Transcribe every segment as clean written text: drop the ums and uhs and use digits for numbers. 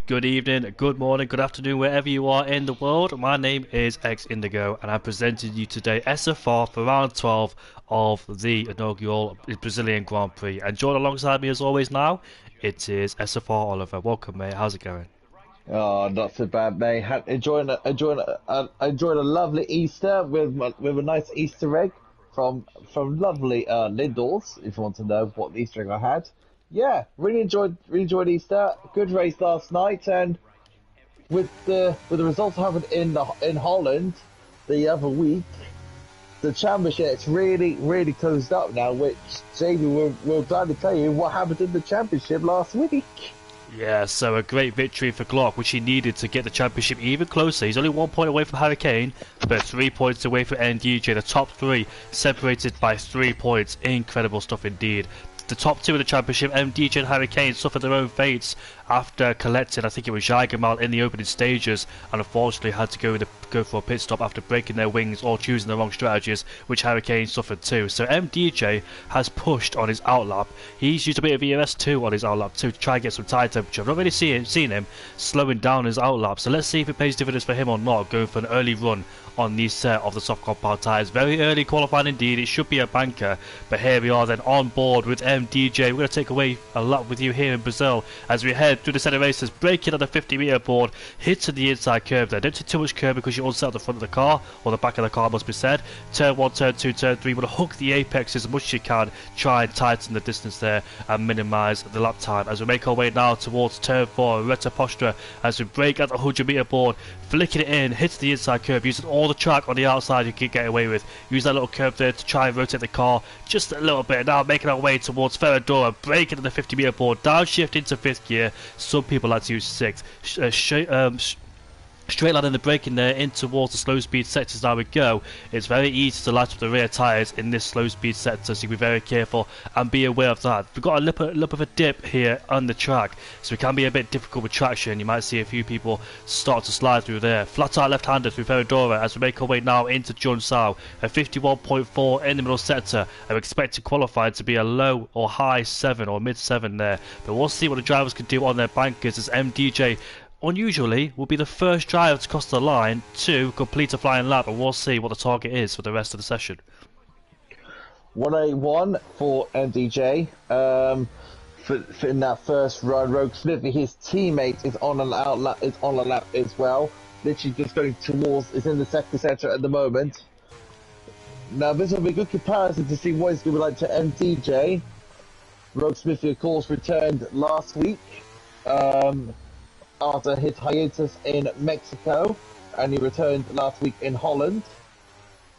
Good evening, good morning, good afternoon, wherever you are in the world. My name is X Indigo, and I'm presenting you today SFR for round 12 of the inaugural Brazilian Grand Prix. And joined alongside me, as always, now it is SFR Oliver. Welcome, mate. How's it going? Oh, not so bad, mate. Enjoying a lovely Easter with a nice Easter egg from lovely Lindors. If you want to know what Easter egg I had, yeah, really enjoyed Easter. Good race last night, and with the results happened in Holland the other week, the championship it's really closed up now. Which Jamie will gladly tell you what happened in the championship last week. Yeah, so a great victory for Glock, which he needed to get the championship even closer. He's only 1 point away from Hurricane, but 3 points away from NDJ. The top three separated by 3 points. Incredible stuff indeed. The top two of the championship, MDJ and Hurricane, suffered their own fates after collecting, I think it was Jagermal in the opening stages, and unfortunately had to go for a pit stop after breaking their wings or choosing the wrong strategies, which Hurricane suffered too. So MDJ has pushed on his outlap. He's used a bit of ERS2 on his outlap too to try and get some tire temperature. I've not really seen him slowing down his outlap, so let's see if it pays dividends for him or not, going for an early run on the set of the soft compound tyres. Very early qualifying indeed. It should be a banker, but here we are then on board with MDJ. We're going to take away a lot with you here in Brazil as we head through the centre races, braking on the 50-metre board, hitting the inside curve there. Don't take too much curve because you're unset at the front of the car, or the back of the car must be said. Turn 1, turn 2, turn 3. Want to hook the apex as much as you can, try and tighten the distance there and minimise the lap time as we make our way now towards turn 4, Reta Postra, as we brake at the 100-metre board, flicking it in, hits the inside curve, using all the track on the outside you can get away with. Use that little curve there to try and rotate the car just a little bit. Now making our way towards Ferradura, braking at the 50-metre board, downshift into 5th gear. Some people like to use 6th. Straight line in the braking there in towards the slow speed sectors. Now we go. It's very easy to light up the rear tyres in this slow speed sector, so you can be very careful and be aware of that. We've got a lip of a dip here on the track, so it can be a bit difficult with traction. You might see a few people start to slide through there. Flat out left-hander through Ferradura as we make our way now into Junsao, a 51.4 in the middle sector. I'm expecting qualifying to be a low or high 7 or mid 7 there, but we'll see what the drivers can do on their bankers as MDJ unusually will be the first driver to cross the line to complete a flying lap, and we'll see what the target is for the rest of the session. 181 for MDJ. For in that first run, Rogue Smithy, his teammate is on an outlap, is on a lap as well. Literally just going towards, is in the sector center at the moment. Now this will be a good comparison to see what it's going to be like to MDJ. Rogue Smithy, of course, returned last week. After his hiatus in Mexico, and he returned last week in Holland.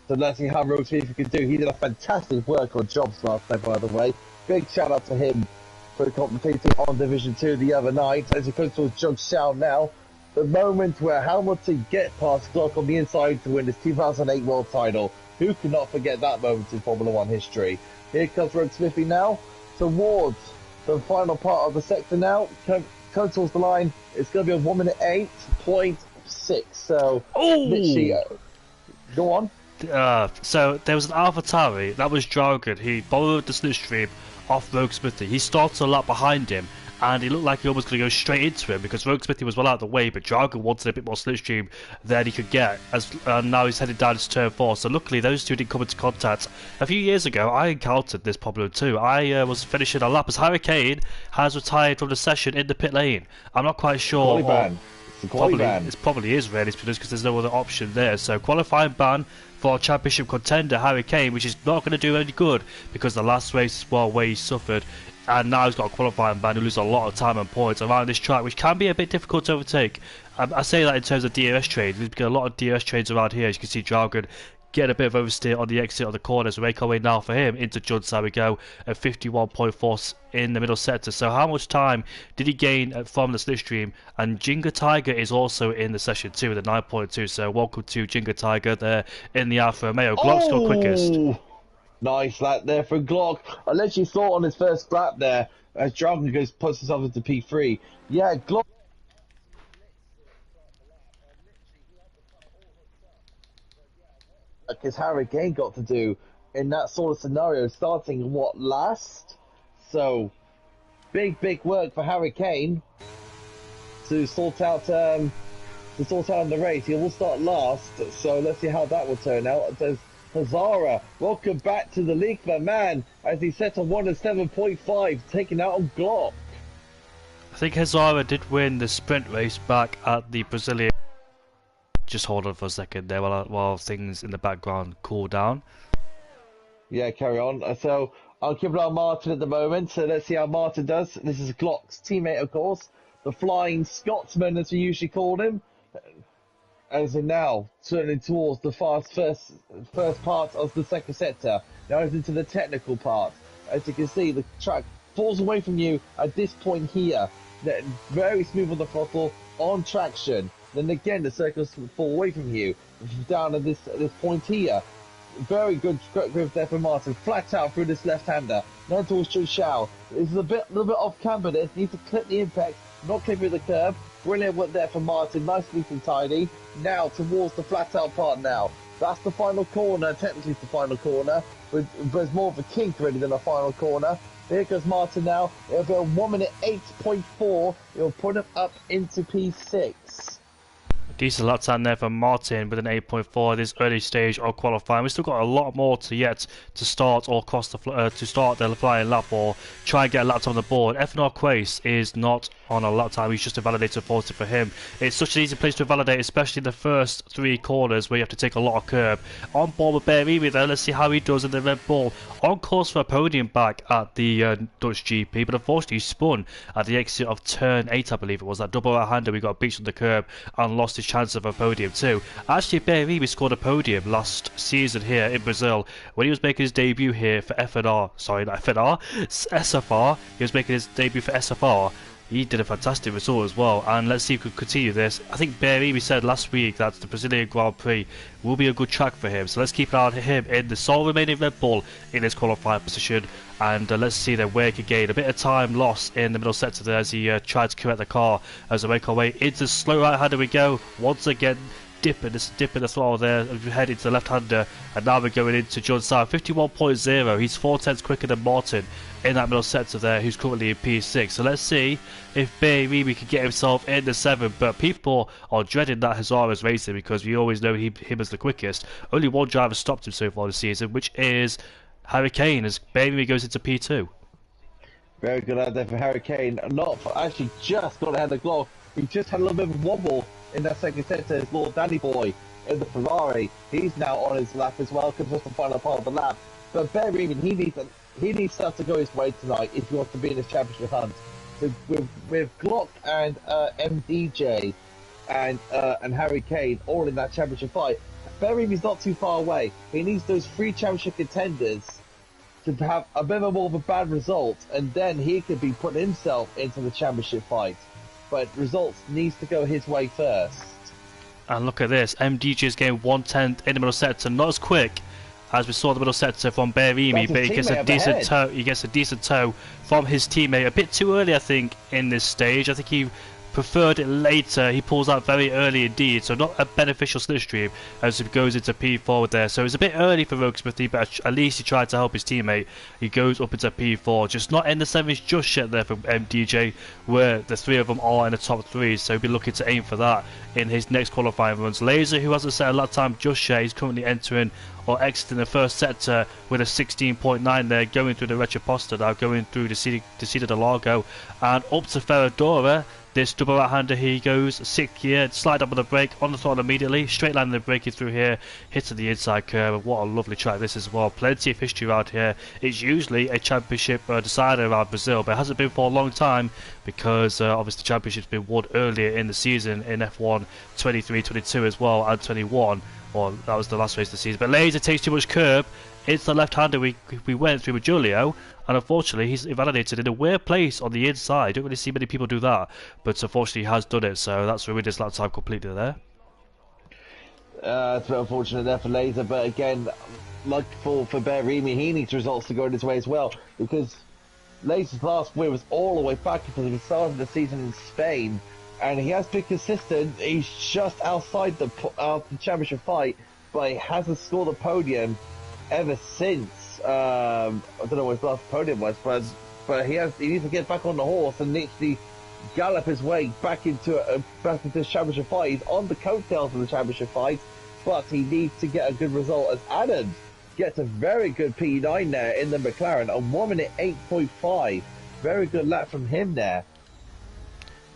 So let's see how Rogue Smith can do. He did a fantastic work on jobs last night, by the way. Big shout out to him for commentating on Division 2 the other night. As he goes towards Judge Shao now, the moment where Hamilton get past Glock on the inside to win his 2008 world title. Who cannot forget that moment in Formula 1 history? Here comes Rogue Smithy now towards the final part of the sector now. Come towards the line. It's going to be a 1 minute 8.6. So, literally, go on. So there was an AlphaTauri, that was Jargon. He borrowed the slipstream off Rogue Smithy. He started a lap behind him, and he looked like he almost going to go straight into him because Rogue Smithy was well out of the way, but Jargon wanted a bit more slipstream than he could get. Now he's headed down to turn 4. So luckily those two didn't come into contact. A few years ago, I encountered this problem too. I was finishing a lap as Hurricane has retired from the session in the pit lane. I'm not quite sure. It probably is really because there's no other option there. So qualifying ban for championship contender Harry Kane, which is not going to do any good because the last race as well where he suffered, and now he's got a qualifying ban. He loses a lot of time and points around this track, which can be a bit difficult to overtake. I say that in terms of DRS trades. We've got a lot of DRS trades around here. As you can see, Jargon get a bit of oversteer on the exit of the corner, so make our way now for him into Junsao. We go at 51.4 in the middle sector. So how much time did he gain from the slipstream? And Jinga Tiger is also in the session too with a 9.2. So welcome to Jinga Tiger there in the Alfa Romeo. Glock's got quickest. Nice lap there for Glock. I literally saw on his first lap there as Dragon goes puts himself into P3. Yeah, Glock. Because Harry Kane got to do in that sort of scenario, starting what, last? So big work for Harry Kane. to sort out the race. He will start last, so let's see how that will turn out. There's Hazara, welcome back to the league, my man, as he set a 1:07.5, taking out on Glock. I think Hazara did win the sprint race back at the Brazilian. Just hold on for a second there while things in the background cool down. Yeah, carry on. So I'll keep an eye on Martin at the moment, so let's see how Martin does. This is Glock's teammate, of course, the Flying Scotsman, as we usually call him. As in now, turning towards the first part of the second sector. Now it's into the technical part. As you can see, the track falls away from you at this point here. Very smooth on the throttle, on traction. Then again, the circles fall away from you, down at this point here. Very good grip there for Martin, flat out through this left-hander. Now towards Zhou Xiao. This is a little bit off camber there. Needs to clip the impact, not clipping the curb. Brilliant work there for Martin, nice, neat and tidy. Now towards the flat-out part now. That's the final corner, technically it's the final corner, but it's more of a kink really than a final corner. Here goes Martin now. It'll be a 1:08.4. It'll put him up into P6. Decent lap time there for Martin with an 8.4 at this early stage of qualifying. We've still got a lot more to start or cross the to start the flying lap or try and get a lap time on the board. FNR Quace is not on a lap time. He's just a validator positive for him. It's such an easy place to validate, especially the first 3 corners where you have to take a lot of curb. On board with Berimi there. Let's see how he does in the Red Bull. On course for a podium back at the Dutch GP, but unfortunately he spun at the exit of turn 8, I believe it was. That double right-hander, we got beached on the curb and lost his chance of a podium too. Actually, Berimi scored a podium last season here in Brazil when he was making his debut here for FNR. Sorry, not FNR, SFR. He was making his debut for SFR. He did a fantastic result as well, and let's see if we can continue this. I think Berimi said last week that the Brazilian Grand Prix will be a good track for him, so let's keep an eye on him in the sole remaining Red Bull in his qualifying position, and let's see then where he can gain a bit of time lost in the middle sector there as he tried to correct the car as we make our way into the slow right-hander we go once again. Dipping the throttle there as we head into the left-hander, and now we're going into John Sauer 51.0. He's 4/10 quicker than Martin in that middle sector there, who's currently in P6. So let's see if Berimi can get himself in the 7, but people are dreading that Hazara's racing because we always know him as the quickest. Only one driver stopped him so far this season, which is Hurricane, as Berimi goes into P2. Very good out there for Hurricane. Actually just got ahead of Glock. He just had a little bit of a wobble in that second sector. His little Danny boy in the Ferrari. He's now on his lap as well, because it's the final part of the lap. But Berimi, he needs stuff to go his way tonight if he wants to be in this championship hunt. So with Glock and MDJ and Harry Kane all in that championship fight, Berimi's not too far away. He needs those 3 championship contenders to have a bit more of a bad result, and then he could be putting himself into the championship fight. But results needs to go his way first. And look at this, MDJ's getting 1/10 in the middle sector, not as quick as we saw the middle sector from Berimi, but he gets a decent toe. He gets a decent toe from his teammate. A bit too early, I think, in this stage. I think he preferred it later. He pulls out very early indeed, so not a beneficial slipstream as he goes into P4 there. So it's a bit early for Rogue Smithy, but at least he tried to help his teammate. He goes up into P4, just not in the 7s just yet there from MDJ, where the 3 of them are in the top 3, so he'll be looking to aim for that in his next qualifying runs. Laser, who hasn't set a lap time just yet, he's currently entering or exiting the first sector with a 16.9 there, going through the Retroposta now, going through the Cida de Largo and up to Ferradura. This double right-hander, he goes 6th gear, slide up on the brake, on the throttle immediately, straight line the braking through here, hitting the inside curve. What a lovely track this is as well. Plenty of history around here. It's usually a championship decider around Brazil, but it hasn't been for a long time because obviously the championship's been won earlier in the season in F1 23, 22 as well, and 21. Well, that was the last race of the season. But Laser takes too much curb. It's the left-hander we went through with Giulio, and unfortunately he's invalidated in a weird place on the inside. Don't really see many people do that, but unfortunately he has done it, so that's ruined his lap time completely there. It's a bit unfortunate there for Laser, but again, like for Berimi, he needs results to go in his way as well, because Laser's last win was all the way back because he started the season in Spain, and he has been consistent. He's just outside the championship fight, but he hasn't scored a podium ever since. I don't know what his last podium was, but he needs to get back on the horse and literally gallop his way back into the championship fight. He's on the coattails of the championship fight, but he needs to get a good result as Adams gets a very good P9 there in the McLaren, a 1 minute 8.5. Very good lap from him there.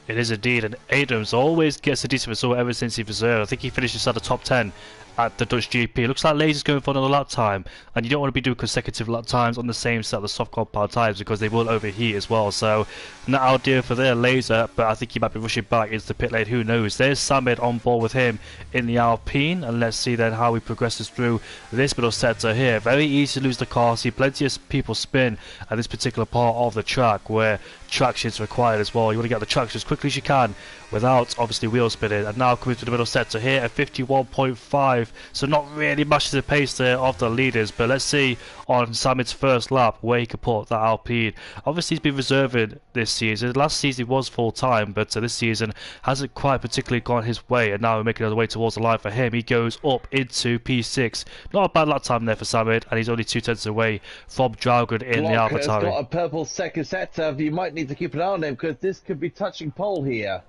It is indeed, and Adams always gets a decent result ever since he reserved. I think he finished inside the top 10 at the Dutch GP. Looks like Laser's going for another lap time, and you don't want to be doing consecutive lap times on the same set of the soft compound tyres because they will overheat as well. So not ideal for their Laser, but I think he might be rushing back into the pit lane. Who knows? There's Samid on board with him in the Alpine, and let's see then how he progresses through this middle sector here. Very easy to lose the car. See plenty of people spin at this particular part of the track where traction is required as well. You want to get the traction as quickly as you can without obviously wheel spinning. And now coming to the middle sector here at 51.5, so not really much to the pace there of the leaders, but let's see on Samid's first lap where he can put that Alpine. Obviously he's been reserving this season. Last season he was full time, but this season hasn't quite particularly gone his way, and now we're making our way towards the line for him. He goes up into P6. Not a bad lap time there for Samid, and he's only 2/10 away from Draugen in the AlphaTauri. He's got a purple second sector. You might need to keep an eye on him because this could be touching pole here.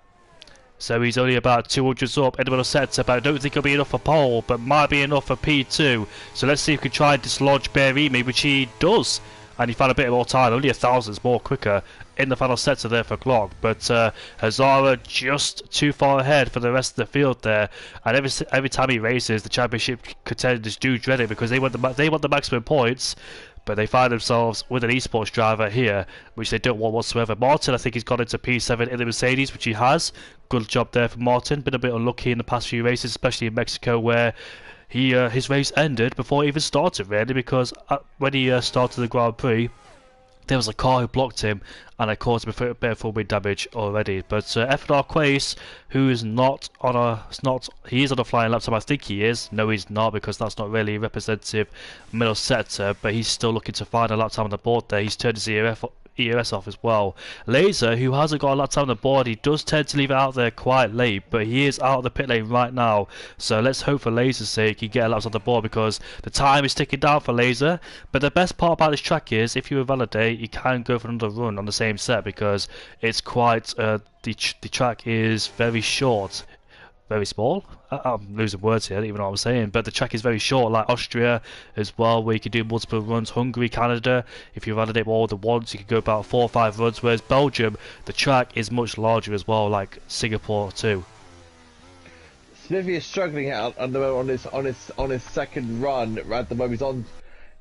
So he's only about 200s up in the middle sector, but I don't think it'll be enough for pole, but might be enough for P2. So let's see if we can try and dislodge Berimi, which he does. And he found a bit more time, only 1,000 more quicker in the final sector there for Glock. But Hazara just too far ahead for the rest of the field there. And every time he races, the championship contenders do dread it because they want the maximum points. But they find themselves with an esports driver here, which they don't want whatsoever. Martin, I think he's gone into P7 in the Mercedes, which he has. Good job there for Martin. Been a bit unlucky in the past few races, especially in Mexico, where his race ended before it even started, really, because when he started the Grand Prix, there was a car who blocked him, and it caused him a bit of full-wing damage already. But FNR Quace, who is he is on a flying lap time, I think he is. No, he's not, because that's not really a representative middle sector, but he's still looking to find a lap time on the board there. He's turned his ERS off as well. Laser, who hasn't got a lot of time on the board, he does tend to leave it out there quite late, but he is out of the pit lane right now. So let's hope for Laser's sake he get a lap on the board because the time is ticking down for Laser. But the best part about this track is if you validate, you can go for another run on the same set because it's quite the track is very short. Very small. I'm losing words here, I don't even know what I'm saying, but the track is very short, like Austria as well, where you can do multiple runs. Hungary, Canada, if you validate more than once, you can go about 4 or 5 runs, whereas Belgium, the track is much larger as well, like Singapore too. Smithy is struggling out on his second run at the moment.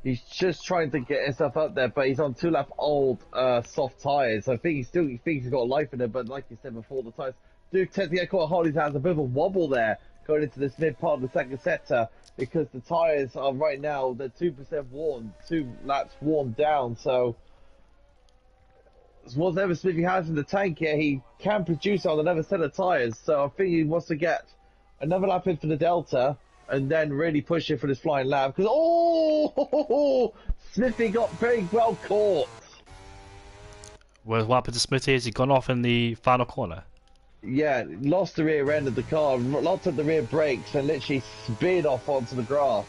He's just trying to get himself up there, but he's on 2-lap old soft tyres. I think he thinks he's got life in it, but like you said before, the tyres do tend to get quite hard. He's had a bit of a wobble there going into this mid part of the second sector because the tyres are right now, they're 2% worn, 2 laps worn down. So whatever Smithy has in the tank here, he can produce on another set of tyres. So I think he wants to get another lap in for the Delta and then really push it for this flying lap because Smithy got very well caught. Well, what happened to Smithy? Has he gone off in the final corner? Yeah, lost the rear end of the car, lost the rear brakes, and literally spin off onto the grass.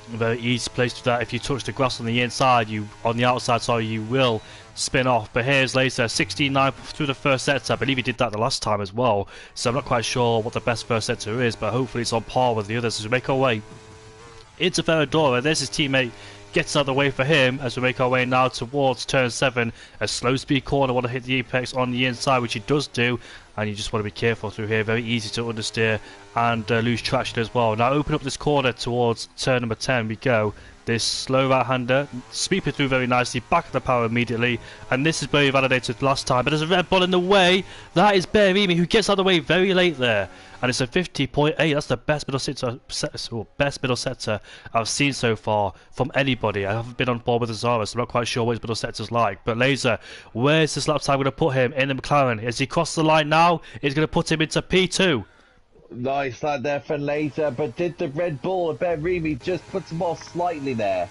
Very easy place to do that. If you touch the grass on the inside, on the outside, sorry, you will spin off. But here's Laser, 16.9 through the first sector. I believe he did that the last time as well. So I'm not quite sure what the best first sector is, but hopefully it's on par with the others as we make our way into Ferradura. There's his teammate. Gets out of the way for him as we make our way now towards turn 7. A slow speed corner, want to hit the apex on the inside, which he does do, and you just want to be careful through here. Very easy to understeer and lose traction as well. Now open up this corner towards turn number 10 we go. This slow right-hander, sweeping through very nicely, back of the power immediately, and this is where he validated last time, but there's a red ball in the way. That is Berimi, who gets out of the way very late there, and it's a 50.8. That's the best middle sector I've seen so far from anybody. I haven't been on board with Azara, so I'm not quite sure what his middle sector's like. But Laser, where's this lap time going to put him in the McLaren? As he crosses the line now, it's going to put him into P2. Nice lad there for Laser, but did the Red Bull of Berimi just puts him off slightly there?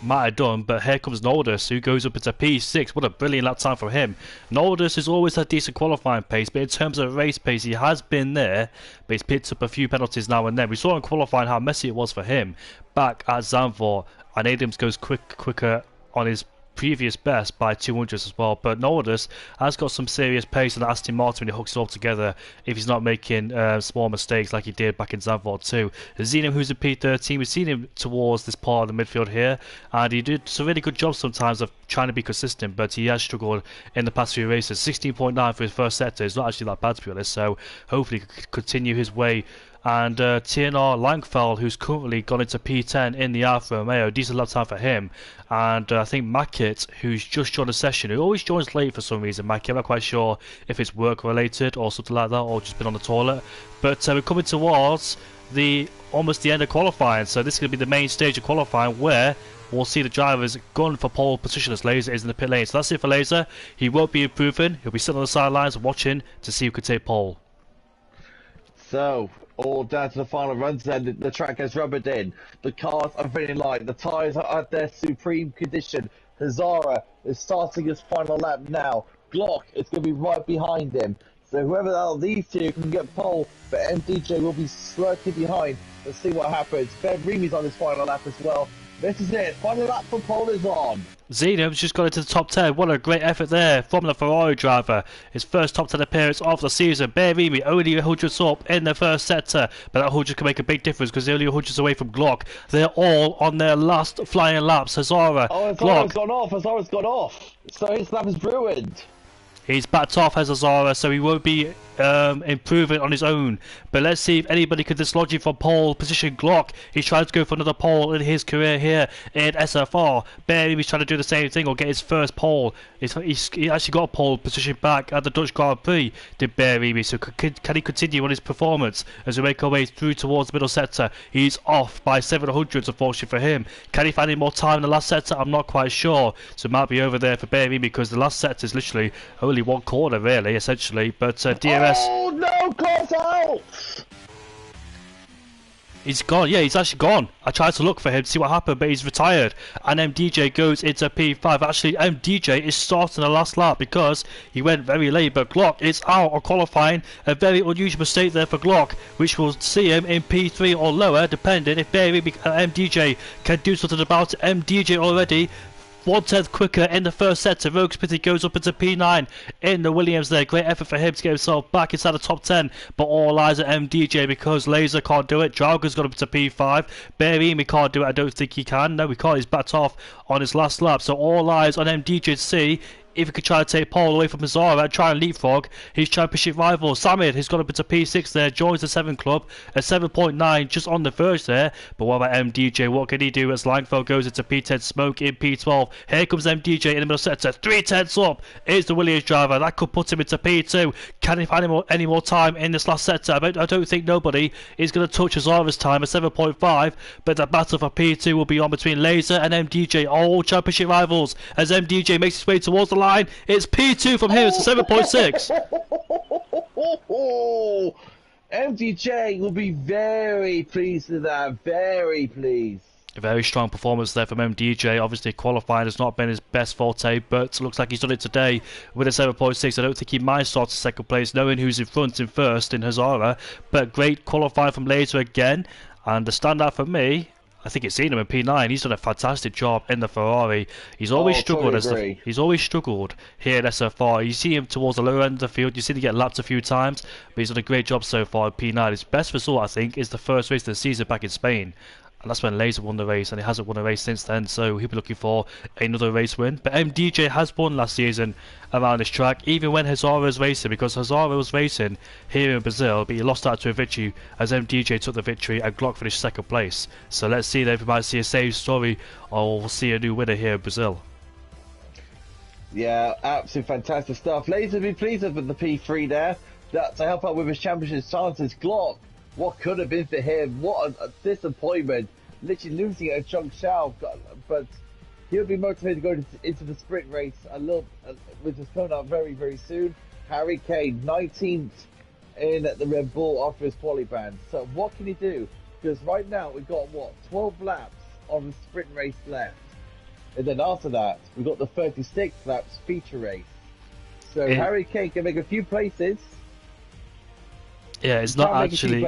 Might have done, but here comes Noldus, who goes up into P6. What a brilliant lap time from him. Noldus has always had decent qualifying pace, but in terms of race pace, he has been there, but he's picked up a few penalties now and then. We saw in qualifying how messy it was for him back at Zandvoort, and Adams goes quicker on his previous best by 200 as well. But Nordis has got some serious pace on Aston Martin when he hooks it all together, if he's not making small mistakes like he did back in Zandvoort too. We've seen him who's in P13, we've seen him towards this part of the midfield here, and he did some really good job sometimes of trying to be consistent, but he has struggled in the past few races. 16.9 for his first sector is not actually that bad, to be honest, so hopefully he could continue his way. And TNR Langfeld, who's currently gone into P10 in the Alfa Romeo, decent lap time for him. And I think Mackett, who's just joined the session, who always joins late for some reason. Mackett, I'm not quite sure if it's work related or something like that, or just been on the toilet. But we're coming towards almost the end of qualifying, so this is going to be the main stage of qualifying where we'll see the drivers gun for pole position as Laser is in the pit lane. So that's it for Laser. He won't be improving. He'll be sitting on the sidelines watching to see who could take pole. So, all down to the final runs, then the track has rubbered in. The cars are feeling light. The tyres are at their supreme condition. Hazara is starting his final lap now. Glock is going to be right behind him. So whoever out of these two can get pole, but MDJ will be slurking behind. Let's see what happens. Ben Remi's on his final lap as well. This is it. Final lap for pole is on. Zeno's just got into the top 10. What a great effort there from the Ferrari driver. His first top 10 appearance of the season. Remy only 100 up in the first sector, but that 100 can make a big difference because they're only 100 away from Glock. They're all on their last flying laps. Hazara, Hazara's gone off. Hazara's gone off. So his lap is ruined. He's backed off as Hazara, so he won't be improving on his own. But let's see if anybody can dislodge him from pole position. Glock, he's trying to go for another pole in his career here in SFR. He's trying to do the same thing or get his first pole. He actually got a pole position back at the Dutch Grand Prix, did Remy. So can he continue on his performance as we make our way through towards the middle sector? He's off by 700s, unfortunately for him. Can he find any more time in the last sector? I'm not quite sure. So it might be over there for Remy because the last sector is literally only one corner, really, essentially. But DRS. Oh no, close out! He's gone, yeah, he's actually gone. I tried to look for him to see what happened, but he's retired. And MDJ goes into P5. Actually, MDJ is starting the last lap because he went very late. But Glock is out of qualifying. A very unusual mistake there for Glock, which will see him in P3 or lower, depending if MDJ can do something about it. MDJ already 1/10 quicker in the first sector. Rogues Pitty goes up into P9 in the Williams there. Great effort for him to get himself back inside the top 10. But all eyes at MDJ because Laser can't do it. Drauger's got up to P5. Remy can't do it. I don't think he can. No, he can't. He's backed off on his last lap. So all eyes on MDJ to see if he could try to take pole away from Hazara and try and leapfrog his championship rival. Samid has got up into P6 there, joins the 7 club at 7.9, just on the verge there. But what about MDJ? What can he do as Langfeld goes into P10, smoke in P12? Here comes MDJ in the middle sector, 3/10 up. It's the Williams driver, that could put him into P2. Can he find any more time in this last sector? I don't think nobody is going to touch Hazara's time at 7.5, but the battle for P2 will be on between Laser and MDJ, all championship rivals, as MDJ makes his way towards the line. It's P2 from here, it's a 7.6. MDJ will be very pleased with that, very pleased. A very strong performance there from MDJ. Obviously qualifying has not been his best forte, but looks like he's done it today with a 7.6. I don't think he minds start to second place, knowing who's in front and first in Hazara. But great qualifying from Laser again, and the standout for me, I think it's seen him in P9. He's done a fantastic job in the Ferrari. He's always struggled he's always struggled here at SFR. You see him towards the lower end of the field. You see him get lapped a few times, but he's done a great job so far in P9. His best result, I think, is the first race of the season back in Spain. And that's when Laser won the race, and he hasn't won a race since then, so he'll be looking for another race win. But MDJ has won last season around this track, even when Hazara was racing, because Hazara was racing here in Brazil, but he lost out to a victory as MDJ took the victory and Glock finished second place. So let's see if we might see a same story, or we'll see a new winner here in Brazil. Yeah, absolutely fantastic stuff. Laser will be pleased with the P3 there. That to help out with his championship chances. Glock, what could have been for him? What a disappointment. Literally losing at Zhongshao, but he'll be motivated to go into the sprint race which is coming up very, very soon. Harry Kane, 19th in the Red Bull after his quali ban. So what can he do? Because right now we've got, 12 laps of the sprint race left. And then after that, we've got the 36 laps feature race. So Harry Kane can make a few places. Yeah, it's not actually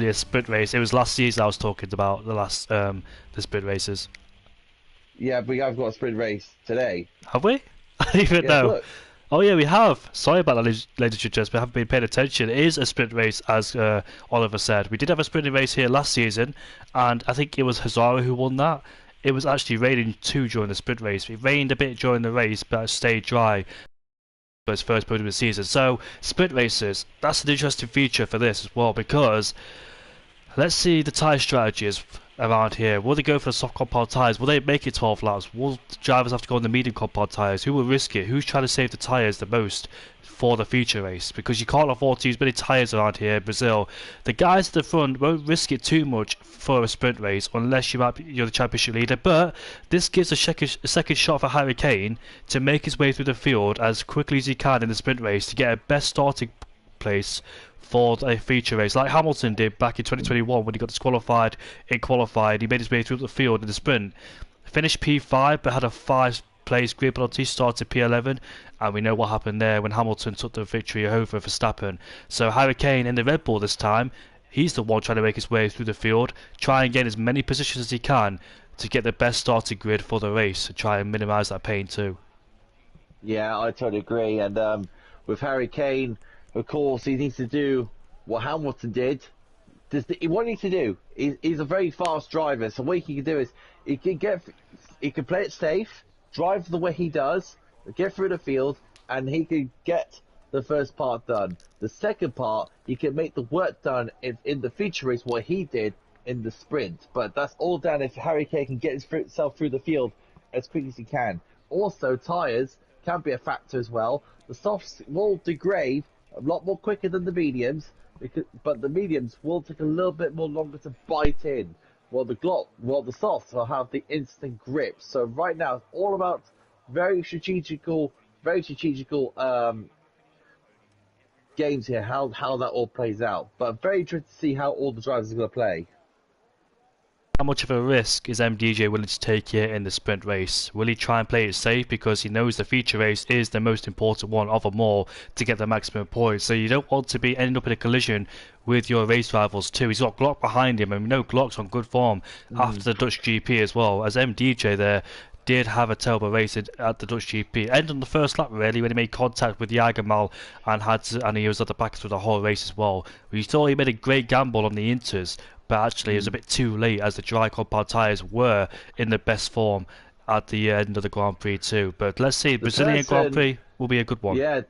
a sprint race. It was last season I was talking about the sprint races. Yeah, we have got a sprint race today. Have we? I don't even Yes, know. look. Oh yeah, we have. Sorry about that, ladies and gents. We haven't been paying attention. It is a sprint race, as Oliver said. We did have a sprint race here last season, and I think it was Hazara who won that. It was actually raining too during the sprint race. It rained a bit during the race, but it stayed dry for his first podium of the season. So sprint races, that's an interesting feature for this as well, because let's see the tyre strategies around here. Will they go for the soft compound tyres? Will they make it 12 laps? Will drivers have to go on the medium compound tyres? Who will risk it? Who's trying to save the tyres the most for the feature race? Because you can't afford to use many tyres around here in Brazil. The guys at the front won't risk it too much for a sprint race unless you're the championship leader. But this gives a second shot for Harry Kane to make his way through the field as quickly as he can in the sprint race to get a best starting place for a feature race, like Hamilton did back in 2021 when he got disqualified in qualified. He made his way through the field in the sprint, finished P5 but had a 5-place grid penalty, started P11, and we know what happened there when Hamilton took the victory over Verstappen. So Harry Kane in the Red Bull this time, he's the one trying to make his way through the field, try and gain as many positions as he can to get the best starting grid for the race and try and minimise that pain too. Yeah, I totally agree. And with Harry Kane, of course, he needs to do what Hamilton did. What he needs to do, he's a very fast driver, so what he can do is he can play it safe, drive the way he does, get through the field, and he can get the first part done. The second part, he can make the work done in the feature race, what he did in the sprint. But that's all down if Harry Kane can get himself through the field as quick as he can. Also, tyres can be a factor as well. The softs will degrade a lot more quicker than the mediums, but the mediums will take a little bit more longer to bite in. While the softs will have the instant grip. So right now, it's all about very strategical games here. How that all plays out, but very interested to see how all the drivers are going to play. How much of a risk is MDJ willing to take here in the sprint race? Will he try and play it safe because he knows the feature race is the most important one of them all to get the maximum points? So you don't want to be ending up in a collision with your race rivals too. He's got Glock behind him, and we know Glock's on good form after the Dutch GP as well. As MDJ there did have a terrible race at the Dutch GP. Ended on the first lap really when he made contact with Jagermal and he was at the back through the whole race as well. We thought he made a great gamble on the Inters, but actually it was a bit too late as the dry compound tyres were in the best form at the end of the Grand Prix too. But let's see, the Brazilian Grand Prix will be a good one. Yeah,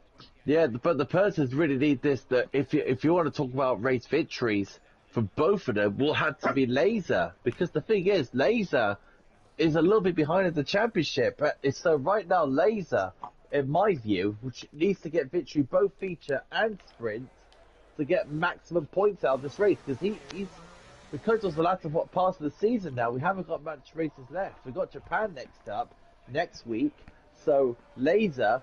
but the Persons really need this. That if you want to talk about race victories for both of them, will have to be Laser, because the thing is, Laser is a little bit behind in the championship. But so right now, Laser, in my view, which needs to get victory both feature and sprint to get maximum points out of this race, because he's because it's the latter part of the season now, we haven't got much races left. We've got Japan next week. So Laser,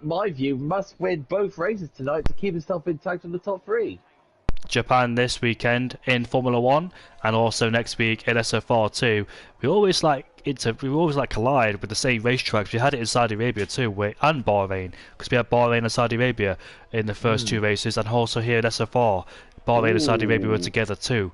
in my view, must win both races tonight to keep himself intact in the top 3. Japan this weekend in Formula 1 and also next week in SFR2. We always collide with the same racetracks. We had it in Saudi Arabia too, and Bahrain, because we had Bahrain and Saudi Arabia in the first 2 races, and also here in SFR. Bahrain and Saudi Arabia were together too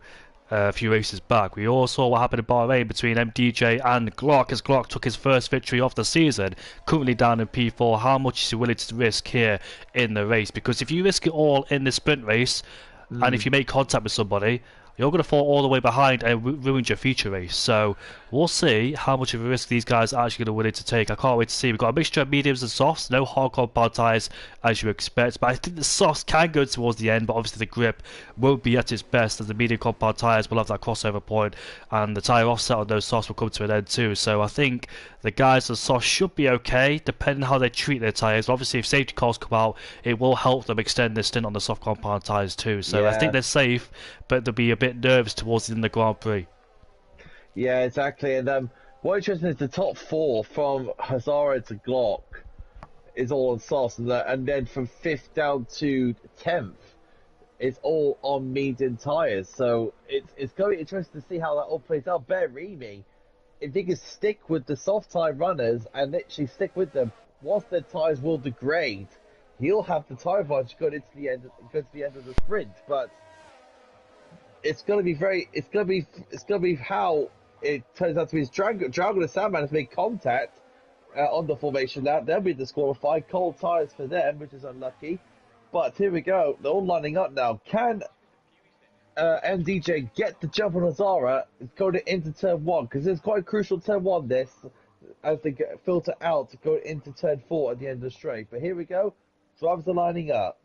a few races back. We all saw what happened in Bahrain between MDJ and Glock as Glock took his first victory of the season, currently down in P4. How much is he willing to risk here in the race? Because if you risk it all in the sprint race, and if you make contact with somebody, you're going to fall all the way behind and ruin your feature race. So we'll see how much of a risk these guys are actually going to willing to take. I can't wait to see. We've got a mixture of mediums and softs, no hard compound tyres as you expect, but I think the softs can go towards the end, but obviously the grip won't be at its best as the medium compound tyres will have that crossover point and the tyre offset on those softs will come to an end too. So I think the guys on softs should be okay depending on how they treat their tyres. Obviously if safety cars come out, it will help them extend their stint on the soft compound tyres too. So I think they're safe, but they'll be a bit nervous towards the end of the Grand Prix. Yeah, exactly. And what interesting is the top 4 from Hazara to Glock is all on softs, and then from 5th down to 10th, it's all on medium tyres. So it's going to be interesting to see how that all plays out. Berimi, if he can stick with the soft tyre runners and literally stick with them, whilst their tyres will degrade, he'll have the tyre advantage going into the end of the sprint. But it's going to be how it turns out to be his Dragon and Sandman has made contact on the formation now. They'll be disqualified. Cold tires for them, which is unlucky. But here we go. They're all lining up now. Can MDJ get the jump on Hazara going into turn 1? Because it's quite crucial turn 1 this, as they filter out to go into turn 4 at the end of the straight. But here we go. Drivers are lining up.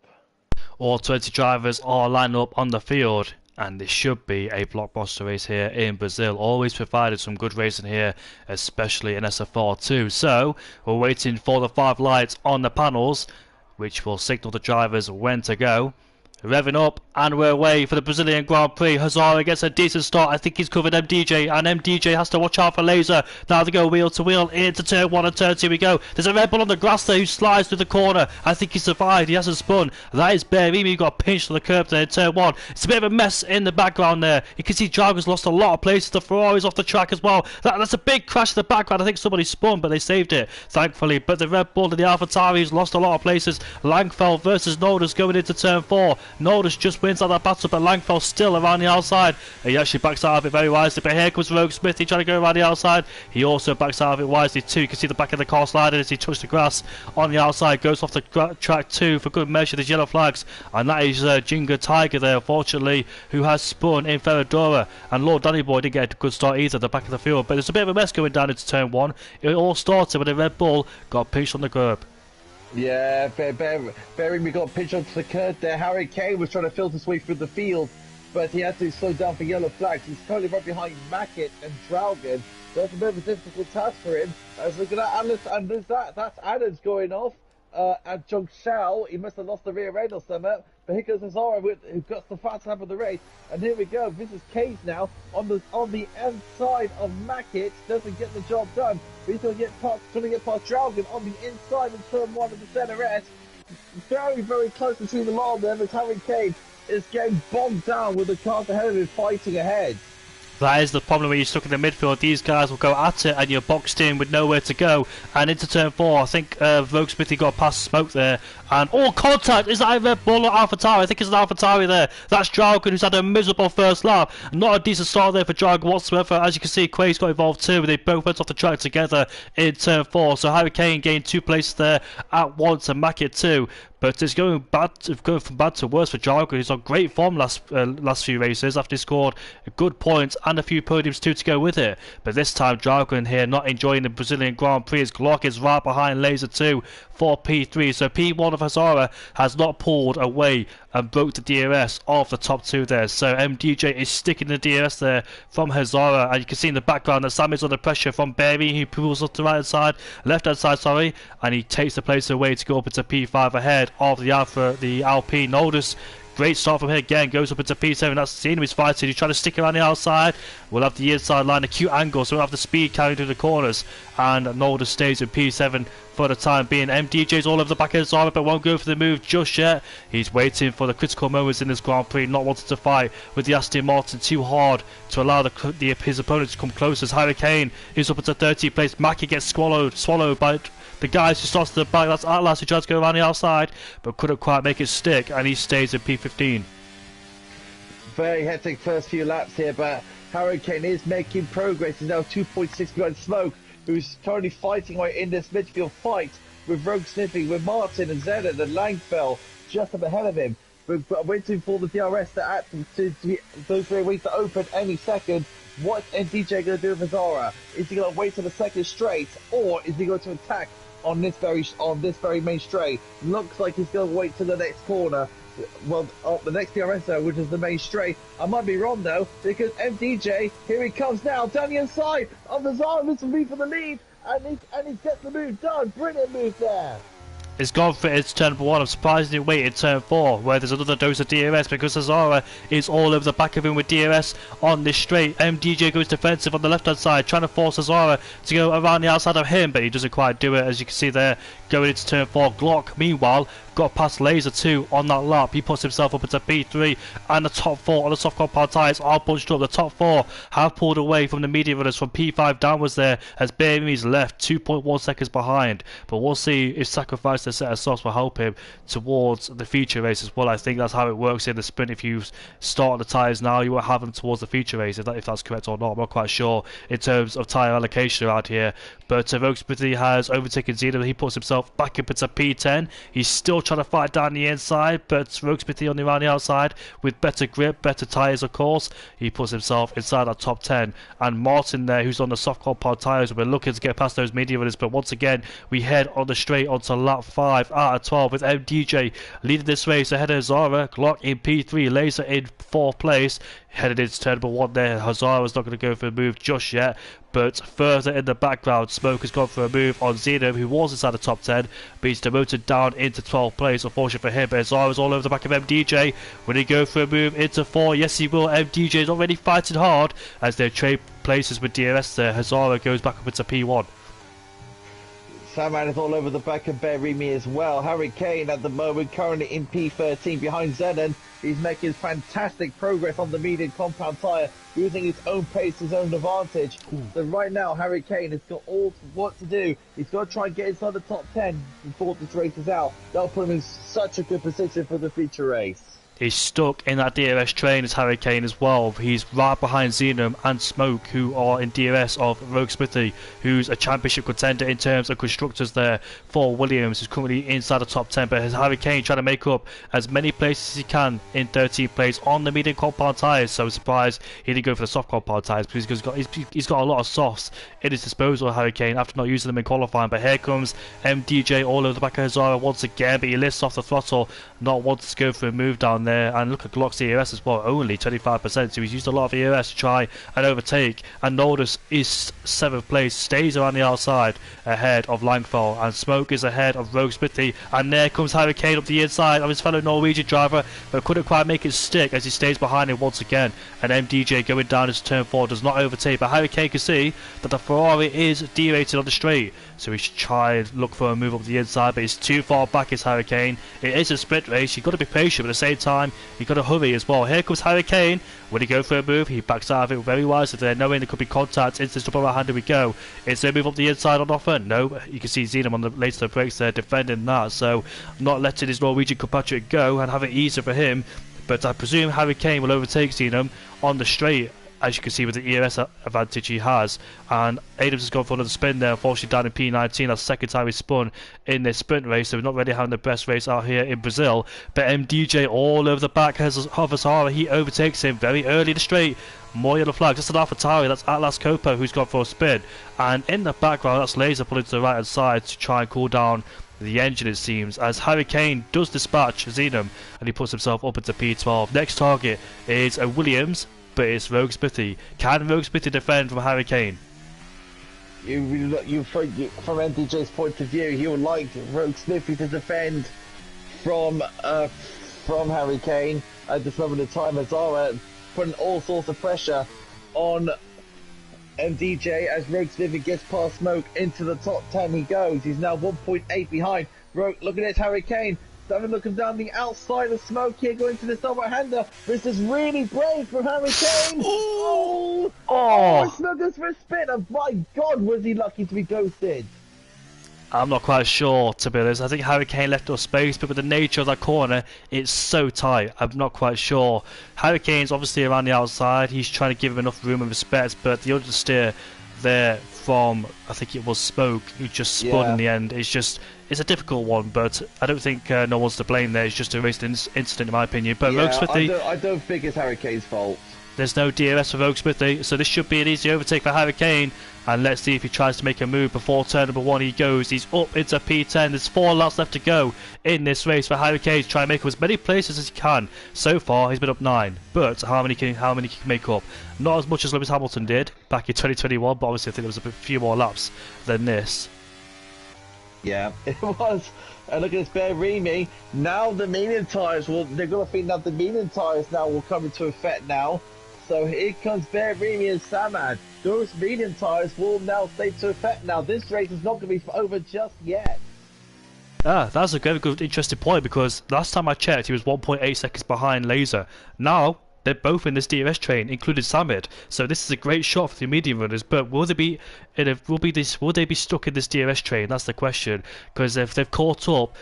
All 20 drivers are lined up on the field, and this should be a blockbuster race here in Brazil. Always provided some good racing here, especially in SF4 too. So we're waiting for the 5 lights on the panels, which will signal the drivers when to go. Revving up, and we're away for the Brazilian Grand Prix. Hazara gets a decent start. I think he's covered MDJ, and MDJ has to watch out for Laser. Now they go wheel to wheel into turn 1 and turn 2 we go. There's a Red Bull on the grass there who slides through the corner. I think he survived. He hasn't spun. That is Berimi who got pinched to the curb there in turn 1. It's a bit of a mess in the background there. You can see Jargo's lost a lot of places. The Ferrari's off the track as well. That's a big crash in the background. I think somebody spun, but they saved it, thankfully. But the Red Bull and the AlphaTauri's lost a lot of places. Langfeld versus Nodus going into turn 4. Nodus just wins out that battle, but Langfeld still around the outside. He actually backs out of it very wisely, but here comes Rogue Smith. He's trying to go around the outside. He also backs out of it wisely too. You can see the back of the car sliding as he touched the grass on the outside. Goes off the track too for good measure. There's yellow flags, and that is Jinga Tiger there, unfortunately, who has spun in Ferradura. And Lord Danny Boy didn't get a good start either at the back of the field, but there's a bit of a mess going down into turn 1. It all started when the Red Bull got pinched on the curb. Yeah, we got pinched onto the curb there. Harry Kane was trying to filter his way through the field, but he had to slow down for yellow flags. He's currently right behind Mackett and Draugen. That's a bit of a difficult task for him. As look at that, and there's that's Adams going off. And Jung Shao, he must have lost the rear end or something. But here goes Hazara, who got the fast lap of the race. And here we go. This is Cage now on the inside of Mackett. Doesn't get the job done. But he's going to get past Draugen on the inside of turn 1 of the ZRS. Very, very close between the lot of them as Harry Kane is getting bogged down with the cars ahead of him fighting ahead. That is the problem when you're stuck in the midfield. These guys will go at it and you're boxed in with nowhere to go. And into turn 4, I think Rogue Smithy got past Smoke there. And all contact! Is that a Red Bull or AlphaTauri? I think it's an AlphaTauri there. That's Jargon, who's had a miserable first lap. Not a decent start there for Jargon whatsoever. As you can see, Quay's got involved too. They both went off the track together in turn 4. So Harry Kane gained 2 places there at once and Mackett too. But it's going from bad to worse for Jargo. He's on great form last few races after he scored good points and a few podiums too to go with it. But this time Jargo in here not enjoying the Brazilian Grand Prix. His Glock is right behind Laser 2 for P3. So P1 of Hazara has not pulled away and broke the DRS of the top 2 there. So MDJ is sticking the DRS there from Hazara. And you can see in the background that Sam is under pressure from Berry, who pulls up the left hand side, sorry, and he takes the place away to go up into P5 ahead of the Alpine. Nodus, great start from here again, goes up into P7. That's the he's fighting. He's trying to stick around the outside. We'll have the inside line, a cute angle, so we'll have the speed carrying through the corners. And Nodus stays in P7 for the time being. MDJ's all over the back of his armor, but won't go for the move just yet. He's waiting for the critical moments in this Grand Prix, not wanting to fight with the Aston Martin too hard to allow his opponent to come close. As Harry Kane is up into 30th place. Mackie gets swallowed by the guys who starts to the back. That's Atlas who tries to go around the outside, but couldn't quite make it stick, and he stays in P15. Very hectic first few laps here, but Harry Kane is making progress. He's now 2.6 behind Smoke, who's currently fighting right in this midfield fight with Rogue Sniffing, with Martin and Zenit and Langfell just up ahead of him. But waiting for the DRS those 3 weeks to open any second. What's MDJ going to do with Hazara? Is he going to wait till the second straight, or is he going to attack on this very main straight? Looks like he's going to wait till the next corner. Well, the next DRS though, which is the main straight. I might be wrong though, because MDJ, here he comes now, down the inside of Hazara. This will be for the lead, and he gets the move done. Brilliant move there. It's gone for its turn 1. I'm surprised he waited turn 4, where there's another dose of DRS, because Hazara is all over the back of him with DRS on this straight. MDJ goes defensive on the left hand side, trying to force Hazara to go around the outside of him, but he doesn't quite do it, as you can see there, going into turn 4. Glock, meanwhile, got past Laser 2 on that lap. He puts himself up into P3, and the top 4 on the soft compound tyres are bunched up. The top 4 have pulled away from the medium runners from P5 downwards there, as Bearmy's left 2.1 seconds behind. But we'll see if sacrifice the set of softs will help him towards the feature race as well. I think that's how it works in the sprint. If you start on the tyres now, you won't have them towards the feature race, if that's correct or not. I'm not quite sure in terms of tyre allocation around here. But Rogue Smithy has overtaken Zeno. He puts himself back up into P10. He's still trying to fight down the inside, but Rogue Smithy on the outside with better grip, better tyres of course. He puts himself inside that top 10. And Martin there, who's on the soft compound tyres, we're looking to get past those medium runners. But once again, we head on the straight onto lap 5 out of 12 with MDJ leading this race ahead of Zara. Glock in P3, Laser in 4th place. Headed into turn number 1 there. Hazara's not going to go for a move just yet, but further in the background, Smoke has gone for a move on Zeno, who was inside the top 10, but he's demoted down into 12th place, unfortunately for him. But Hazara's all over the back of MDJ. Will he go for a move into 4? Yes, he will. MDJ is already fighting hard as they trade places with DRS there. Hazara goes back up into P1. Saman is all over the back of Berimi as well. Harry Kane at the moment currently in P13 behind Zenon. He's making fantastic progress on the medium compound tyre, using his own pace, his own advantage. So right now, Harry Kane has got all what to do. He's got to try and get inside the top 10 before this race is out. That'll put him in such a good position for the feature race. He's stuck in that DRS train as Harry Kane as well. He's right behind Xenom and Smoke, who are in DRS of Rogue Smithy, who's a championship contender in terms of constructors there for Williams, who's currently inside the top 10. But has Harry Kane trying to make up as many places as he can in 13th place on the medium compound tyres. So I'm surprised he didn't go for the soft compound tyres, because he's got a lot of softs in his disposal, Harry Kane, after not using them in qualifying. But here comes MDJ all over the back of Hazara once again, but he lifts off the throttle, not wanting to go for a move down there. And look at Glock's ERS as well, only 25%, so he's used a lot of ERS to try and overtake. And Noldus is 7th place, stays around the outside ahead of Langfall, and Smoke is ahead of Rogue Smithy. And there comes Harry Kane up the inside of his fellow Norwegian driver, but couldn't quite make it stick as he stays behind him once again. And MDJ going down into turn 4 does not overtake, but Harry Kane can see that the Ferrari is derated on the straight, so he should try and look for a move up the inside, but he's too far back as Harry Kane. It is a sprint race, you've got to be patient, but at the same time you've got to hurry as well. Here comes Harry Kane. Will he go for a move? He backs out of it very wisely there, knowing there could be contact. Into this double right hander we go. Is there a move up the inside on offer? No. You can see Xenom on the later brakes there defending that, so not letting his Norwegian compatriot go and have it easier for him. But I presume Harry Kane will overtake Xenom on the straight, as you can see with the ERS advantage he has. And Adams has gone for another spin there, unfortunately down in P19. That's the second time he's spun in this sprint race, so we're not really having the best race out here in Brazil. But MDJ all over the back has Hazara. He overtakes him very early in the straight. More yellow flags. That's an AlphaTauri. That's Atlas Copo who's gone for a spin. And in the background, that's Laser pulling to the right hand side to try and cool down the engine, it seems, as Harry Kane does dispatch Xenom and he puts himself up into P12. Next target is a Williams, but it's Rogue Smithy. Can Rogue Smithy defend from Harry Kane? From MDJ's point of view, he would like Rogue Smithy to defend from Harry Kane at this moment in time. Hazara putting all sorts of pressure on MDJ as Rogue Smithy gets past Smoke into the top 10 he goes. He's now 1.8 behind. Rogue, look at this, Harry Kane. Starting looking down the outside of Smoke here, going to the double-hander. This is really brave from Harry Kane. Smoke goes for a spin. And my God, was he lucky to be ghosted. I'm not quite sure, to be honest. I think Harry Kane left enough space, but with the nature of that corner, it's so tight. I'm not quite sure. Harry Kane's obviously around the outside. He's trying to give him enough room and respect, but the understeer there from, I think it was Smoke, who just spun in the end. It's a difficult one, but I don't think no one's to blame there. It's just a racing incident, in my opinion. But Rogue Smithy, I don't think it's Harry Kane's fault. There's no DRS for Rogue Smithy, so this should be an easy overtake for Harry Kane. And let's see if he tries to make a move before turn number 1 he goes. He's up into P10. There's 4 laps left to go in this race for Harry Kane to try and make up as many places as he can. So far, he's been up 9. But how many can he make up? Not as much as Lewis Hamilton did back in 2021, but obviously I think there was a few more laps than this. Yeah, it was. And look at this Berimi. Now the medium tyres they're going to think that the medium tyres now will come into effect now. So here comes Berimi and Samad. Those medium tyres will now stay to effect now. This race is not going to be over just yet. Ah, that's a very good, interesting point because last time I checked, he was 1.8 seconds behind Laser. Now they're both in this DRS train, including Samid. So this is a great shot for the medium runners. But will they be will they be stuck in this DRS train? That's the question. Because if they've caught up,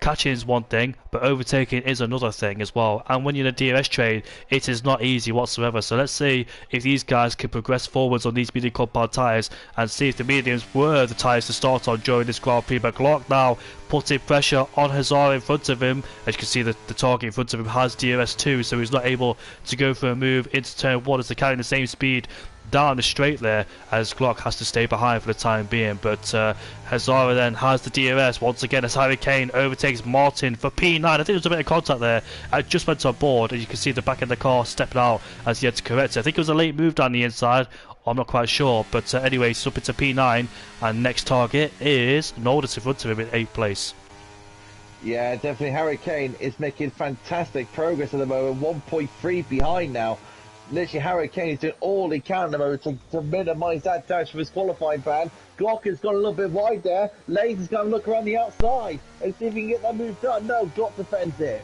catching is one thing, but overtaking is another thing as well. And when you're in a DRS train, it is not easy whatsoever. So let's see if these guys can progress forwards on these medium compound tyres and see if the mediums were the tyres to start on during this Grand Prix. But Glock now putting pressure on Hazard in front of him. As you can see, the target in front of him has DRS2, so he's not able to go for a move into turn 1 as they're carrying the same speed down the straight there, as Glock has to stay behind for the time being. But Hazara then has the DRS once again as Harry Kane overtakes Martin for P9. I think there was a bit of contact there. I just went on board and you can see the back of the car stepping out as he had to correct it. I think it was a late move down the inside, I'm not quite sure, but anyway, he's up into P9 and next target is Nordis in front of him in 8th place. Yeah, definitely Harry Kane is making fantastic progress at the moment, 1.3 behind now. Literally, Harry Kane is doing all he can at the moment to minimise that dash for his qualifying ban. Glock has gone a little bit wide there. Laser's going to look around the outside and see if he can get that move done. No, Glock defends it.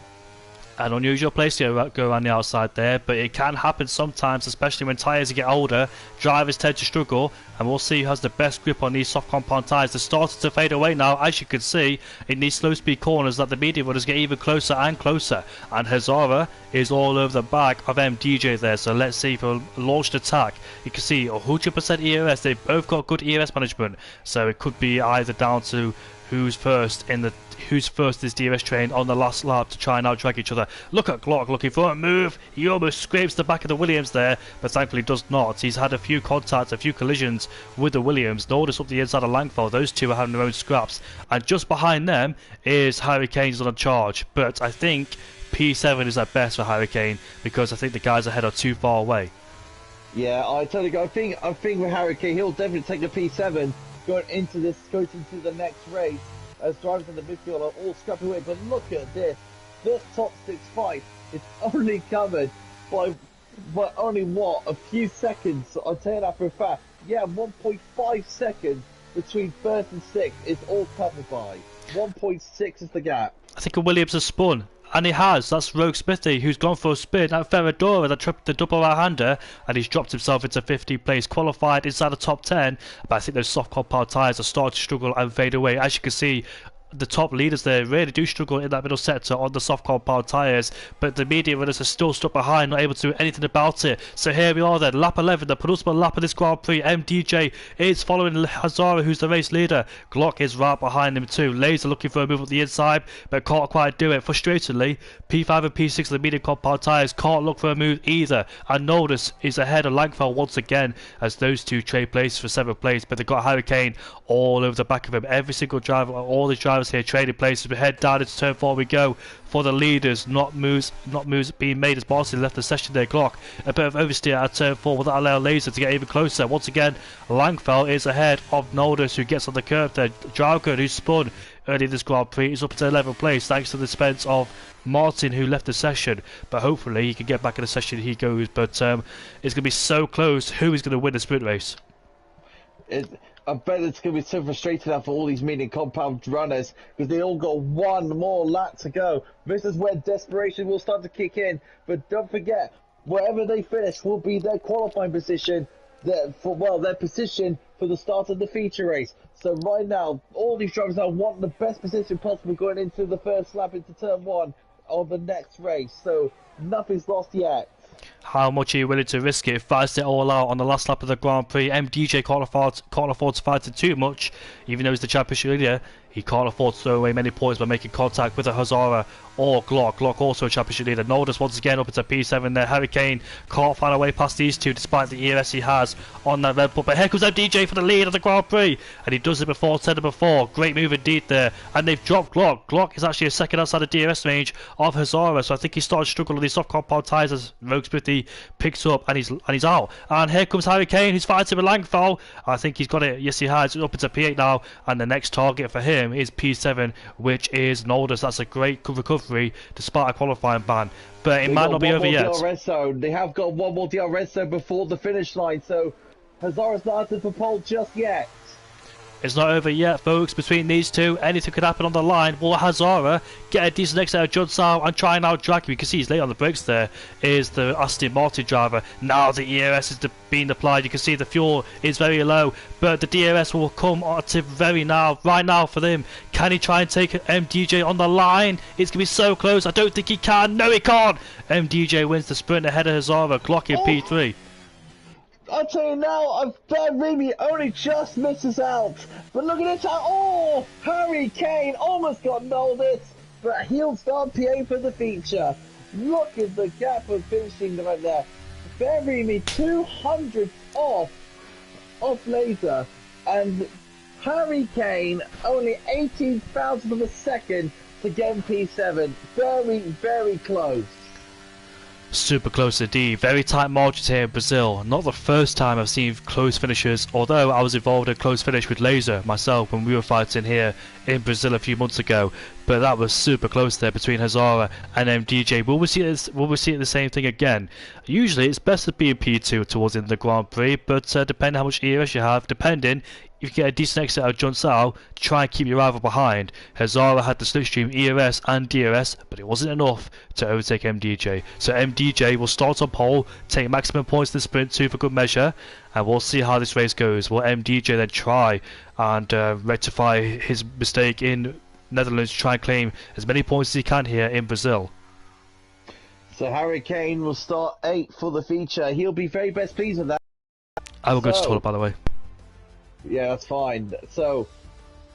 An unusual place to go around the outside there, but it can happen sometimes, especially when tyres get older. Drivers tend to struggle, and we'll see who has the best grip on these soft compound tyres. They're starting to fade away now, as you can see in these slow speed corners, that the medium runners get even closer and closer, and Hazara is all over the back of MDJ there. So let's see if he'll launch an attack. You can see 100% ERS. They've both got good ERS management, so it could be either down to who's first this DRS train on the last lap to try and out drag each other. Look at Glock looking for a move. He almost scrapes the back of the Williams there, but thankfully does not. He's had a few contacts, a few collisions with the Williams. Notice up the inside of Langfeld, those two are having their own scraps, and just behind them is Harry Kane's on a charge. But I think P7 is at best for Harry Kane because I think the guys ahead are too far away. Yeah, I totally agree. I think with Harry Kane, he'll definitely take the P7 going into the next race, as drivers in the midfield are all scrapping away. But look at this top 6 fight is only covered by only a few seconds. I'll tell you that for a fact. Yeah, 1.5 seconds between first and sixth is all covered by. 1.6 is the gap. I think Williams has spun. And he has. That's Rogue Smithy, who's gone for a spin at Ferradura that tripped the double right-hander, and he's dropped himself into 15th place, qualified inside the top 10. But I think those soft compound tyres are starting to struggle and fade away. As you can see, the top leaders there really do struggle in that middle sector on the soft compound tyres, but the medium runners are still stuck behind, not able to do anything about it. So here we are then, lap 11, the penultimate lap of this Grand Prix. MDJ is following Hazara, who's the race leader. Glock is right behind him too. Laser looking for a move up the inside, but can't quite do it. Frustratingly, P5 and P6 of the medium compound tyres can't look for a move either, and Noldus is ahead of Langfeld once again as those two trade places for 7th place, but they've got Harry Kane all over the back of him. Every single driver, all the drivers here trading places. We head down into turn 4 we go for the leaders. Not moves being made as Martin left the session there. Glock a bit of oversteer at turn 4 will that allow Laser to get even closer. Once again, Langfeld is ahead of Noldus, who gets on the curve there. Jargon, who spun early in this Grand Prix, is up to 11th place thanks to the expense of Martin, who left the session, but hopefully he can get back in the session he goes. But it's going to be so close. Who is going to win the sprint race? I bet it's going to be so frustrating now for all these medium compound runners because they all got one more lap to go. This is where desperation will start to kick in. But don't forget, wherever they finish will be their qualifying position, their position for the start of the feature race. So right now, all these drivers now want the best position possible going into the first lap into turn 1 of the next race. So nothing's lost yet. How much are you willing to risk it? Fights it all out on the last lap of the Grand Prix. MDJ can't afford to fight it too much, even though he's the championship leader. He can't afford to throw away many points by making contact with a Hazara or Glock. Glock also a championship leader. Noldus once again up into P7 there. Harry Kane can't find a way past these two despite the ERS he has on that Red Bull. But here comes MDJ for the lead of the Grand Prix. And he does it before, said it before. Great move indeed there. And they've dropped Glock. Glock is actually a second outside the DRS range of Hazara. So I think he started struggling with these soft compound tyres as Rogue Smithy picks up and he's out. And here comes Harry Kane, who's fighting with Langfeld. I think he's got it. Yes, he has. It's up into P8 now. And the next target for him is P7, which is Noldus. That's a great recovery despite a qualifying ban, but it might not be over yet. They have got one more DRS zone before the finish line, so Hazara's not entered for pole just yet. It's not over yet, folks. Between these two, anything could happen on the line. Will Hazara get a decent exit out of Junsao and try and out-drag him? You can see he's late on the brakes there. Is the Aston Martin driver. Now the ERS is being applied. You can see the fuel is very low, but the DRS will come active right now for them. Can he try and take MDJ on the line? It's going to be so close. I don't think he can. No, he can't. MDJ wins the sprint ahead of Hazara, clocking P3. I'll tell you now, Remy only just misses out. But look at this, oh, Harry Kane almost got nailed it, but he'll start PA for the feature. Look at the gap of finishing right there. Remy 200 off Laser, and Harry Kane only 18,000 of a second to get P7. Very, very close. Super close indeed. Very tight margins here in Brazil. Not the first time I've seen close finishes, although I was involved in a close finish with Laser myself when we were fighting here in Brazil a few months ago. But that was super close there between Hazara and MDJ. Will we see the same thing again? Usually it's best to be in P2 towards the end of the Grand Prix, but depending how much ERS you have, depending if you get a decent exit out of Junsao, try and keep your rival behind. Hazara had the slipstream ERS and DRS, but it wasn't enough to overtake MDJ. So MDJ will start on pole, take maximum points in the sprint 2 for good measure, and we'll see how this race goes. Will MDJ then try and rectify his mistake in Netherlands, try and claim as many points as he can here in Brazil? So Harry Kane will start 8th for the feature. He'll be very best pleased with that. I will go to toilet, by the way. Yeah, that's fine. So,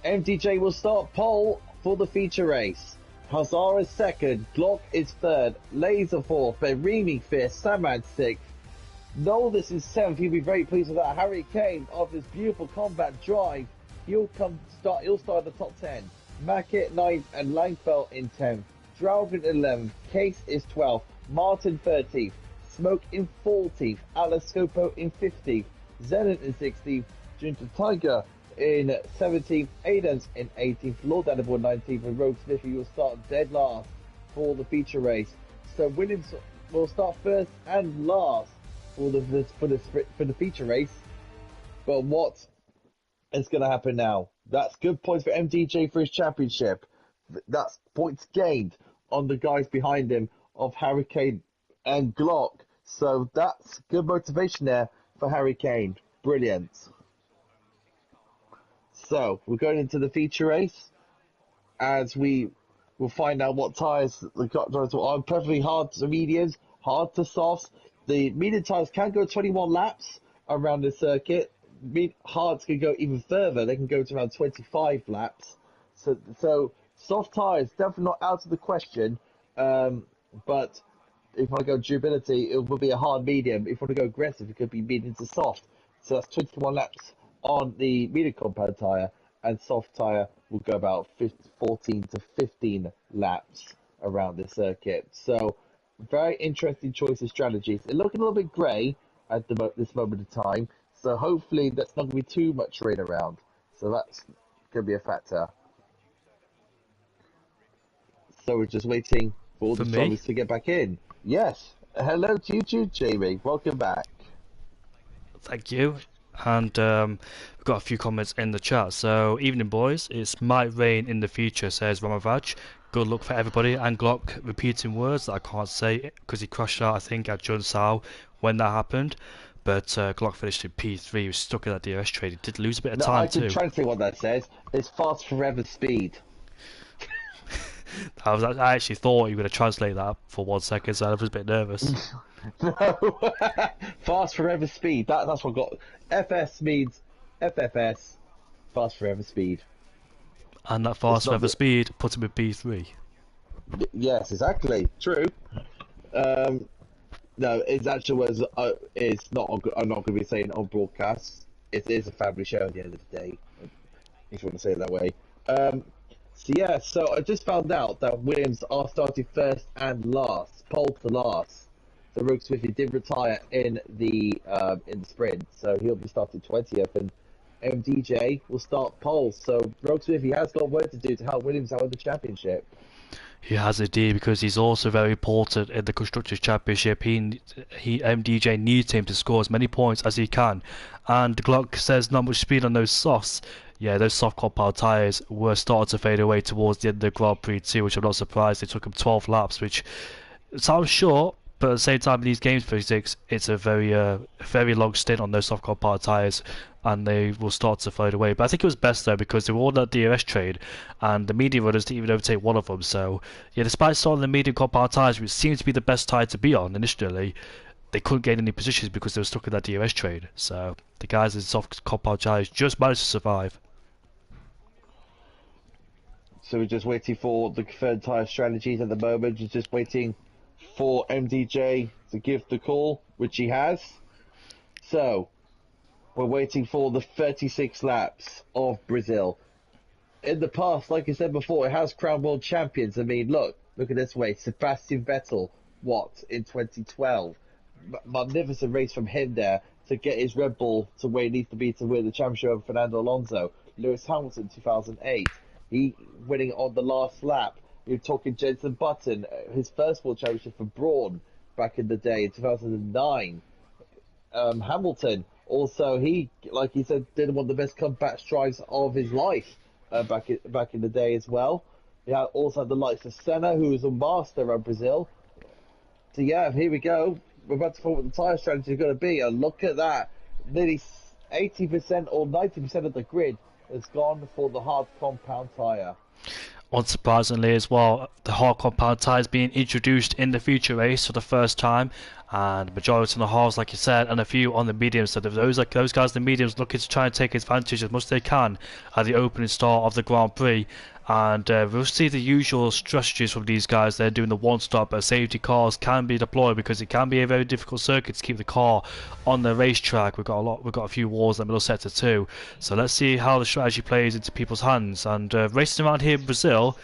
MDJ will start pole for the feature race. Hazara is 2nd, Glock is 3rd, Laser 4th, Berimi 5th, Samad 6th. Noldis is 7th. He'll be very pleased with that. Harry Kane, of his beautiful combat drive, he'll start at the top 10. Mackett 9th and Langfeld in 10th. Draugen 11th, Case is 12th, Martin 13th, Smoke in 14th, Alascopo in 15th, Zenit in 16th, Junta Tiger in 17th, Aidens in 18th, Lord Annabelle 19th, and Rogue Smith will start dead last for the feature race. So Williams will start first and last for the feature race. But what is going to happen now? That's good points for MDJ for his championship. That's points gained on the guys behind him of Harry Kane and Glock. So that's good motivation there for Harry Kane. Brilliant. So we're going into the feature race as we will find out what tyres the drivers are on. Preferably hard to mediums, hard to softs. The medium tyres can go 21 laps around the circuit. Hards can go even further. They can go to around 25 laps. So soft tyres definitely not out of the question. But if you want to go durability, it will be a hard medium. If you want to go aggressive, it could be medium to soft. So that's 21 laps on the medium compound tyre, and soft tyre will go about 14 to 15 laps around the circuit. So very interesting choice of strategies. It's looking a little bit grey at this moment in time, so hopefully that's not going to be too much rain around. So that's going to be a factor. So we're just waiting for all the drivers to get back in. Yes. Hello to you too, Jamie. Welcome back. Thank you. And we've got a few comments in the chat. So, evening boys, it might rain in the future, says Ramavaj. Good luck for everybody. And Glock repeating words that I can't say because he crashed out, I think, at Junsao when that happened. But Glock finished in P3, he was stuck in that DRS trade. He did lose a bit of time too. I can translate what that says. It's fast forever speed. I actually thought you were going to translate that for 1 second, so I was a bit nervous. No, fast forever speed. That's what got. FS means FFS, fast forever speed. And that fast forever speed put him in P3. Yes, exactly. True. No, his actual words is not. I'm not going to be saying on broadcast. It is a family show at the end of the day, if you want to say it that way. So I just found out that Williams are starting first and last, pole to last. So Rogue Smithy did retire in the sprint, so he'll be starting 20th, and MDJ will start pole. So Rogue Smithy has got work to do to help Williams out in the championship. He has indeed, because he's also very important in the Constructors' Championship. MDJ needs him to score as many points as he can. And Glock says not much speed on those softs. Yeah, those soft compound tyres were starting to fade away towards the end of the Grand Prix too, which I'm not surprised. It took them 12 laps, which sounds short, but at the same time, in these games, 36, it's a very long stint on those soft compound tyres, and they will start to fade away. But I think it was best though because they were all on that DRS trade, and the medium runners didn't even overtake one of them. So yeah, despite starting the medium compound tyres, which seemed to be the best tyre to be on initially, they couldn't gain any positions because they were stuck in that DRS trade. So the guys in soft compound tyres just managed to survive. So we're just waiting for the third tyre strategies at the moment. Just waiting for MDJ to give the call, which he has. So we're waiting for the 36 laps of Brazil. In the past, like I said before, it has crowned world champions. I mean, look at this way. Sebastian Vettel, in 2012? Magnificent race from him there to get his Red Bull to where he needs to be to win the championship over Fernando Alonso. Lewis Hamilton, 2008. He winning on the last lap. You're talking Jenson Button, his first world championship for Brawn back in the day in 2009. Hamilton, also, he, like he said, did one of the best comeback drives of his life back in the day as well. You also had the likes of Senna, who was a master of Brazil. So yeah, here we go. We're about to find what the tyre strategy is going to be. And look at that. Nearly 80% or 90% of the grid has gone for the hard compound tyre. Unsurprisingly as well, the hard compound tyre is being introduced in the future race for the first time, and majority on the hards, like you said, and a few on the mediums. So those guys in the mediums looking to try and take advantage as much as they can at the opening start of the Grand Prix. And we'll see the usual strategies from these guys. They're doing the one stop, but safety cars can be deployed because it can be a very difficult circuit to keep the car on the racetrack. We've got a few walls in the middle sector too. So let's see how the strategy plays into people's hands. And racing around here in Brazil,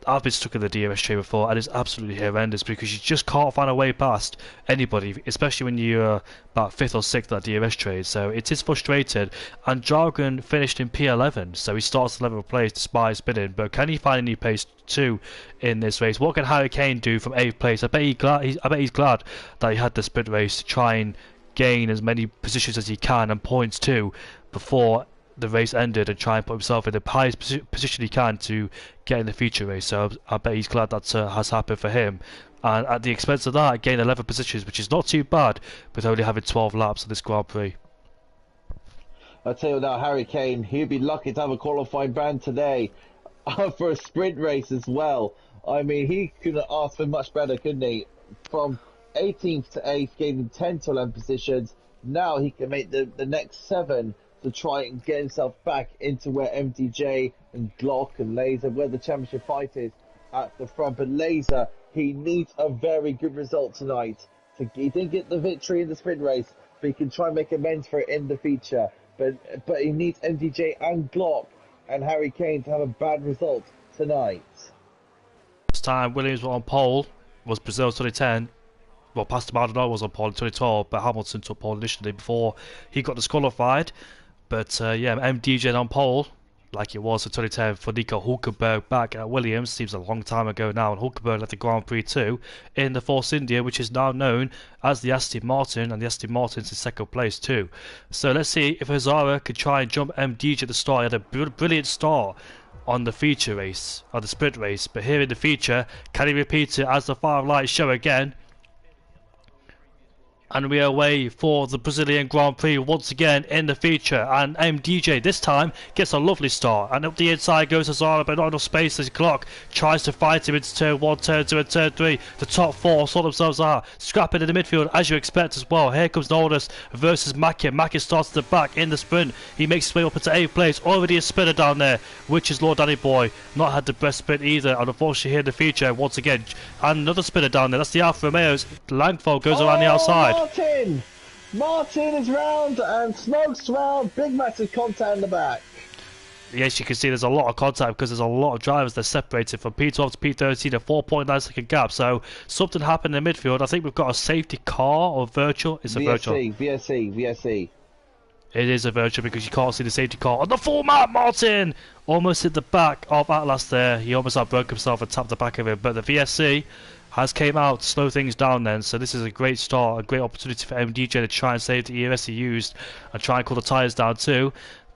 I've been stuck in the DRS trade before, and it's absolutely horrendous because you just can't find a way past anybody, especially when you're about 5th or 6th at that DRS trade. So it is frustrated. And Jargon finished in P11, so he starts 11th place despite spinning. But can he find a new pace too in this race? What can Harry Kane do from 8th place? I bet he's glad that he had the sprint race to try and gain as many positions as he can and points too before the race ended, and try and put himself in the highest position he can to get in the feature race. So I bet he's glad that has happened for him, and at the expense of that, gain 11 positions, which is not too bad with only having 12 laps of this Grand Prix. I'll tell you now, Harry Kane, he'd be lucky to have a qualifying ban today for a sprint race as well. I mean, he couldn't ask for much better, couldn't he? From 18th to 8th, gaining 10 to 11 positions. Now he can make the next 7 to try and get himself back into where MDJ and Glock and Laser, where the championship fight is at the front. But Laser, he needs a very good result tonight. He didn't get the victory in the sprint race, but he can try and make amends for it in the feature. But he needs MDJ and Glock and Harry Kane to have a bad result tonight. Last time Williams were on pole was Brazil 2010. Well, Pastor Maldonado was on pole in 2012, but Hamilton took pole initially before he got disqualified. But yeah, MDJ on pole, like it was for 2010 for Nico Hulkenberg back at Williams. Seems a long time ago now, and Hulkenberg led the Grand Prix 2 in the Force India, which is now known as the Aston Martin, and the Aston Martin's in second place too. So let's see if Hazara could try and jump MDJ at the start. He had a brilliant start on the feature race, or the sprint race, but here in the feature, can he repeat it as the fire lights show again? And we are away for the Brazilian Grand Prix once again in the feature, and MDJ this time gets a lovely start, and up the inside goes Hazara, but not enough space as Glock tries to fight him into turn 1, turn 2 and turn 3. The top 4 sort themselves out, scrapping in the midfield as you expect as well. Here comes Nordus versus Mackie. Mackie starts at the back in the sprint. He makes his way up into 8th place. Already a spinner down there, which is Lord Danny Boy. Not had the best sprint either, and unfortunately here in the feature once again, and another spinner down there. That's the Alfa Romeo's. Langford goes around the outside. Martin is round and Smokes round. Big massive contact in the back. Yes, you can see there's a lot of contact because there's a lot of drivers that are separated from P12 to P13, a 4.9 second gap. So something happened in the midfield. I think we've got a safety car or virtual. It's a virtual. VSC. It is a virtual because you can't see the safety car on the full map. Martin almost hit the back of Atlas there. He almost broke himself and tapped the back of it. But the VSC has came out to slow things down then, so this is a great start, a great opportunity for MDJ to try and save the ERS he used and try and cool the tyres down too.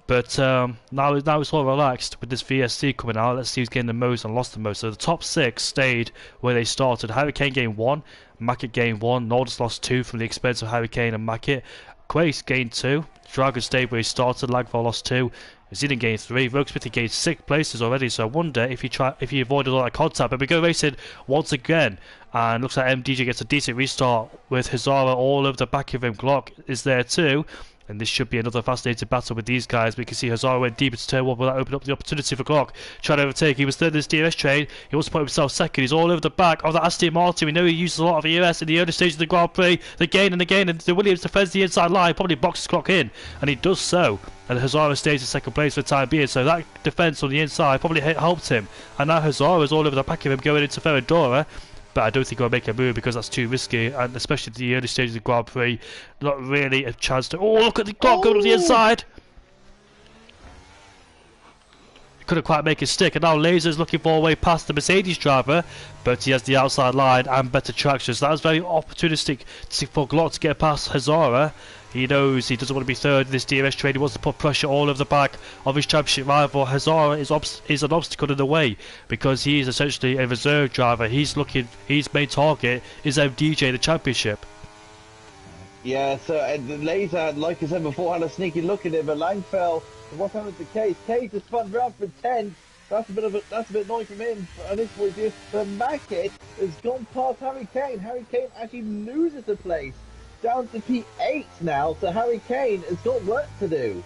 But now it's all relaxed with this VSC coming out. Let's see who's getting the most and lost the most. So the top 6 stayed where they started. Hurricane gained 1, Mackett gained 1, Nordus lost 2 from the expense of Hurricane and Mackett. Quace gained 2, Dragon stayed where he started, Lagval lost 2, Zidane gained 3, Roguesmithy gained 6 places already, so I wonder if he avoided all that contact. But we go racing once again, and looks like MDJ gets a decent restart with Hazara all over the back of him. Glock is there too. And this should be another fascinating battle with these guys. We can see Hazara went deep into turn 1, but that opened up the opportunity for Glock. Trying to overtake. He was third in this DRS train. He wants to put himself second. He's all over the back of the Aston Martin. We know he uses a lot of EOS in the early stages of the Grand Prix. The gain and the Williams defends the inside line. Probably boxes Glock in. And he does so. And Hazara stays in second place for the time being. So that defence on the inside probably helped him. And now Hazara's all over the back of him going into Ferradora. But I don't think I'll make a move because that's too risky, and especially at the early stages of the Grand Prix, not really a chance to. Oh, look at the Glock going to the inside! Couldn't quite make it stick, and now Laser's looking for a way past the Mercedes driver, but he has the outside line and better traction, so that was very opportunistic for Glock to get past Hazara. He knows he doesn't want to be third in this DRS train. He wants to put pressure all over the back of his championship rival. Hazara is an obstacle in the way because he is essentially a reserve driver. His main target is MDJ, the championship. Yeah, so Laser, like I said before, had a sneaky look at him, but Langfell, what happened to Case? Case has spun round for 10. That's a bit annoying from him. And this was just the Mackett has gone past Harry Kane. Harry Kane actually loses the place. Down to P8 now, so Harry Kane has got work to do.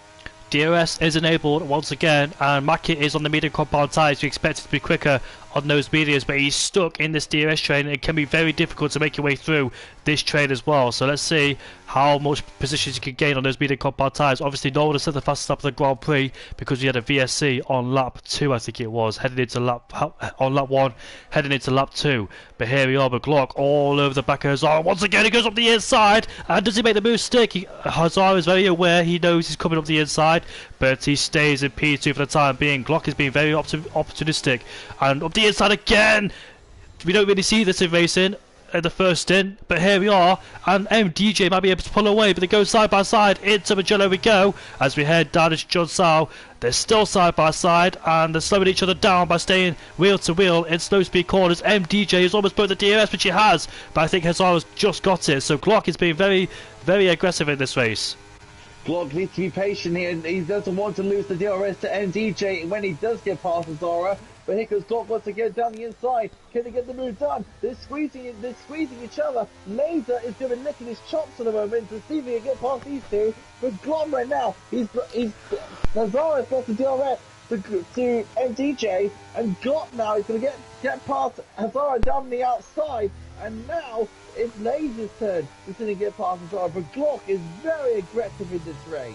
DRS is enabled once again, and Mackett is on the medium compound tyres. We expect it to be quicker on those mediums, but he's stuck in this DRS train, and it can be very difficult to make your way through this train as well. So let's see how much positions you can gain on those medium compound tyres. Obviously, no one has set the fastest lap of the Grand Prix because we had a VSC on lap 2, I think it was, heading into lap 1, heading into lap 2. But here we are with Glock all over the back of Hazara. Once again, he goes up the inside, and does he make the move stick? Hazara is very aware, he knows he's coming up the inside, but he stays in P2 for the time being. Glock is being very opportunistic, and up the inside again. We don't really see this in racing at the first stint, but here we are, and MDJ might be able to pull away, but they go side by side. Into Magello we go as we head down to John Sao. They're still side by side, and they're slowing each other down by staying wheel to wheel in slow speed corners. MDJ has almost broke the DRS, which he has, but I think Hazara's just got it. So Glock is being very, very aggressive in this race. Glock needs to be patient here, and he doesn't want to lose the DRS to MDJ when he does get past Hazara. But here goes Glock wants to get down the inside. Can he get the move done? They're squeezing each other. Laser is going to be licking his chops at the moment to see if he can get past these two. But Glock right now, Hazara's got the DRS to MDJ, and Glock now is going to get past Hazara down the outside. And now it's Laser's turn to get past Hazara. But Glock is very aggressive in this race.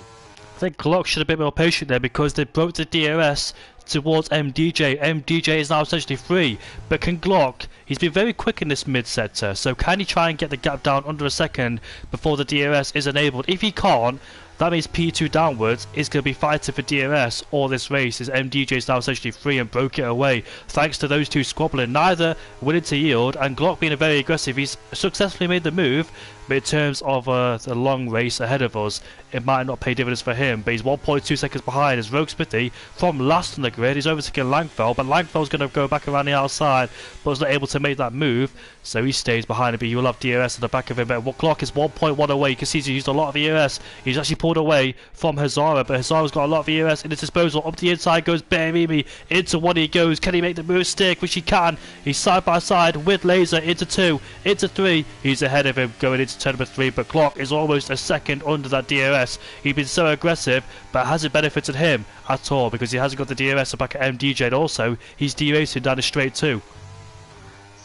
I think Glock should have been more patient there because they broke the DRS towards MDJ. MDJ is now essentially free, but can Glock, he's been very quick in this mid-sector, so can he try and get the gap down under a second before the DRS is enabled? If he can't, that means P2 downwards is going to be fighting for DRS all this race, as MDJ is now essentially free and broke it away thanks to those two squabbling, neither willing to yield, and Glock being very aggressive. He's successfully made the move, but in terms of the long race ahead of us, it might not pay dividends for him. But he's 1.2 seconds behind as Roguesmithy from last on the grid. He's overtaking Langfell, but Langfell's going to go back around the outside, but was not able to make that move, so he stays behind him. But he will have DRS at the back of him. But Glock is 1.1 away. You can see he's used a lot of ERS. He's actually pulled away from Hazara, but Hazara's got a lot of ERS in his disposal. Up the inside goes Berimi. Into one he goes. Can he make the move stick? Which he can. He's side by side with Laser into 2, into 3. He's ahead of him going into turn number 3, but Glock is almost a second under that DRS. He's been so aggressive, but has it benefited him at all because he hasn't got the DRS back at MDJ, and also he's deracing down the straight too.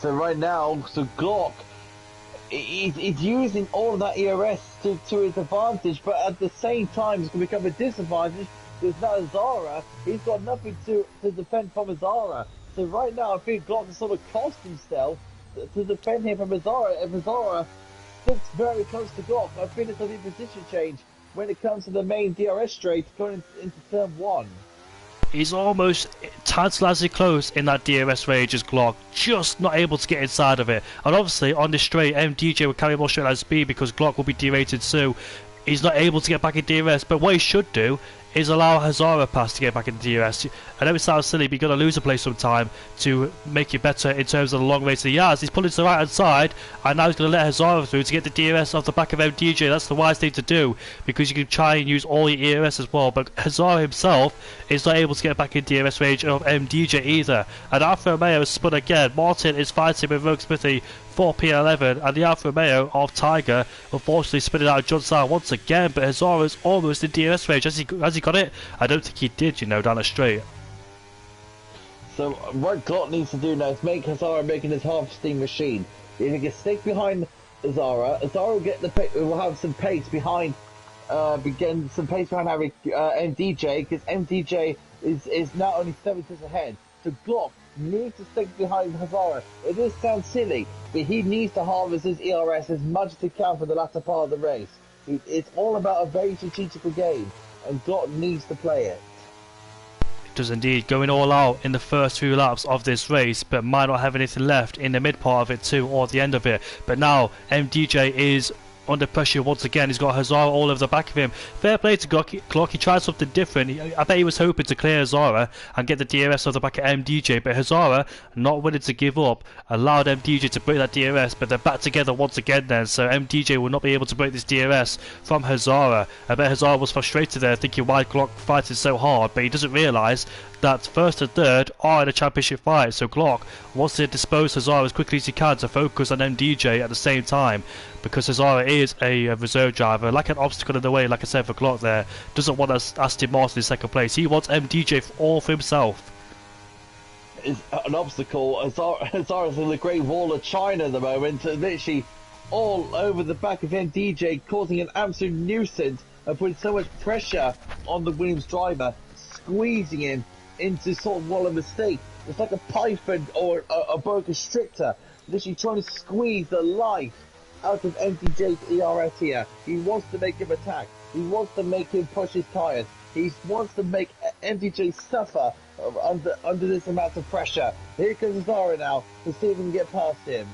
So right now, Glock, he's using all of that ERS to his advantage, but at the same time it's going to become a disadvantage because now Hazara, he's got nothing to defend from Hazara. So right now I think Glock has sort of cost himself to defend him from Hazara. If Hazara sits very close to Glock, I think it's a big position change when it comes to the main DRS straight going into turn 1. He's almost tantalisingly close in that DRS range as Glock, just not able to get inside of it. And obviously on this straight, MDJ will carry more straight line speed because Glock will be derated, so he's not able to get back in DRS. But what he should do is allow Hazara pass to get back into the DRS. I know it sounds silly, but you've got to lose a place sometime to make it better in terms of the long race that he has. He's pulling to the right hand side, and now he's going to let Hazara through to get the DRS off the back of MDJ. That's the wise thing to do, because you can try and use all your ERS as well, but Hazara himself is not able to get back in DRS range of MDJ either. And Alfa Romeo has spun again. Martin is fighting with Rogue Smithy for P11, and the Alfa Romeo of Tiger unfortunately spinning out John Sauer once again, but Hazara's almost in DRS range. Has he got it? I don't think he did, you know, down the straight. So what Glock needs to do now is make Hazara making his half-steam machine. If he can stick behind Hazara, will have some pace behind MDJ, because MDJ is now only 7 seconds ahead. So Glock needs to stick behind Hazara. It does sound silly, but he needs to harvest his ERS as much as he can for the latter part of the race. It's all about a very strategical game, and Glock needs to play it. It does indeed, going all out in the first few laps of this race, but might not have anything left in the mid part of it too, or the end of it. But now MDJ is under pressure once again. He's got Hazara all over the back of him. Fair play to Glock. He tried something different. I bet he was hoping to clear Hazara and get the DRS off the back of MDJ, but Hazara, not willing to give up, allowed MDJ to break that DRS, but they're back together once again then, so MDJ will not be able to break this DRS from Hazara. I bet Hazara was frustrated there, thinking why Glock fighting so hard, but he doesn't realise that first and third are in a championship fight, so Glock wants to dispose Hazara as quickly as he can to focus on MDJ at the same time, because Hazara is a reserve driver, like an obstacle in the way, like I said for Glock there. Doesn't want Aston Martin in second place. He wants MDJ all for himself. It's an obstacle. Hazara's in the Great Wall of China at the moment, literally all over the back of MDJ, causing an absolute nuisance and putting so much pressure on the Williams driver, squeezing him into sort of wall of mistake. It's like a python or a boa constrictor, literally trying to squeeze the life out of MDJ's ERS here. He wants to make him attack. He wants to make him push his tyres. He wants to make MDJ suffer under this amount of pressure. Here comes Hazara now to see if he can get past him.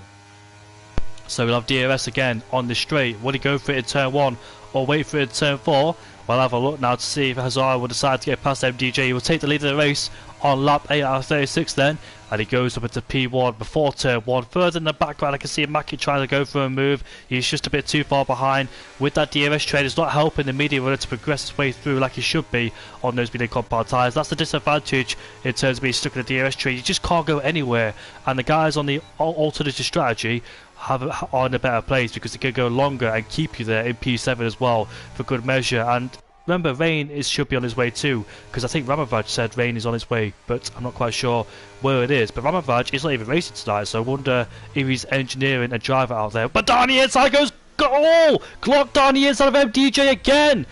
So we'll have DRS again on the straight. Will he go for it in turn 1 or wait for it in turn 4? We'll have a look now to see if Hazara will decide to get past MDJ. He will take the lead of the race on lap 8 out of 36 then, and he goes up into P1 before turn 1. Further in the background I can see Mackie trying to go for a move. He's just a bit too far behind with that DRS trade. It's not helping the medium runner to progress his way through like he should be on those medium compound tyres. That's the disadvantage in terms of being stuck in the DRS trade. You just can't go anywhere, and the guys on the alternative strategy are in a better place because they can go longer and keep you there in P7 as well for good measure. And remember, Rain should be on his way too, because I think Ramavaj said Rain is on his way, but I'm not quite sure where it is. But Ramavaj is not even racing tonight, so I wonder if he's engineering a driver out there. But down the inside goes Glock down the inside of MDJ again.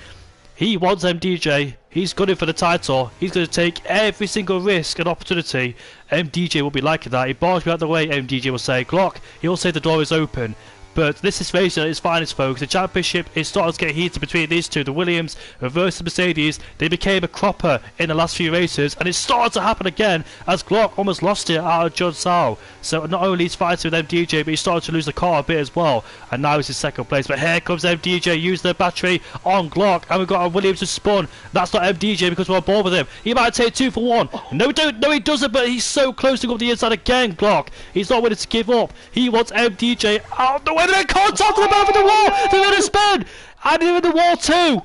He wants MDJ. He's gunning for the title. He's going to take every single risk and opportunity. MDJ will be liking that. He bars me out the way, MDJ will say. Glock, he'll say the door is open. But this is racing at its finest, folks. The championship is starting to get heated between these two. The Williams versus the Mercedes. They became a cropper in the last few races, and it's starting to happen again as Glock almost lost it out of John Sau. So not only he's fighting with MDJ, but he's starting to lose the car a bit as well. And now he's in second place. But here comes MDJ, use the battery on Glock, and we've got a Williams to spun. That's not MDJ because we're on board with him. He might take 2 for 1. No, he doesn't, but he's so close to go up the inside again, Glock. He's not willing to give up. He wants MDJ out the way. They're contact them over the wall. They're in a spin, and they're in the wall too.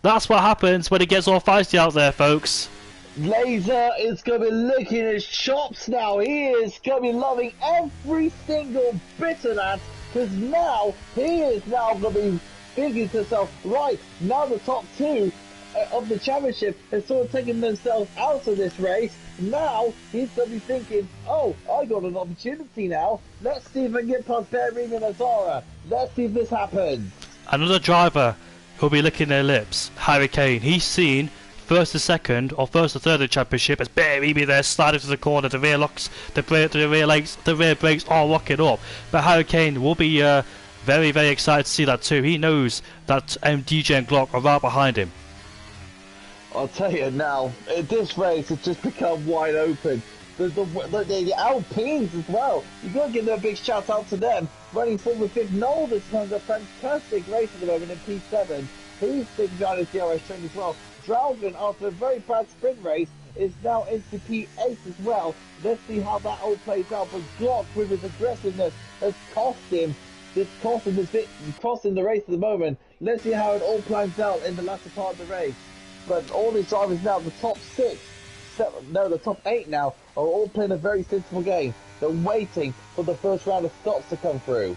That's what happens when it gets all feisty out there, folks. Laser is going to be licking his chops now. He is going to be loving every single bit of that, because now he is now going to be thinking to himself, right, now the top 2 of the championship has sort of taken themselves out of this race. Now he's going to be thinking, oh, I got an opportunity now. Let's see if I can get past Bering and Hazara. Let's see if this happens. Another driver who'll be licking their lips, Harry Kane. He's seen first and second, or first and third of the championship as Barry be there sliding to the corner. The rear locks, the rear brakes all locking up. But Harry Kane will be very, very excited to see that too. He knows that MDJ and Glock are right behind him. I'll tell you now, this race has just become wide open. The Alpines as well. You've got to give them a big shout out to them. Running forward with 5th. Noel this one's a fantastic race at the moment in P7. He's sticking behind his DRS train as well. Draugen, after a very bad sprint race, is now into P8 as well. Let's see how that all plays out. But Glock, with his aggressiveness, has cost him. This cost him the race at the moment. Let's see how it all plans out in the latter part of the race. But all these drivers now, the top the top 8 now, are all playing a very sensible game. They're waiting for the first round of stops to come through.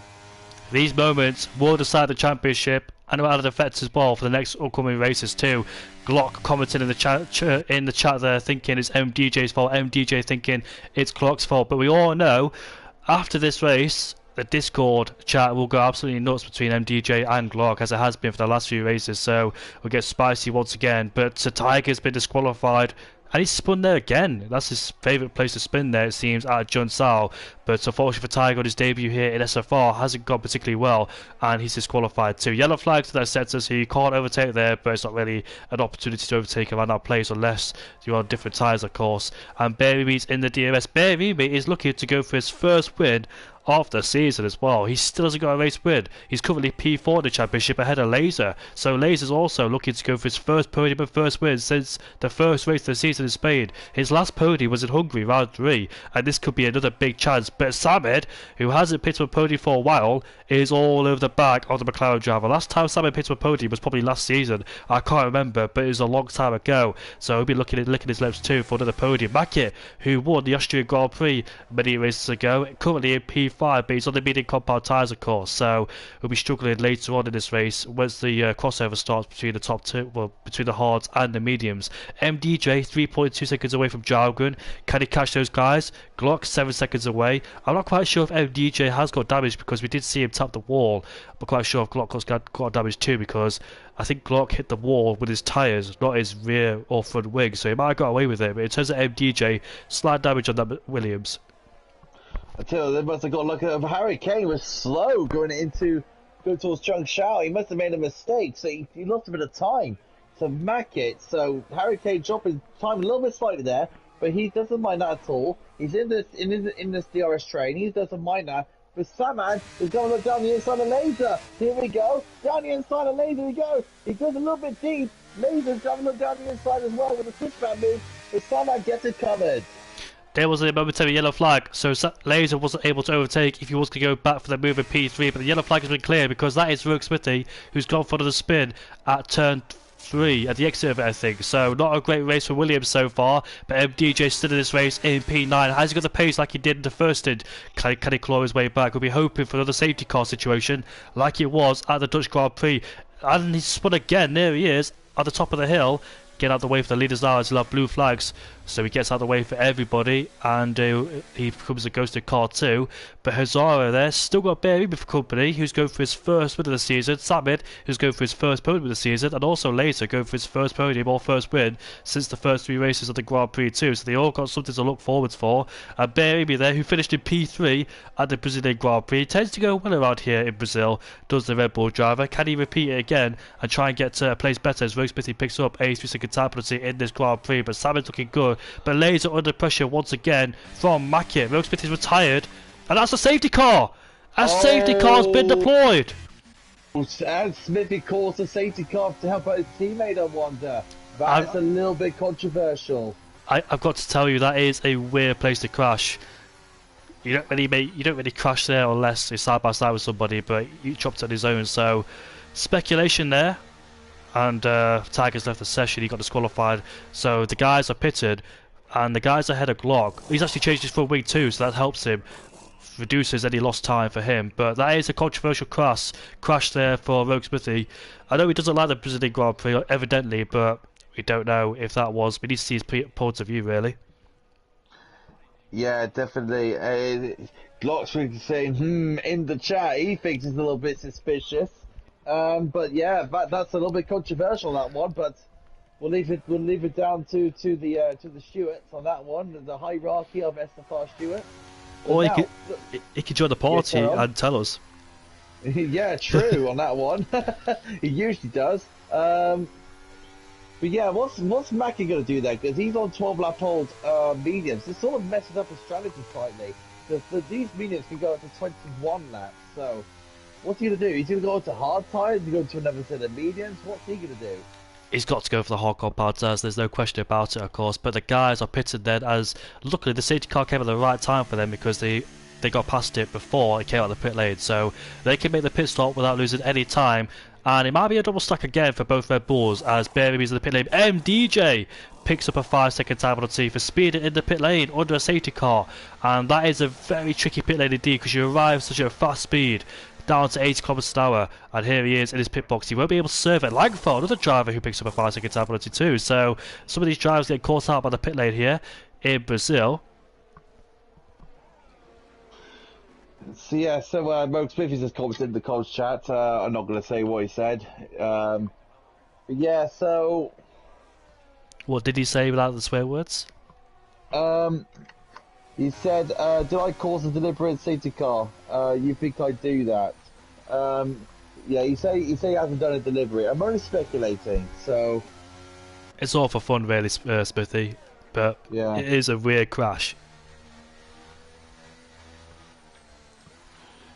These moments will decide the championship and will have effects as well for the next upcoming races too. Glock commenting in the chat there, thinking it's MDJ's fault. MDJ thinking it's Glock's fault. But we all know after this race, the Discord chat will go absolutely nuts between MDJ and Glock, as it has been for the last few races. So we'll get spicy once again. But Tiger's been disqualified. And he's spun there again. That's his favourite place to spin there, it seems, at Junsao. But unfortunately for Tiger, on his debut here in SFR hasn't gone particularly well, and he's disqualified too. Yellow flag to that sector, so you can't overtake there, but it's not really an opportunity to overtake around that place unless you're on different tyres, of course. And Bearby's in the DRS. Bearby is looking to go for his first win of the season as well. He still hasn't got a race win. He's currently P4 in the championship ahead of Laser. So Laser's also looking to go for his first podium and first win since the first race of the season in Spain. His last podium was in Hungary, round 3, and this could be another big chance. But Samed, who hasn't picked up a podium for a while, is all over the back of the McLaren driver. Last time Samed picked up a podium was probably last season. I can't remember, but it was a long time ago. So he'll be licking his lips too for another podium. Mackett, who won the Austrian Grand Prix many races ago, currently in P5, but he's only been in compound tyres, of course, so he'll be struggling later on in this race once the crossover starts between the top two, well, between the hards and the mediums. MDJ 3.2 seconds away from Draugen. Can he catch those guys? Glock 7 seconds away. I'm not quite sure if MDJ has got damage because we did see him tap the wall. I'm quite sure if Glock got damage too, because I think Glock hit the wall with his tyres, not his rear or front wing, so he might have got away with it. But in terms of MDJ, slight damage on that Williams. I tell you, they must have got like Harry Kane was slow going towards Chung Shao. He must have made a mistake, so he lost a bit of time to Mackett. So Harry Kane dropping time a little bit slightly there, but he doesn't mind that at all. He's in this DRS train. He doesn't mind that. But Saman is going to look down the inside of Laser. Here we go. Down the inside of Laser we go. He goes a little bit deep. Laser's going to look down the inside as well with a switchback move. But Saman gets it covered. There was a momentary yellow flag, so Laser wasn't able to overtake if he was going to go back for the move in P3, but the yellow flag has been cleared because that is Rogue Smithy, who's gone for the spin at turn 3 at the exit of it, I think. So not a great race for Williams so far, but MDJ still in this race in P9. Has he got the pace like he did in the first stint? Can he claw his way back? We'll be hoping for another safety car situation like it was at the Dutch Grand Prix. And he's spun again, there he is, at the top of the hill. Get out the way for the leaders now as he'll have blue flags, so he gets out the way for everybody, and he becomes a ghosted car too. But Hazara there still got Bearby for company, who's going for his first win of the season. Samid, who's going for his first podium of the season, and also later going for his first podium or first win since the first 3 races of the Grand Prix too. So they all got something to look forwards for. And Bearby there, who finished in P3 at the Brazilian Grand Prix, tends to go well around here in Brazil. Does the Red Bull driver? Can he repeat it again and try and get to a place better as Rogue Smithy picks up a 3-second time penalty in this Grand Prix? But Samid's looking good. But Laser under pressure once again from Mackett. Rogue Smith is retired, and that's a safety car. A safety car's been deployed. And Smithy calls the safety car to help out his teammate, I wonder. That's a little bit controversial. I've got to tell you, that is a weird place to crash. You don't really crash there unless you're side by side with somebody, but you chopped on his own. So speculation there. And Tiger's left the session. He got disqualified. So the guys are pitted, and the guys ahead of Glock. He's actually changed his front wing too, so that helps him, reduces any lost time for him. But that is a controversial crash there for Rogue Smithy. I know he doesn't like the Brazilian Grand Prix, evidently, but we don't know if that was. We need to see his point of view, really. Yeah, definitely. Glock's really saying, in the chat, he thinks it's a little bit suspicious. But yeah, that's a little bit controversial, that one. But we'll leave it down to the Stewarts on that one, the hierarchy of SFR Stewart. Or he could join the party and tell us. Yeah, true on that one. He usually does. But yeah, what's Mackie going to do there? Because he's on 12-lap hold mediums. This sort of messes up his strategy slightly. These mediums can go up to 21 laps. So what's he going to do? He's going to go into hard tyres? He's going to another set of mediums? What's he going to do? he's got to go for the hardcore power tires. There's no question about it, of course. But the guys are pitted then, as luckily the safety car came at the right time for them because they got past it before it came out of the pit lane, so they can make the pit stop without losing any time. And it might be a double stack again for both Red Bulls, as Barry's in the pit lane. MDJ picks up a 5-second time penalty for speeding in the pit lane under a safety car, and that is a very tricky pit lane indeed because you arrive such a fast speed down to 80 km an hour, and here he is in his pit box. He won't be able to serve it. Langford, another driver who picks up a 5-second time penalty too. So some of these drivers get caught out by the pit lane here in Brazil. So yeah, Mo Smith is just commented in the college chat. I'm not going to say what he said. Yeah, so What did he say without the swear words? he said, "Did I cause a deliberate safety car? You think I do that?" Yeah, he say he hasn't done it deliberate. I'm only speculating, so It's all for fun, really, Smithy. But yeah. it is a weird crash.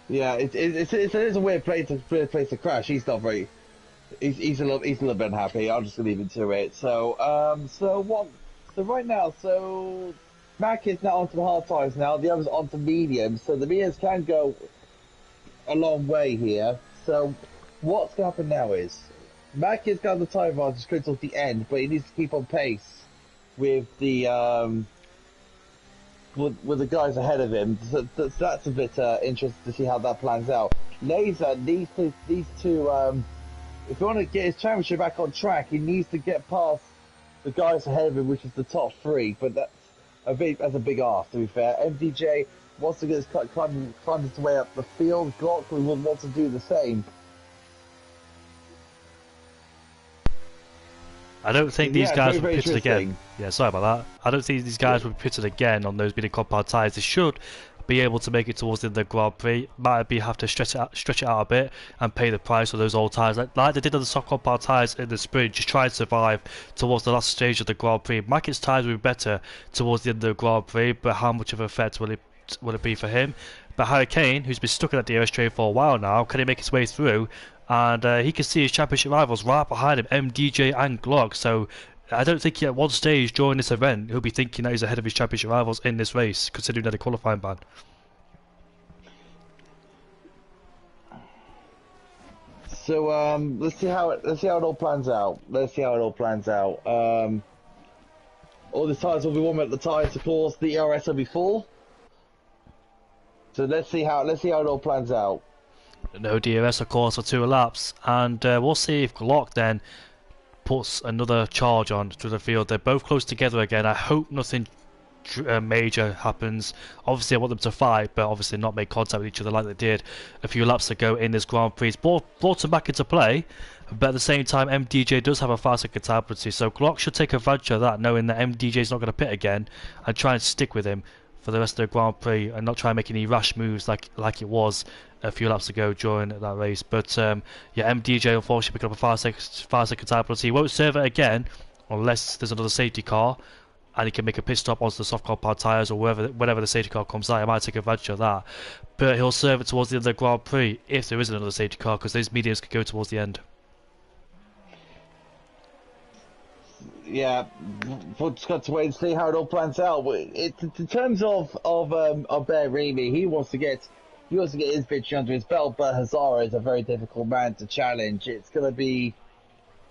Yeah, it is a weird place to crash. He's not very. He's a little bit unhappy. I'm just gonna leave it to it. So right now, Mac is now onto the hard tires now. The others onto mediums. So the mediums can go a long way here. So what's gonna happen now is Mac is got the tire advantage close towards the end, but he needs to keep on pace with the with the guys ahead of him. So that's a bit interesting to see how that plans out. Laser, these two, if you want to get his championship back on track, he needs to get past the guys ahead of him, which is the top three. But that's a big ask, to be fair. MDJ wants to get his climb his way up the field. Glock would want to do the same. I don't think these guys will be pitted again. interesting. Yeah, sorry about that. I don't think these guys will be pitted again on those medium compound tyres. They should be able to make it towards the end of the Grand Prix. Might be have to stretch it out a bit and pay the price for those old tyres, like they did on the soft compound tyres in the sprint. Just try and survive towards the last stage of the Grand Prix. Mackett's tyres will be better towards the end of the Grand Prix, but how much of an effect will it be for him? But Harry Kane, who's been stuck in that DRS train for a while now, can he make his way through? And he can see his championship rivals right behind him, MDJ and Glock. So I don't think at one stage during this event he'll be thinking that he's ahead of his championship rivals in this race, considering that a qualifying ban. So let's see how it all plans out. All the tires will be warm at the tires, of course. The ERS will be full. So let's see how it all plans out. No DRS, of course, for 2 laps, and we'll see if Glock then puts another charge on through the field. They're both close together again. I hope nothing major happens. Obviously, I want them to fight, but obviously not make contact with each other like they did a few laps ago in this Grand Prix. It's brought them back into play, but at the same time, MDJ does have a 5-second time penalty, so Glock should take advantage of that, knowing that MDJ is not going to pit again, and try and stick with him for the rest of the Grand Prix and not try and make any rash moves like it was a few laps ago during that race. But yeah, MDJ unfortunately picked up a 5-second time penalty. He won't serve it again unless there's another safety car and he can make a pit stop onto the soft compound tyres or whenever the safety car comes out. He might take advantage of that, but he'll serve it towards the end of the Grand Prix if there isn't another safety car, because those mediums could go towards the end. Yeah, we'll just got to wait and see how it all plans out. In terms of Berrini, he wants to get his victory under his belt, but Hazara is a very difficult man to challenge. It's going to be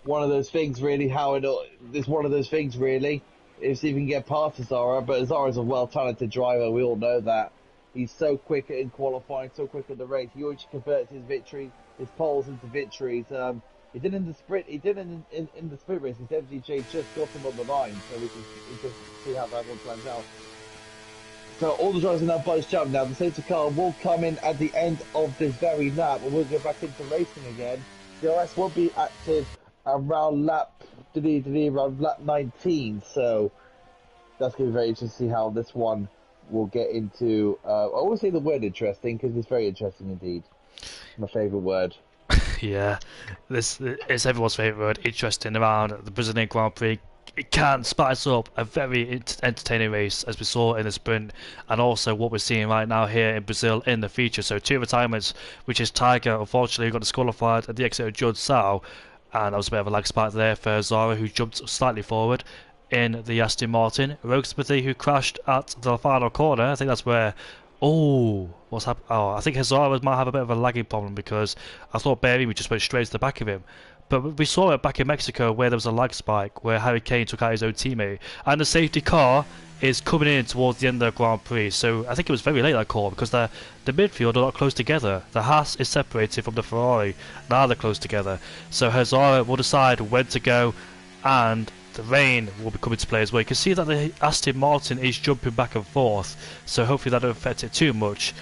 one of those things, really. It's one of those things, really. If he can get past Hazara, but Hazara is a well-talented driver. We all know that. He's so quick in qualifying, so quick in the race. He always converts his poles into victories. He did in the sprint. He did in the sprint race. His MDJ just got him on the line, so we can just see how that one plans out. So all the drivers are now buzzed jump. Now the safety car will come in at the end of this very lap, and we'll go back into racing again. The RS will be active around lap 19. So that's going to be very interesting to see how this one will get into. I always say the word interesting because it's very interesting indeed. My favourite word. Yeah, this is everyone's favourite word. Interesting around the Brazilian Grand Prix. It can spice up a very entertaining race, as we saw in the sprint, and also what we're seeing right now here in Brazil in the feature. So 2 retirements, which is Tiger, unfortunately, who got disqualified at the exit of Jude Sao, and that was a bit of a lag spike there for Zara, who jumped slightly forward in the Aston Martin. Rogue Smithy, who crashed at the final corner. I think that's where... Oh, what's happened? Oh, I think Hazara might have a bit of a lagging problem because I thought Barry just went straight to the back of him. But we saw it back in Mexico where there was a lag spike where Harry Kane took out his own teammate, and the safety car is coming in towards the end of the Grand Prix. So I think it was very late, that call, because the midfield are not close together. The Haas is separated from the Ferrari. Now they're close together. So Hazara will decide when to go, and the rain will be coming to play as well. You can see that the Aston Martin is jumping back and forth, so hopefully that won't affect it too much.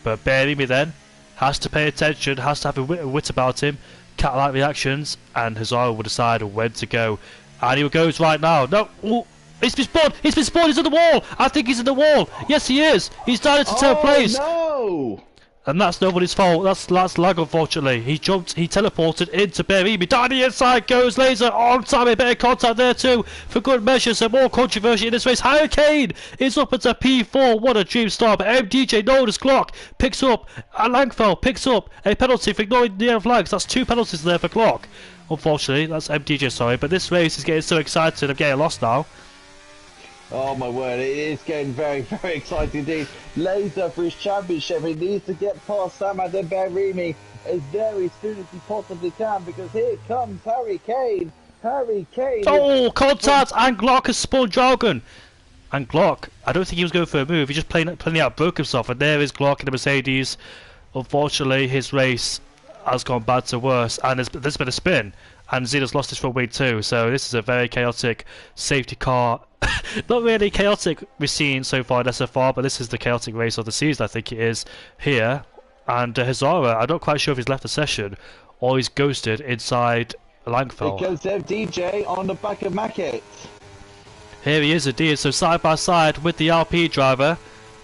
But Barry then has to pay attention, has to have a wit about him, cat-like reactions, and Hazara will decide when to go. And he goes right now. No! Ooh. He's been spotted! He's been spotted! He's on the wall! I think he's in the wall! Yes, he is! He's down into 10th place! No! And that's nobody's fault. That's lag, unfortunately. He jumped, he teleported into Berimi. Down the inside goes Laser. On time, a bit of contact there too. For good measure, some more controversy in this race. Harry Kane is up into P4. What a dream start. But MDJ Notice Glock picks up. Langfell picks up a penalty for ignoring the flags. That's 2 penalties there for Glock. Unfortunately, that's MDJ, sorry. But this race is getting so excited. I'm getting lost now. Oh my word, it is getting very, very exciting indeed. Laser for his championship. He needs to get past Samad and Berimi as very soon as he possibly can, because here comes Harry Kane. Harry Kane. Oh, contact, and Glock has spun Dragon. And Glock, I don't think he was going for a move. He just plain out broke himself. And there is Glock in the Mercedes. Unfortunately, his race has gone bad to worse, and there's been a spin. And Zena's lost his front wing too, so this is a very chaotic safety car. Not really chaotic we've seen so far in SFR, but this is the chaotic race of the season, I think it is, here. And Hazara, I'm not quite sure if he's left the session or he's ghosted inside Langfell. Because DJ on the back of Mackett. Here he is indeed, so side by side with the Alpine driver.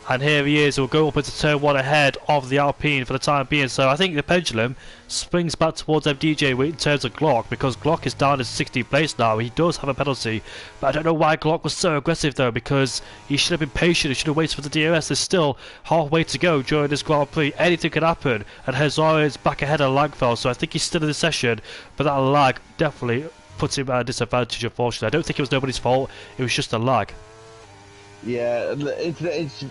And here he is, he'll go up into turn 1 ahead of the Alpine for the time being. So I think the pendulum swings back towards MDJ in terms of Glock, because Glock is down in 16th place now. He does have a penalty, but I don't know why Glock was so aggressive though, because he should have been patient, he should have waited for the DRS. There's still halfway to go during this Grand Prix. Anything can happen, and Hazara is back ahead of Langfell, so I think he's still in the session, but that lag definitely puts him at a disadvantage, unfortunately. I don't think it was nobody's fault, it was just a lag. Yeah, it's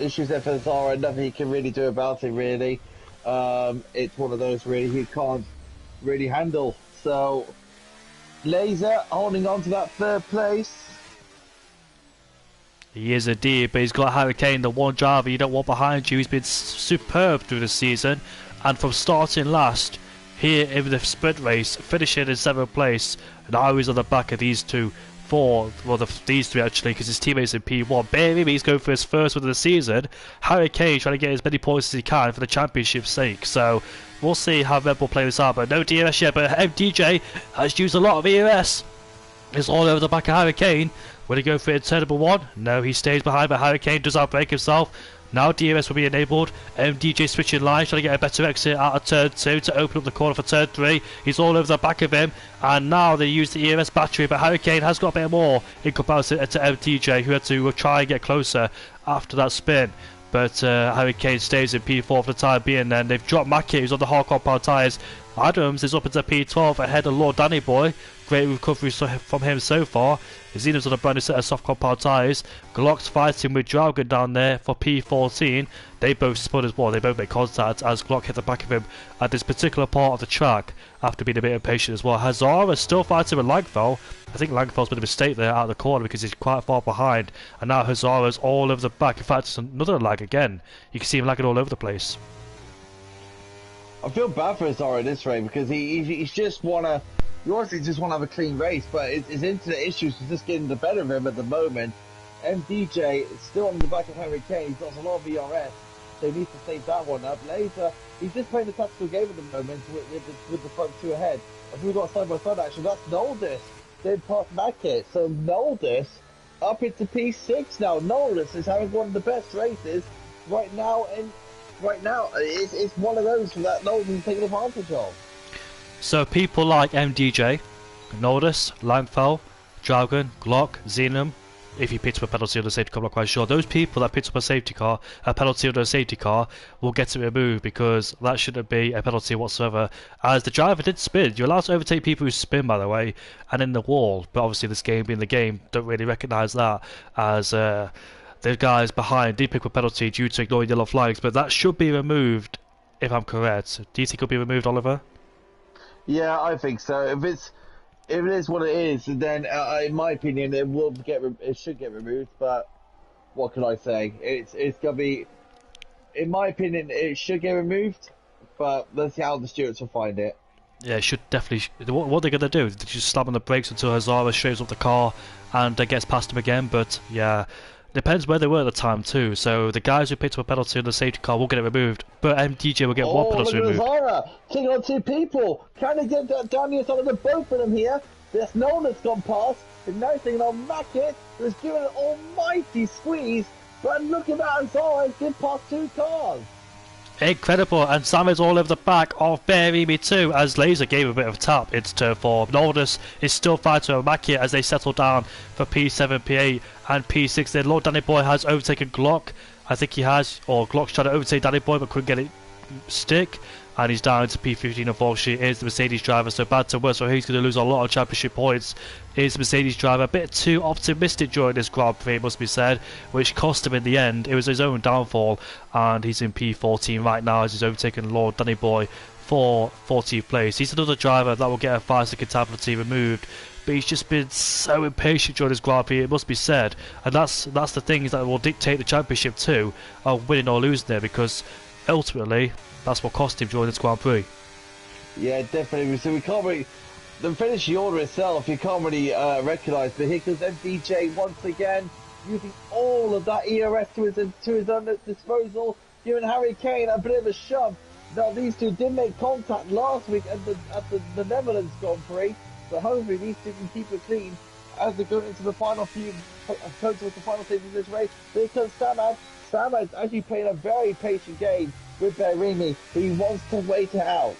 issues there for Zara, nothing he can really do about it, really. It's one of those, really, he can't really handle. So, Laser holding on to that 3rd place. He is indeed, but he's got Harry Kane, the one driver you don't want behind you. He's been superb through the season, and from starting last, here in the sprint race, finishing in 7th place, and now he's on the back of these two. These 3 actually, because his teammates in P1. Barry, he's going for his first win of the season. Harry Kane trying to get as many points as he can for the championship's sake. So we'll see how Red Bull play this out. But no DRS yet. But MDJ has used a lot of ERS. It's all over the back of Harry Kane. Will he go for it in turn number 1? No, he stays behind. But Harry Kane does outbreak himself. Now DRS will be enabled. MDJ switching lines, trying to get a better exit out of turn 2 to open up the corner for turn 3. He's all over the back of him, and now they use the ERS battery, but Harry Kane has got a bit more in comparison to MDJ, who had to try and get closer after that spin. But Harry Kane stays in P4 for the time being. Then they've dropped Mackie, who's on the hard compound tyres. Adams is up into P12 ahead of Lord Danny Boy. Great recovery from him so far. Zena's on a brand new set of soft compound tyres. Glock's fighting with Draugen down there for P14. They both spun as well. They both make contact as Glock hit the back of him at this particular part of the track after being a bit impatient as well. Hazara still fighting with Langfell. I think Langfell's made a mistake there out of the corner because he's quite far behind. And now Hazara's all over the back. In fact, it's another lag again. You can see him lagging all over the place. I feel bad for Hazara in this race because he's just you honestly just want to have a clean race, but his internet issues are just getting the better of him at the moment. MDJ is still on the back of Harry Kane. He's got a lot of ERS, so he needs to save that one up. Later, he's just playing the tactical game at the moment with the front 2 ahead. If we've got side-by-side action, that's Noldis. Then past Mackett, so Noldis up into P6 now. Noldis is having one of the best races right now, and it's one of those that Noldis is taking advantage of. So people like MDJ, Noldis, Langfell, Draugen, Glock, Xenom, if he picks up a penalty on the safety car, I'm not quite sure. Those people that picked up a penalty under a safety car, will get it removed because that shouldn't be a penalty whatsoever. As the driver did spin, you're allowed to overtake people who spin, by the way, and in the wall. But obviously, this game being the game, don't really recognise that as the guys behind did pick up a penalty due to ignoring yellow flags. But that should be removed, if I'm correct. Do you think it'll be removed, Oliver? Yeah, I think so. If it is what it is, then in my opinion, it should get removed. But what can I say? It's gonna be, in my opinion, it should get removed. But let's see how the stewards will find it. Yeah, it should definitely. What are they gonna do? They just slam on the brakes until Hazara shows up the car and gets past him again. But yeah, depends where they were at the time too. So the guys who picked up a penalty on the safety car will get it removed, but MDJ will get one penalty removed. Oh, look at Hazara taking on two people. Can they get that down the side of the both of them here? There's no one that's gone past. And now he's taking on Mackett, who's given an almighty squeeze. But look at that, Hazara has get past two cars. Incredible, and Sam is all over the back of Berimi too, as Laser gave a bit of a tap into turn 4. Nordus is still fighting with Mackey as they settle down for P7, P8 and P6. Then Lord Danny Boy has overtaken Glock. I think he has, or Glock's trying to overtake Danny Boy but couldn't get it stick. And he's down to P15, unfortunately. Is the Mercedes driver, so bad to worse, so he's going to lose a lot of championship points. Is the Mercedes driver a bit too optimistic during this Grand Prix, it must be said, which cost him in the end. It was his own downfall, and he's in P14 right now as he's overtaken Lord Danny Boy for 14th place. He's another driver that will get a 5-second penalty removed, but he's just been so impatient during this Grand Prix, it must be said. And that's the things that will dictate the championship too, of winning or losing there, because ultimately that's what cost him during this Grand Prix. Yeah, definitely. So we can't really, the finishing order itself, you can't really recognise. But here comes MDJ once again, using all of that ERS to his own disposal, giving Harry Kane a bit of a shove. Now these two did make contact last week at the Netherlands Grand Prix, so hopefully these two can keep it clean as they go into the final the final stage of this race. Here comes Samad. Samad's actually playing a very patient game with Berimi, but he wants to wait it out.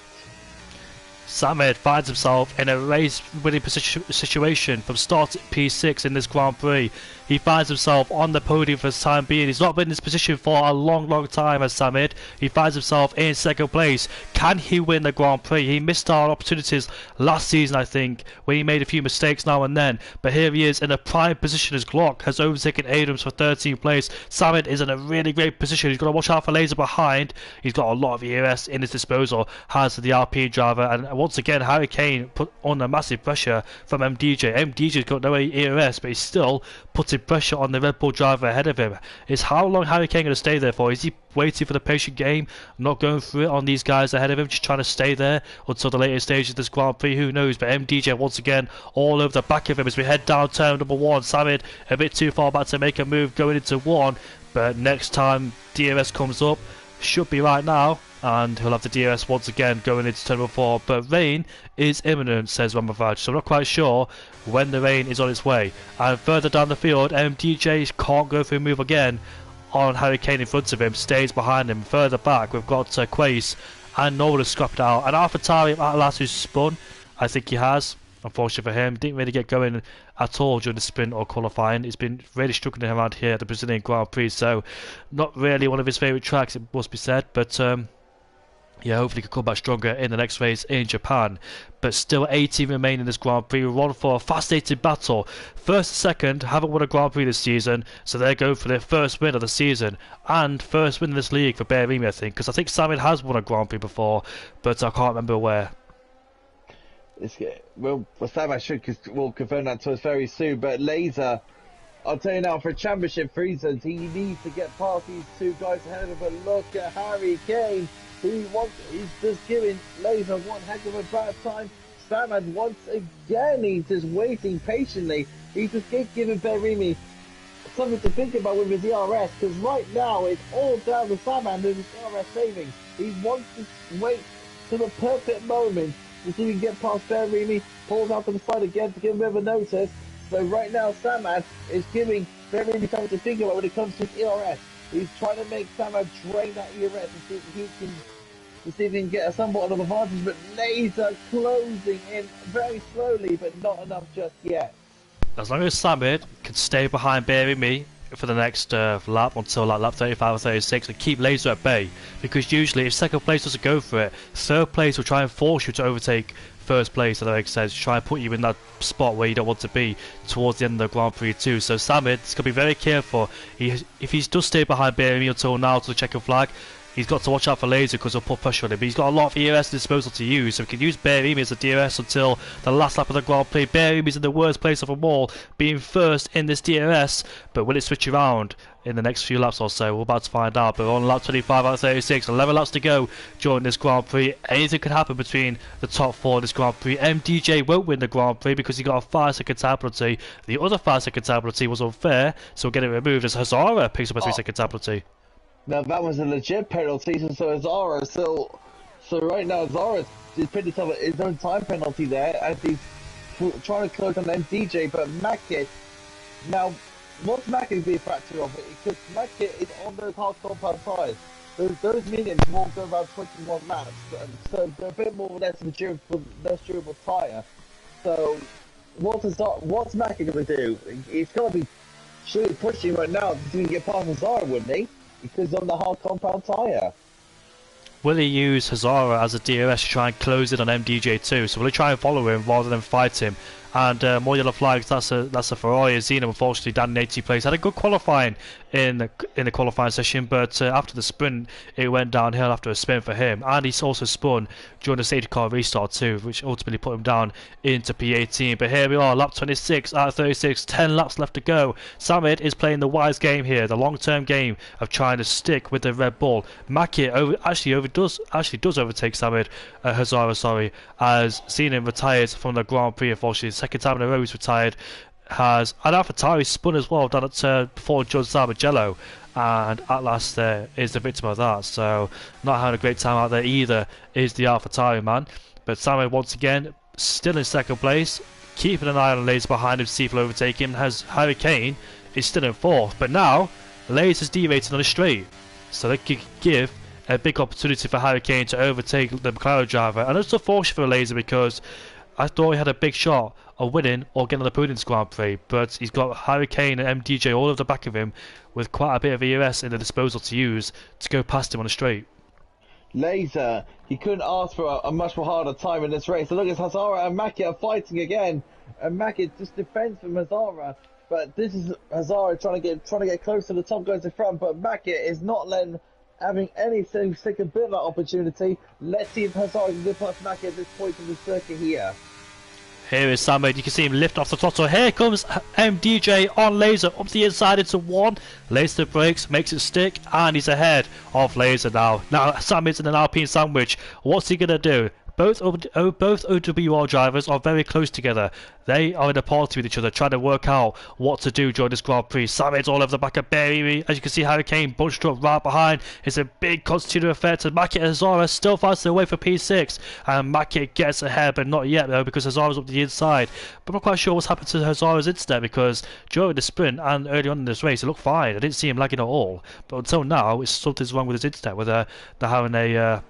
Samad finds himself in a race-winning situation from start at P6 in this Grand Prix. He finds himself on the podium for the time being. He's not been in this position for a long time as Samad. He finds himself in second place. Can he win the Grand Prix? He missed out opportunities last season, I think, when he made a few mistakes now and then. But here he is in a prime position as Glock has overtaken Adams for 13th place. Samad is in a really great position. He's got to watch out for Laser behind. He's got a lot of ERS in his disposal, has the RP driver, and once again Harry Kane put on a massive pressure from MDJ. MDJ's got no ERS, but he's still putting pressure on the Red Bull driver ahead of him. Is how long Harry Kane going to stay there for? Is he waiting for the patient game, not going through it on these guys ahead of him, just trying to stay there until the later stage of this Grand Prix? Who knows? But MDJ once again all over the back of him as we head down turn number 1. Samid a bit too far back to make a move going into 1, but next time DRS comes up, should be right now, and he'll have the DRS once again going into turn number 4. But rain is imminent, says Ramavaj, so I'm not quite sure when the rain is on its way. And further down the field, MDJ can't go through a move again on Harry Kane in front of him, stays behind him. Further back, we've got Quace and Nolan scrapped out. And AlphaTauri Atlas who's spun, I think he has. Unfortunately for him, didn't really get going at all during the sprint or qualifying. He's been really struggling around here at the Brazilian Grand Prix, so not really one of his favourite tracks, it must be said. But yeah, hopefully he can come back stronger in the next race in Japan. But still 18 remain in this Grand Prix. We're on for a fascinating battle. First and second haven't won a Grand Prix this season, so they're going for their first win of the season. And first win in this league for Berimi, I think. Because I think Samid has won a Grand Prix before, but I can't remember where. Well, Sam, will confirm that to us very soon. But Laser, I'll tell you now, for championship reasons, he needs to get past these two guys ahead of him. But look at Harry Kane. He's just giving Laser one heck of a bad time. Samad once again, he's just waiting patiently. He's just giving Berimi something to think about with his ERS, because right now it's all down to Samad and his ERS savings. He wants to wait to the perfect moment to see if he can get past Berimi, pulls out to the side again to give him a bit of a notice. So right now Samad is giving Berimi something to think about when it comes to his ERS. He's trying to make Samad drain that ERS and see if he can get a somewhat of an advantage, but Laser closing in very slowly, but not enough just yet. as long as Samid can stay behind Bearing Me for the next lap until like lap 35 or 36 and keep Laser at bay, because usually if second place doesn't go for it, third place will try and force you to overtake first place, if that makes sense, try and put you in that spot where you don't want to be towards the end of the Grand Prix too. So Samid's going to be very careful. If he does stay behind Bearing Me until now to the checkered flag, he's got to watch out for Laser because he'll put pressure on him. But he's got a lot of ERS disposal to use, so he can use Bearing Me as a DRS until the last lap of the Grand Prix. Bearing Me is in the worst place of them all, being first in this DRS, but will it switch around in the next few laps or so? We're about to find out. But we're on lap 25 out of 36, 11 laps to go during this Grand Prix. Anything could happen between the top four in this Grand Prix. MDJ won't win the Grand Prix because he got a 5-second time penalty. The other 5-second time penalty was unfair, so we'll get it removed as Hazara picks up a 3-second time penalty. Now that was a legit penalty, so Zara. So right now Zara is putting himself his own time penalty there as he's trying to close on MDJ. But Mackett, now what's Mackett being factor of it? Because Mackett is on those hard compound tyres. Those mediums won't go around 21 laps, so they're a bit more or less of a less durable tyre. So what's Mackett going to do? He's got to be surely pushing right now to get past Zara, wouldn't he? Because on the hard compound tyre. Will he use Hazara as a DRS to try and close it on MDJ too? So will he try and follow him rather than fight him? And more yellow flags. That's a Ferrari. Zeno unfortunately down in 80th place. Had a good qualifying in the qualifying session, but after the sprint it went downhill after a spin for him, and he's also spun during the safety car restart too, which ultimately put him down into P18. But here we are, lap 26 out of 36, 10 laps left to go. Samid is playing the wise game here, the long-term game of trying to stick with the Red Bull. Maki actually does overtake Samid, Hazara, sorry, as Zeno retires from the Grand Prix. Unfortunately, the second time in a row he's retired. Has an AlphaTauri spun as well down at before Judge Zamagello, and at last is the victim of that. So not having a great time out there either is the AlphaTauri man. But Samid once again still in second place, keeping an eye on Laser behind him to see if he'll overtake him. Has Hurricane is still in fourth, but now Laser's derated on a straight, so they could give a big opportunity for Hurricane to overtake the McLaren driver. And it's unfortunate for Laser because I thought he had a big shot of winning or getting on the podium in Grand Prix, but he's got Hurricane and MDJ all over the back of him with quite a bit of ERS in the disposal to use to go past him on a straight. Laser, he couldn't ask for a much more harder time in this race. So look at Hazara and Mackett are fighting again, and Mackett just defends from Hazara. But this is Hazara trying to get close to the top guys in front, but Mackett is not having any second bit of that opportunity. Let's see if Hazara can get past Mackett at this point of the circuit here. Here is Samid, you can see him lift off the throttle. Here comes MDJ on Laser, up the inside into one. Laser brakes, makes it stick, and he's ahead of Laser now. Now Samid's in an Alpine sandwich. What's he going to do? Both OWR drivers are very close together. They are in a party with each other, trying to work out what to do during this Grand Prix. Samid's all over the back of Bearing. As you can see, Hurricane bunched up right behind. It's a big constitutive effect. And Mackett and Hazara still fighting their way for P6. And Mackett gets ahead, but not yet though, because Hazara's up the inside. But I'm not quite sure what's happened to Hazara's internet, because during the sprint and early on in this race, it looked fine. I didn't see him lagging at all. But until now, something's wrong with his internet, whether they're having a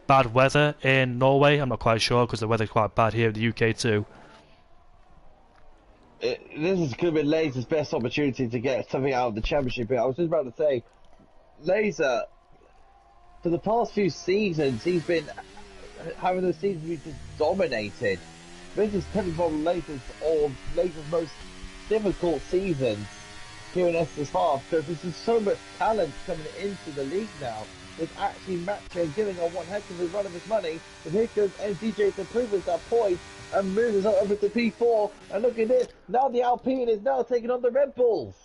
bad weather in Norway. I'm not quite sure, because the weather's quite bad here in the UK too. This is going to be Laser's best opportunity to get something out of the championship. I was just about to say, Laser, for the past few seasons, he's been having those seasons he's just dominated. This is probably Laser's most difficult season here in Estes Half, because there's so much talent coming into the league now. Is actually matching, giving on one heck of a run of his money. And here goes MDJ to prove us that point and moves us over to P4. And look at this, now the Alpine is now taking on the Red Bulls.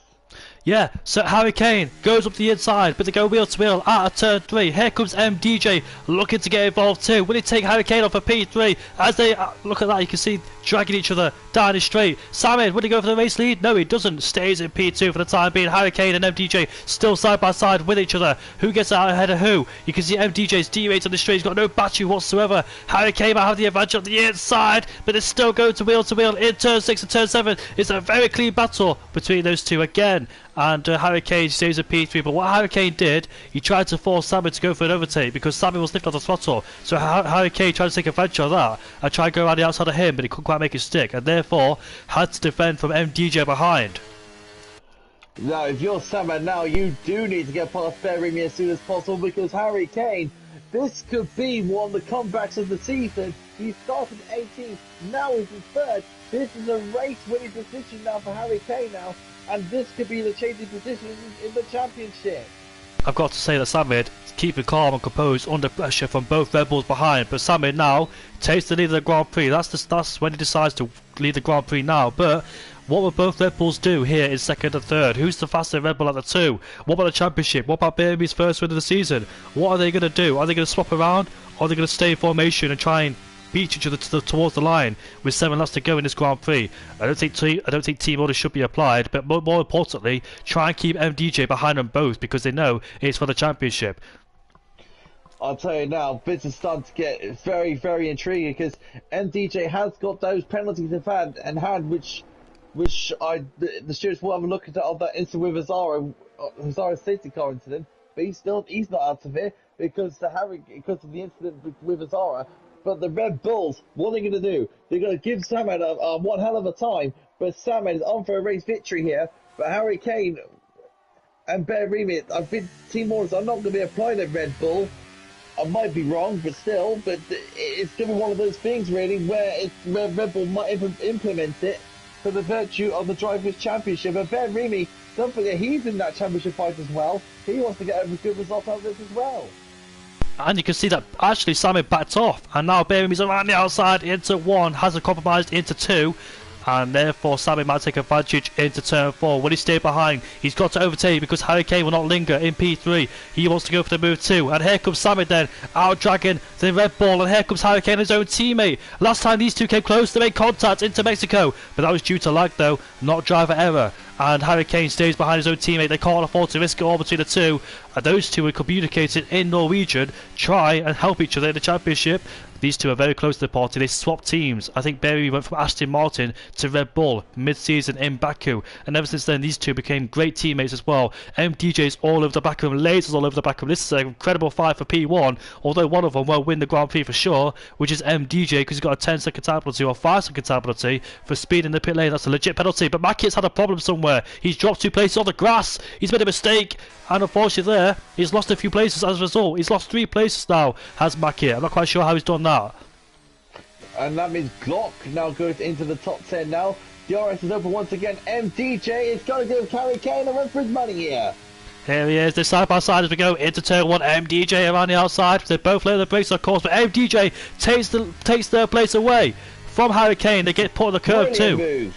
Yeah, so Hurricane goes up the inside, but they go wheel to wheel out of turn 3. Here comes MDJ looking to get involved too. Will he take Hurricane off for P3? As they look at that, you can see dragging each other down the straight. Samid, will he go for the race lead? No, he doesn't. Stays in P2 for the time being. Hurricane and MDJ still side by side with each other. Who gets out ahead of who? You can see MDJ's D-rate on the straight. He's got no battery whatsoever. Hurricane might have the advantage on the inside, but they still go to wheel in turn 6 and turn 7. It's a very clean battle between those two again. and Harry Kane stays at P3. But what Harry Kane did, he tried to force Sammy to go for an overtake because Sammy was lifted off the throttle. So Harry Kane tried to take advantage of that and try and go around the outside of him, but he couldn't quite make it stick, and therefore had to defend from MDJ behind. Now, if you're Samad now, you do need to get past Beremy as soon as possible, because Harry Kane, this could be one of the comebacks of the season. He started 18th, now he's in third. This is a race-winning position now for Harry Kane now, and this could be the changing position in the championship. I've got to say that Samid keeping calm and composed under pressure from both Red Bulls behind, but Samid now takes the lead of the Grand Prix. That's when he decides to lead the Grand Prix now. But what will both Red Bulls do here in second and third? Who's the fastest Red Bull at the two? What about the championship? What about Beremy's first win of the season? What are they going to do? Are they going to swap around, or are they going to stay in formation and try and beat each other towards the line with 7 laps to go in this Grand Prix? I don't think team orders should be applied, but more importantly, try and keep MDJ behind them both, because they know it's for the championship. I'll tell you now, this is starting to get very, very intriguing, because MDJ has got those penalties in hand, which the stewards will have a look at that incident with Azara's safety car incident, but he's not out of it because of the incident with Azara. But the Red Bulls, what are they going to do? They're going to give Samad one hell of a time, but Samad is on for a race victory here. But Harry Kane and Beremy, I think team orders are not going to be applying at Red Bull. I might be wrong, but still, it's going to be one of those things really where Red Bull might implement it for the virtue of the Drivers' Championship. And Beremy, don't forget, he's in that championship fight as well. He wants to get a good result out of this as well. And you can see that actually Sammy backed off, and now Beremy's around the outside into 1, hasn't compromised into 2, and therefore Sammy might take advantage into turn 4. Will he stay behind? He's got to overtake because Harry Kane will not linger in P3. He wants to go for the move 2, and here comes Sammy then, out dragging the Red Bull, and here comes Harry Kane, his own teammate. Last time these two came close to make contact into Mexico, but that was due to lag though, not driver error. And Harry Kane stays behind his own teammate. They can't afford to risk it all between the two. And those two are communicating in Norwegian, try and help each other in the championship. These two are very close to the party. They swapped teams. I think Beremy went from Aston Martin to Red Bull mid-season in Baku, and ever since then these two became great teammates as well. MDJ's all over the back of them, lasers all over the back of them. This is an incredible fight for P1, although one of them will win the Grand Prix for sure, which is MDJ, because he's got a 10-second time penalty or 5-second time penalty for speed in the pit lane. That's a legit penalty, but Mackie's had a problem somewhere. He's dropped 2 places on the grass. He's made a mistake, and unfortunately there, he's lost a few places as a result. He's lost 3 places now, has Mackie. I'm not quite sure how he's done that. And that means Glock now goes into the top 10 now. DRS is open once again. MDJ is going to give Harry Kane a run for his money here. Here he is, they're side by side as we go into turn 1. MDJ around the outside. They both lay the brakes of course, but MDJ takes their place away from Harry Kane. They get put on the curve too. Move.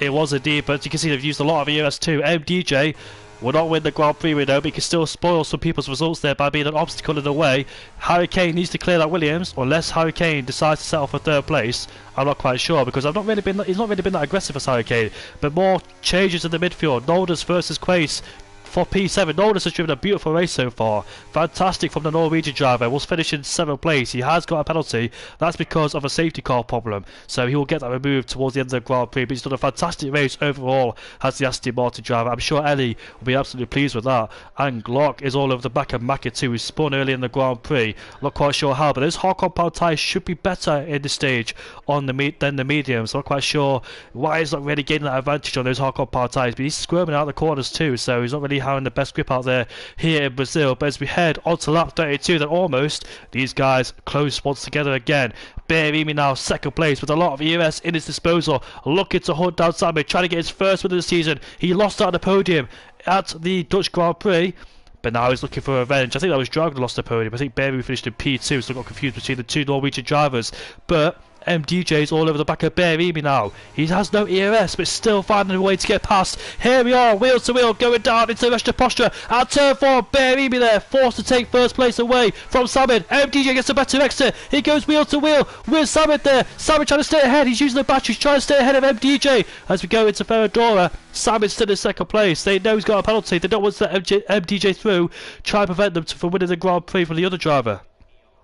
It was indeed, but you can see they've used a lot of EOS too. MDJ will not win the Grand Prix, we know, but he can still spoil some people's results there by being an obstacle in the way. Harry Kane needs to clear that Williams, unless Harry Kane decides to settle for 3rd place. I'm not quite sure, because he's not really been that aggressive as Harry Kane. But more changes in the midfield. Nolders versus Quace for P7. Nolders has driven a beautiful race so far. Fantastic from the Norwegian driver. Was finishing 7th place. He has got a penalty. That's because of a safety car problem. So he will get that removed towards the end of the Grand Prix. But he's done a fantastic race overall as the Aston Martin driver. I'm sure Ellie will be absolutely pleased with that. And Glock is all over the back of Mackie too. He spun early in the Grand Prix. Not quite sure how, but those hard compound tyres should be better in this stage on than the mediums. Not quite sure why he's not really gaining that advantage on those hard compound tyres. But he's squirming out the corners too, so he's not really having the best grip out there here in Brazil. But as we head onto lap 32, then almost these guys close spots together again. Beremy now 2nd place with a lot of EOS in his disposal, looking to hunt down Sammy, trying to get his first win of the season. He lost out on the podium at the Dutch Grand Prix, but now he's looking for revenge. I think that was Dragon lost the podium. I think Beremy finished in P2, so I got confused between the 2 Norwegian drivers. But MDJ's all over the back of Beremy now. He has no EOS, but still finding a way to get past. Here we are, wheel to wheel, going down into the rest of posture. At turn 4, Beremy there, forced to take 1st place away from Samid. MDJ gets a better exit. He goes wheel to wheel with Samid there. Samid trying to stay ahead. He's using the batteries, trying to stay ahead of MDJ. As we go into Ferradora, Samid's still in 2nd place. They know he's got a penalty. They don't want to let MDJ through. Try and prevent them from winning the Grand Prix from the other driver.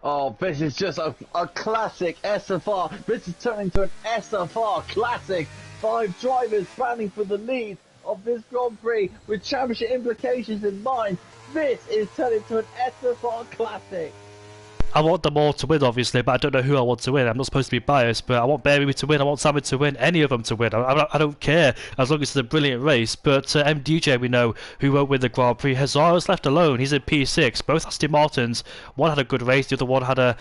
Oh, this is just a classic SFR. This is turning into an SFR classic. 5 drivers battling for the lead. of this Grand Prix with championship implications in mind. This is turning into an SFR classic. I want them all to win, obviously, but I don't know who I want to win. I'm not supposed to be biased, but I want Barry to win. I want Simon to win. Any of them to win. I don't care as long as it's a brilliant race. But MDJ, we know, who won't win the Grand Prix. Hazara's left alone. He's in P6. Both Aston Martins. One had a good race. The other one had a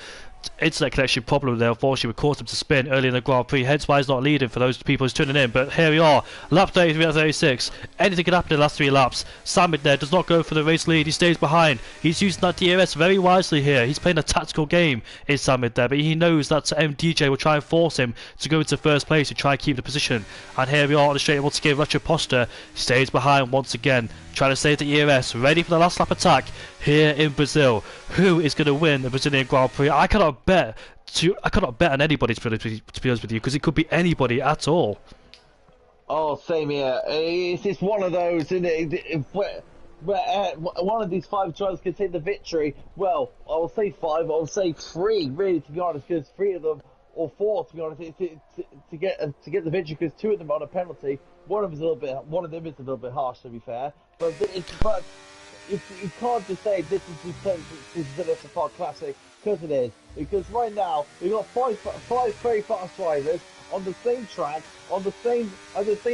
internet connection problem there. Unfortunately, we caused him to spin early in the Grand Prix, hence why he's not leading for those people who's tuning in. But here we are, lap 33 out of 36. Anything can happen in the last 3 laps. Simon there does not go for the race lead, he stays behind. He's using that DRS very wisely here. He's playing a tactical game, is Simon there, but he knows that MDJ will try and force him to go into first place to try and keep the position. And here we are on the straight once again. Retro Poster stays behind once again, trying to save the ERS, ready for the last lap attack here in Brazil. Who is going to win the Brazilian Grand Prix? I cannot bet on anybody, to be honest with you, because it could be anybody at all. Oh, same here. It's just one of those, isn't it? Where one of these 5 drivers can take the victory. Well, I will say 5. I will say 3, really, to be honest, because 3 of them, or 4, to be honest, to get the victory, because 2 of them are on a penalty. One of them is a little bit harsh, to be fair. But you can't just say this is the SFR Classic, because it is. Because right now we've got 5 very fast drivers on the same track, on the same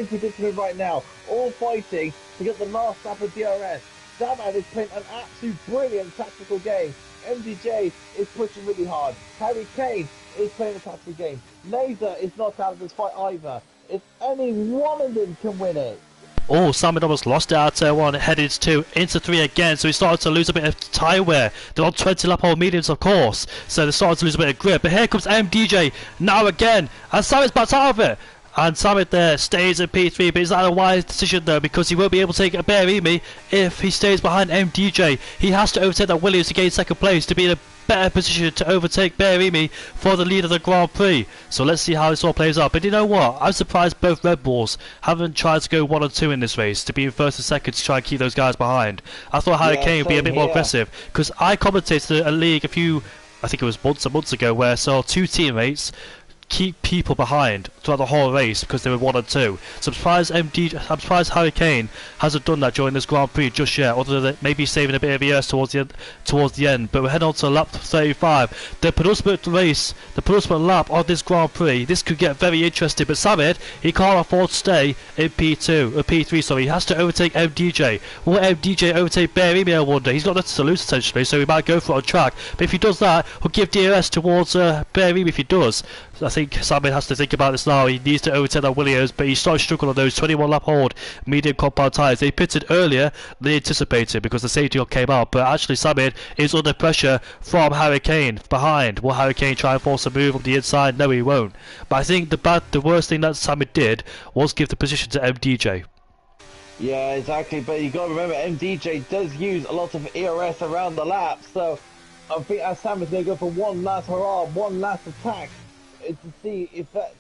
predicament right now, all fighting to get the last lap of DRS. That man is playing an absolute brilliant tactical game. MDJ is pushing really hard. Harry Kane is playing a tactical game. Laser is not out of this fight either. If any one of them can win it. Oh, Simon almost lost it out of turn 1, headed to into 3 again, so he started to lose a bit of tyre wear. They're on 20 lap old mediums, of course, so they're starting to lose a bit of grip. But here comes MDJ now again, and Simon's back out of it. And Simon there stays in P3, but is that a wise decision though? Because he won't be able to take a Berimi if he stays behind MDJ. He has to overtake that Williams to gain second place to be in a better position to overtake Berimi for the lead of the Grand Prix. So let's see how this all plays out. But you know what? I'm surprised both Red Bulls haven't tried to go 1 and 2 in this race, to be in first and second to try and keep those guys behind. I thought Harry Kane would be a bit more aggressive, because I commentated a league I think it was months ago, where I saw 2 teammates keep people behind throughout the whole race because they were 1 and 2. So I'm surprised Harry Kane hasn't done that during this Grand Prix just yet, other than maybe saving a bit of ERS towards the end. But we're heading on to lap 35, the penultimate race, the penultimate lap of this Grand Prix. This could get very interesting, but Samit, he can't afford to stay in P3, sorry. He has to overtake MDJ. Will MDJ overtake Berimi, I wonder? He's got nothing to lose essentially, so he might go for it on track. But if he does that, he'll give DRS towards Berimi if he does. I think Simon has to think about this now. He needs to overtake that Williams, but he started struggling on those 21 lap hold medium compound tyres. They pitted earlier than they anticipated because the safety car came out, but actually Simon is under pressure from Harry Kane behind. Will Harry Kane try and force a move on the inside? No, he won't. But I think the worst thing that Simon did was give the position to MDJ. Yeah, exactly, but you got to remember MDJ does use a lot of ERS around the lap, so I think as Simon's going to go for one last hurrah, one last attack to see if that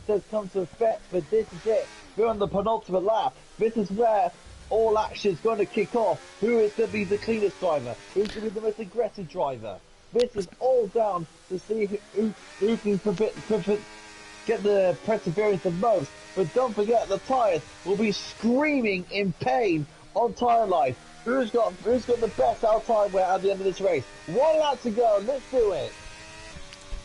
does come to effect. But this is it. We're on the penultimate lap. This is where all action is going to kick off. Who is going to be the cleanest driver? Who's going to be the most aggressive driver? This is all down to see who can get the perseverance the most. But don't forget, the tyres will be screaming in pain on tyre life. Who's got the best out tyre wear at the end of this race? 1 lap to go. Let's do it.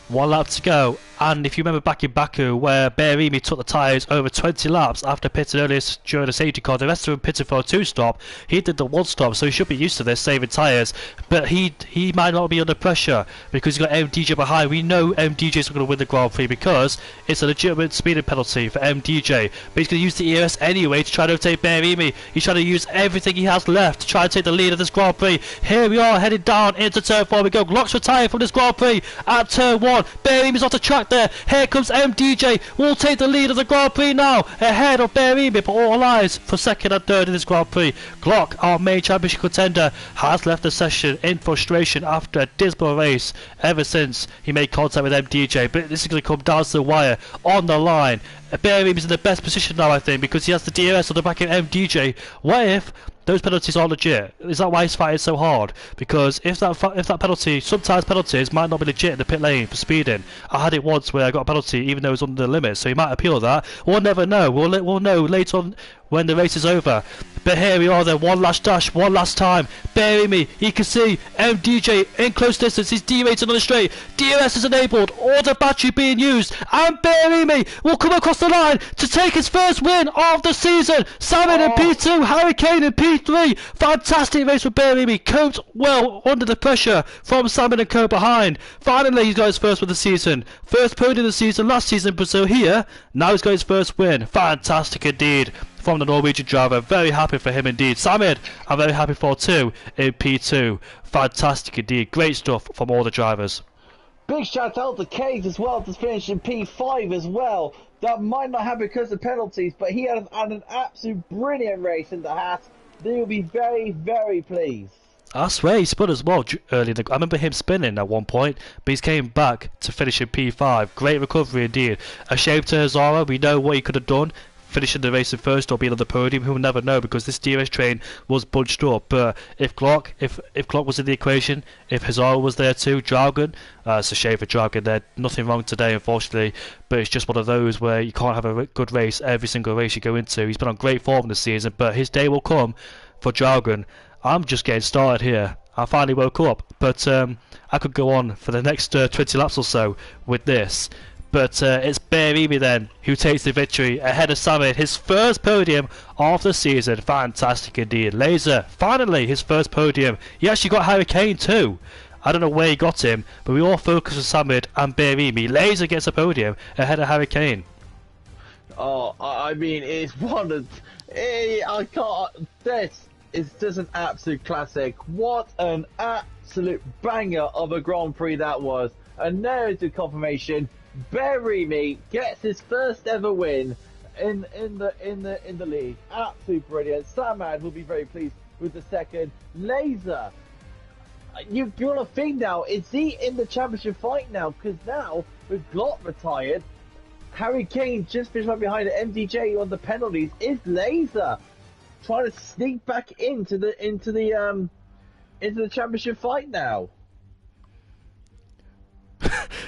1 lap to go, and if you remember back in Baku where Berimi took the tyres over 20 laps after pitting earlier during the safety car, the rest of them pitted for a 2-stop, he did the 1-stop, so he should be used to this, saving tyres, but he might not be under pressure because he's got MDJ behind. We know MDJ's not going to win the Grand Prix because it's a legitimate speeding penalty for MDJ, but he's going to use the ERS anyway to try to overtake Berimi. He's trying to use everything he has left to try and take the lead of this Grand Prix. Here we are heading down into turn 4, we go, Glocks retired from this Grand Prix at turn 1. Berimi's off the track there. Here comes MDJ. Will take the lead of the Grand Prix now. Ahead of Berimi, but all eyes for second and third in this Grand Prix. Glock, our main championship contender, has left the session in frustration after a dismal race ever since he made contact with MDJ. But this is going to come down to the wire on the line. Berimi's in the best position now, I think, because he has the DRS on the back of MDJ. What if those penalties are legit? Is that why he's fighting so hard? Because if that penalty, sometimes penalties might not be legit in the pit lane for speeding. I had it once where I got a penalty even though it was under the limit, so he might appeal that. We'll never know. We'll know later on when the race is over. But here we are then, one last dash, one last time. Bury me, you can see MDJ in close distance, he's derated on the straight. DRS is enabled, auto battery being used, and Bury me will come across the line to take his first win of the season. Salmon in P2, Hurricane in P3. Fantastic race for Bury me, coped well under the pressure from Salmon and Co behind. Finally he's got his first win of the season. First podium of the season last season in Brazil here, now he's got his first win. Fantastic indeed from the Norwegian driver, very happy for him indeed. Samid, I'm very happy for too in P2. Fantastic indeed, great stuff from all the drivers. Big shout out to Cage as well, to finish in P5 as well. That might not happen because of penalties, but he had an absolute brilliant race in the hat. They will be very, very pleased. I swear he spun as well early in the... I remember him spinning at one point, but he's came back to finish in P5. Great recovery indeed. A shame to Hazara, we know what he could have done, finishing the race in first or being on the podium. Who will never know, because this DRS train was bunched up. But if Glock was in the equation, if Hazara was there too, Dragon, it's a shame for Dragon. There's nothing wrong today, unfortunately, but it's just one of those where you can't have a good race every single race you go into. He's been on great form this season, but his day will come for Dragon. I'm just getting started here. I finally woke up, but I could go on for the next 20 laps or so with this. But it's Berimi then who takes the victory ahead of Samid, his first podium of the season. Fantastic indeed. Laser, finally his first podium. He actually got Hurricane too. I don't know where he got him, but we all focus on Samid and Berimi. Laser gets a podium ahead of Hurricane. Oh, I mean, it's one of... I can't... This is just an absolute classic. What an absolute banger of a Grand Prix that was. And now to confirmation. Berimi gets his first ever win in the league. Absolutely brilliant. Samad will be very pleased with the second. Laser, you want to think now, is he in the championship fight now? Because now with Glot retired, Harry Kane just finished right behind it. MDJ on the penalties. Is Laser trying to sneak back into the championship fight now?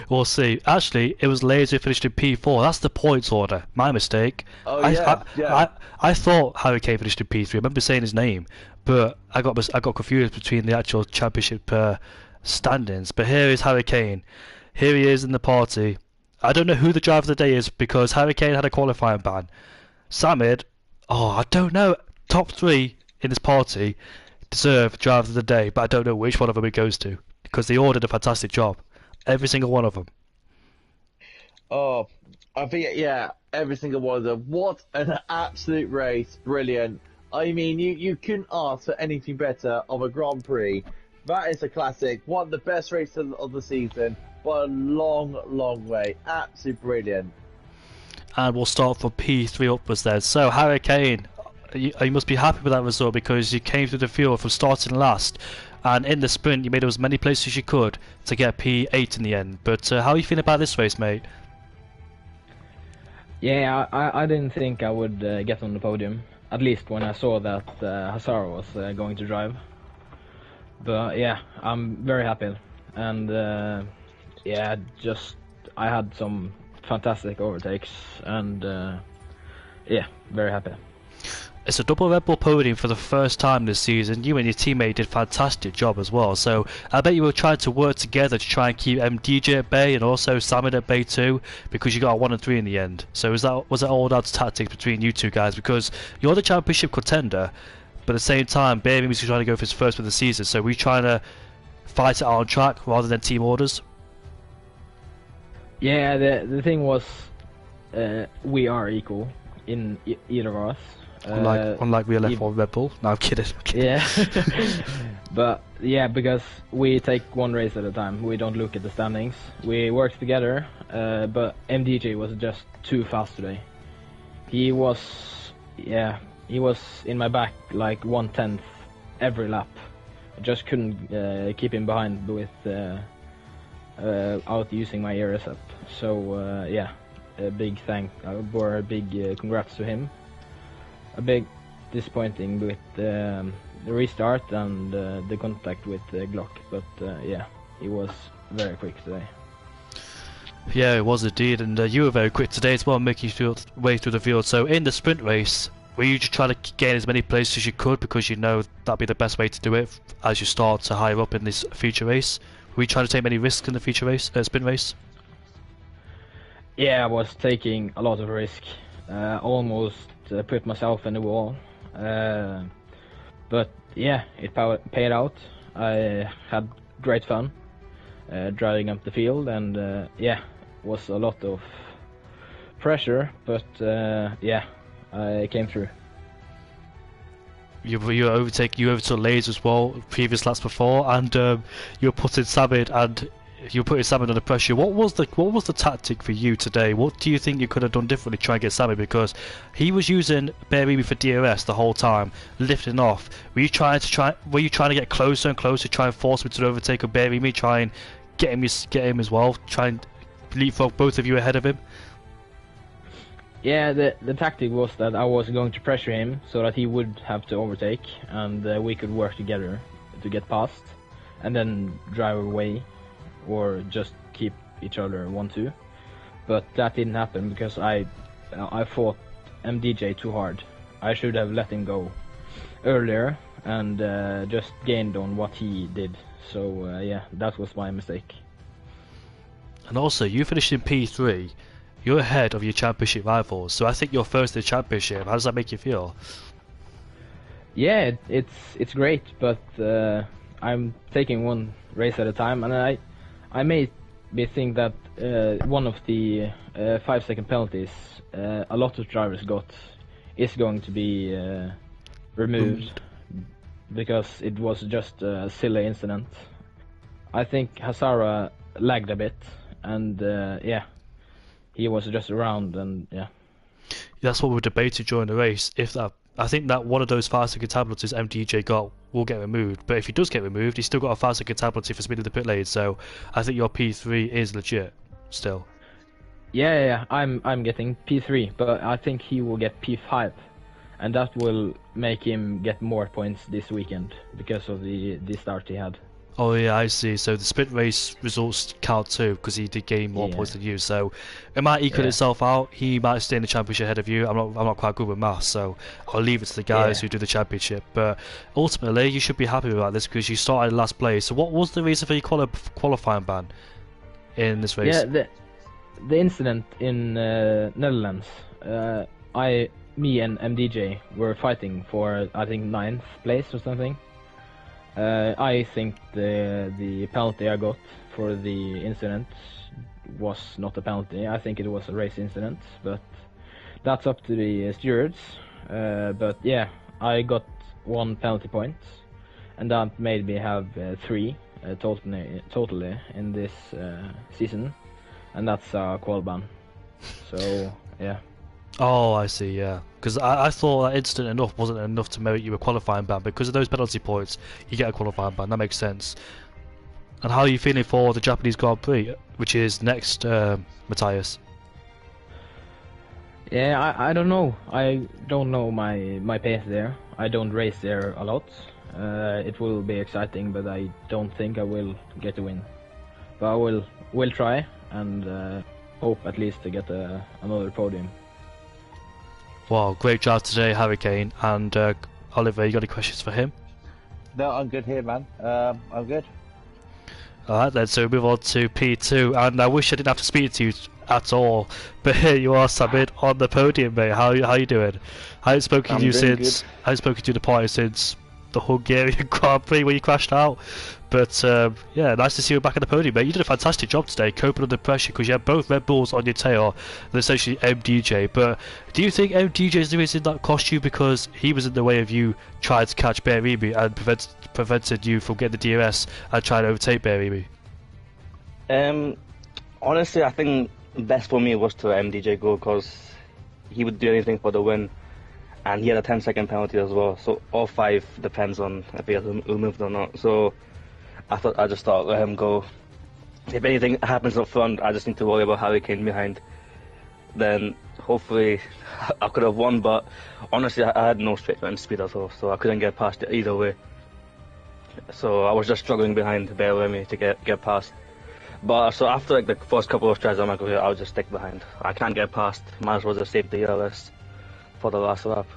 We'll see. Actually, it was Laser who finished in P4. That's the points order. My mistake. Oh, I thought Harry Kane finished in P3. I remember saying his name, but I got confused between the actual championship standings. But here is Harry Kane. Here he is in the party. I don't know who the driver of the day is because Harry Kane had a qualifying ban. Samid, I don't know. Top 3 in this party deserve driver of the day, but I don't know which one of them it goes to because they all did a fantastic job. Every single one of them. Oh, I think, yeah, every single one of them. What an absolute race. Brilliant. I mean, you couldn't ask for anything better of a Grand Prix. That is a classic. One of the best races of the season by a long, long way. Absolutely brilliant. And we'll start from P3 upwards then. So, Harry Kane, you must be happy with that result because you came through the field from starting last. And in the sprint, you made as many places as you could to get P8 in the end. But how are you feeling about this race, mate? Yeah, I didn't think I would get on the podium. At least when I saw that Hazara was going to drive. But yeah, I'm very happy. And yeah, I had some fantastic overtakes. And yeah, very happy. It's a double Red Bull podium for the first time this season. You and your teammate did a fantastic job as well. So I bet you were trying to work together to try and keep MDJ at bay and also Samid at bay too, because you got a 1 and 3 in the end. So was that all down to tactics between you two guys? Because you're the championship contender, but at the same time, Baby was trying to go for his first win of the season. So we're trying to fight it out on track rather than team orders. Yeah, the thing was, we are equal in either of us. Unlike we left for Red Bull. No, I'm kidding. Yeah, but yeah, because we take one race at a time. We don't look at the standings. We work together. But MDJ was just too fast today. He was in my back like 1/10 every lap. I just couldn't keep him behind with out using my air up. So yeah, a big congrats to him. A big disappointing with the restart and the contact with Glock, but yeah, he was very quick today. Yeah, it was indeed, and you were very quick today as well, making your way through the field. So in the sprint race, Were you just trying to gain as many places as you could because you know that'd be the best way to do it as you start to higher up in this feature race? Were you trying to take many risks in the feature race, spin race? Yeah, I was taking a lot of risk. Almost put myself in the wall. But yeah, it paid out. I had great fun driving up the field, and yeah, was a lot of pressure, but yeah, I came through. You overtook Lays as well previous laps before, and you were putting Salmon under pressure. What was the tactic for you today? What do you think you could have done differently to try and get Salmon, because he was using Bearimi for DRS the whole time, lifting off. Were you trying to get closer and closer, try and force him to overtake Bearimi, try and get him as well, try and leapfrog both of you ahead of him? Yeah, the tactic was that I was going to pressure him so that he would have to overtake, and we could work together to get past, and then drive away, or just keep each other 1-2. But that didn't happen because I fought MDJ too hard. I should have let him go earlier and just gained on what he did. So yeah, that was my mistake. And also, you finished in P3. You're ahead of your championship rivals, so I think you're first in the championship. How does that make you feel? Yeah, it's great, but I'm taking one race at a time, and I may think that one of the 5-second penalties a lot of drivers got is going to be removed because it was just a silly incident. I think Hazara lagged a bit, and yeah, he was just around, and yeah. That's what we debated during the race. I think that one of those 5-second penalties MDJ got will get removed, but if he does get removed, he's still got a 5-second penalty for speeding the pit lane. So I think your P3 is legit still. Yeah, I'm getting P3, but I think he will get P5, and that will make him get more points this weekend because of the start he had. Oh yeah, I see. So the sprint race results count too, because he did gain more points than you. So it might equal itself out. He might stay in the championship ahead of you. I'm not quite good with maths, so I'll leave it to the guys who do the championship. But ultimately, you should be happy about this because you started last place. So what was the reason for your qualifying ban in this race? Yeah, the incident in Netherlands. Me and MDJ were fighting for, I think, 9th place or something. I think the penalty I got for the incident was not a penalty. I think it was a race incident, but that's up to the stewards. But yeah, I got 1 penalty point, and that made me have 3 totally in this season, and that's a qual ban. So yeah. Oh, I see, yeah. Because I thought that incident wasn't enough to merit you a qualifying ban. Because of those penalty points, you get a qualifying ban. That makes sense. And how are you feeling for the Japanese Grand Prix, which is next, Matthias? Yeah, I don't know. I don't know my pace there. I don't race there a lot. It will be exciting, but I don't think I will get a win. But I will try, and hope at least to get another podium. Wow, great job today, Hurricane. And Oliver, you got any questions for him? No, I'm good here, man. I'm good. Alright then, so we move on to P2, and I wish I didn't have to speak to you at all, but here you are, Samid, on the podium, mate. How you doing? I haven't spoken to you the party since the Hungarian Grand Prix where you crashed out. But yeah, nice to see you back on the podium, mate. You did a fantastic job today, coping under pressure, because you had both Red Bulls on your tail, and essentially MDJ. But do you think MDJ is the reason that cost you, because he was in the way of you trying to catch Bearimi and prevented you from getting the DRS and trying to overtake Bearimi? Honestly, I think best for me was to let MDJ go, because he would do anything for the win, and he had a 10-second penalty as well. So all 5 depends on if he has removed or not. So I just thought let him go. If anything happens up front, I just need to worry about Hurricane behind. Then hopefully I could have won, but honestly I had no straight line speed at all, so I couldn't get past it either way. So I was just struggling behind Bearimi to get past. But so after like the first couple of tries, I'm like, okay, I'll just stick behind. I can't get past. Might as well just save the DRS for the last lap.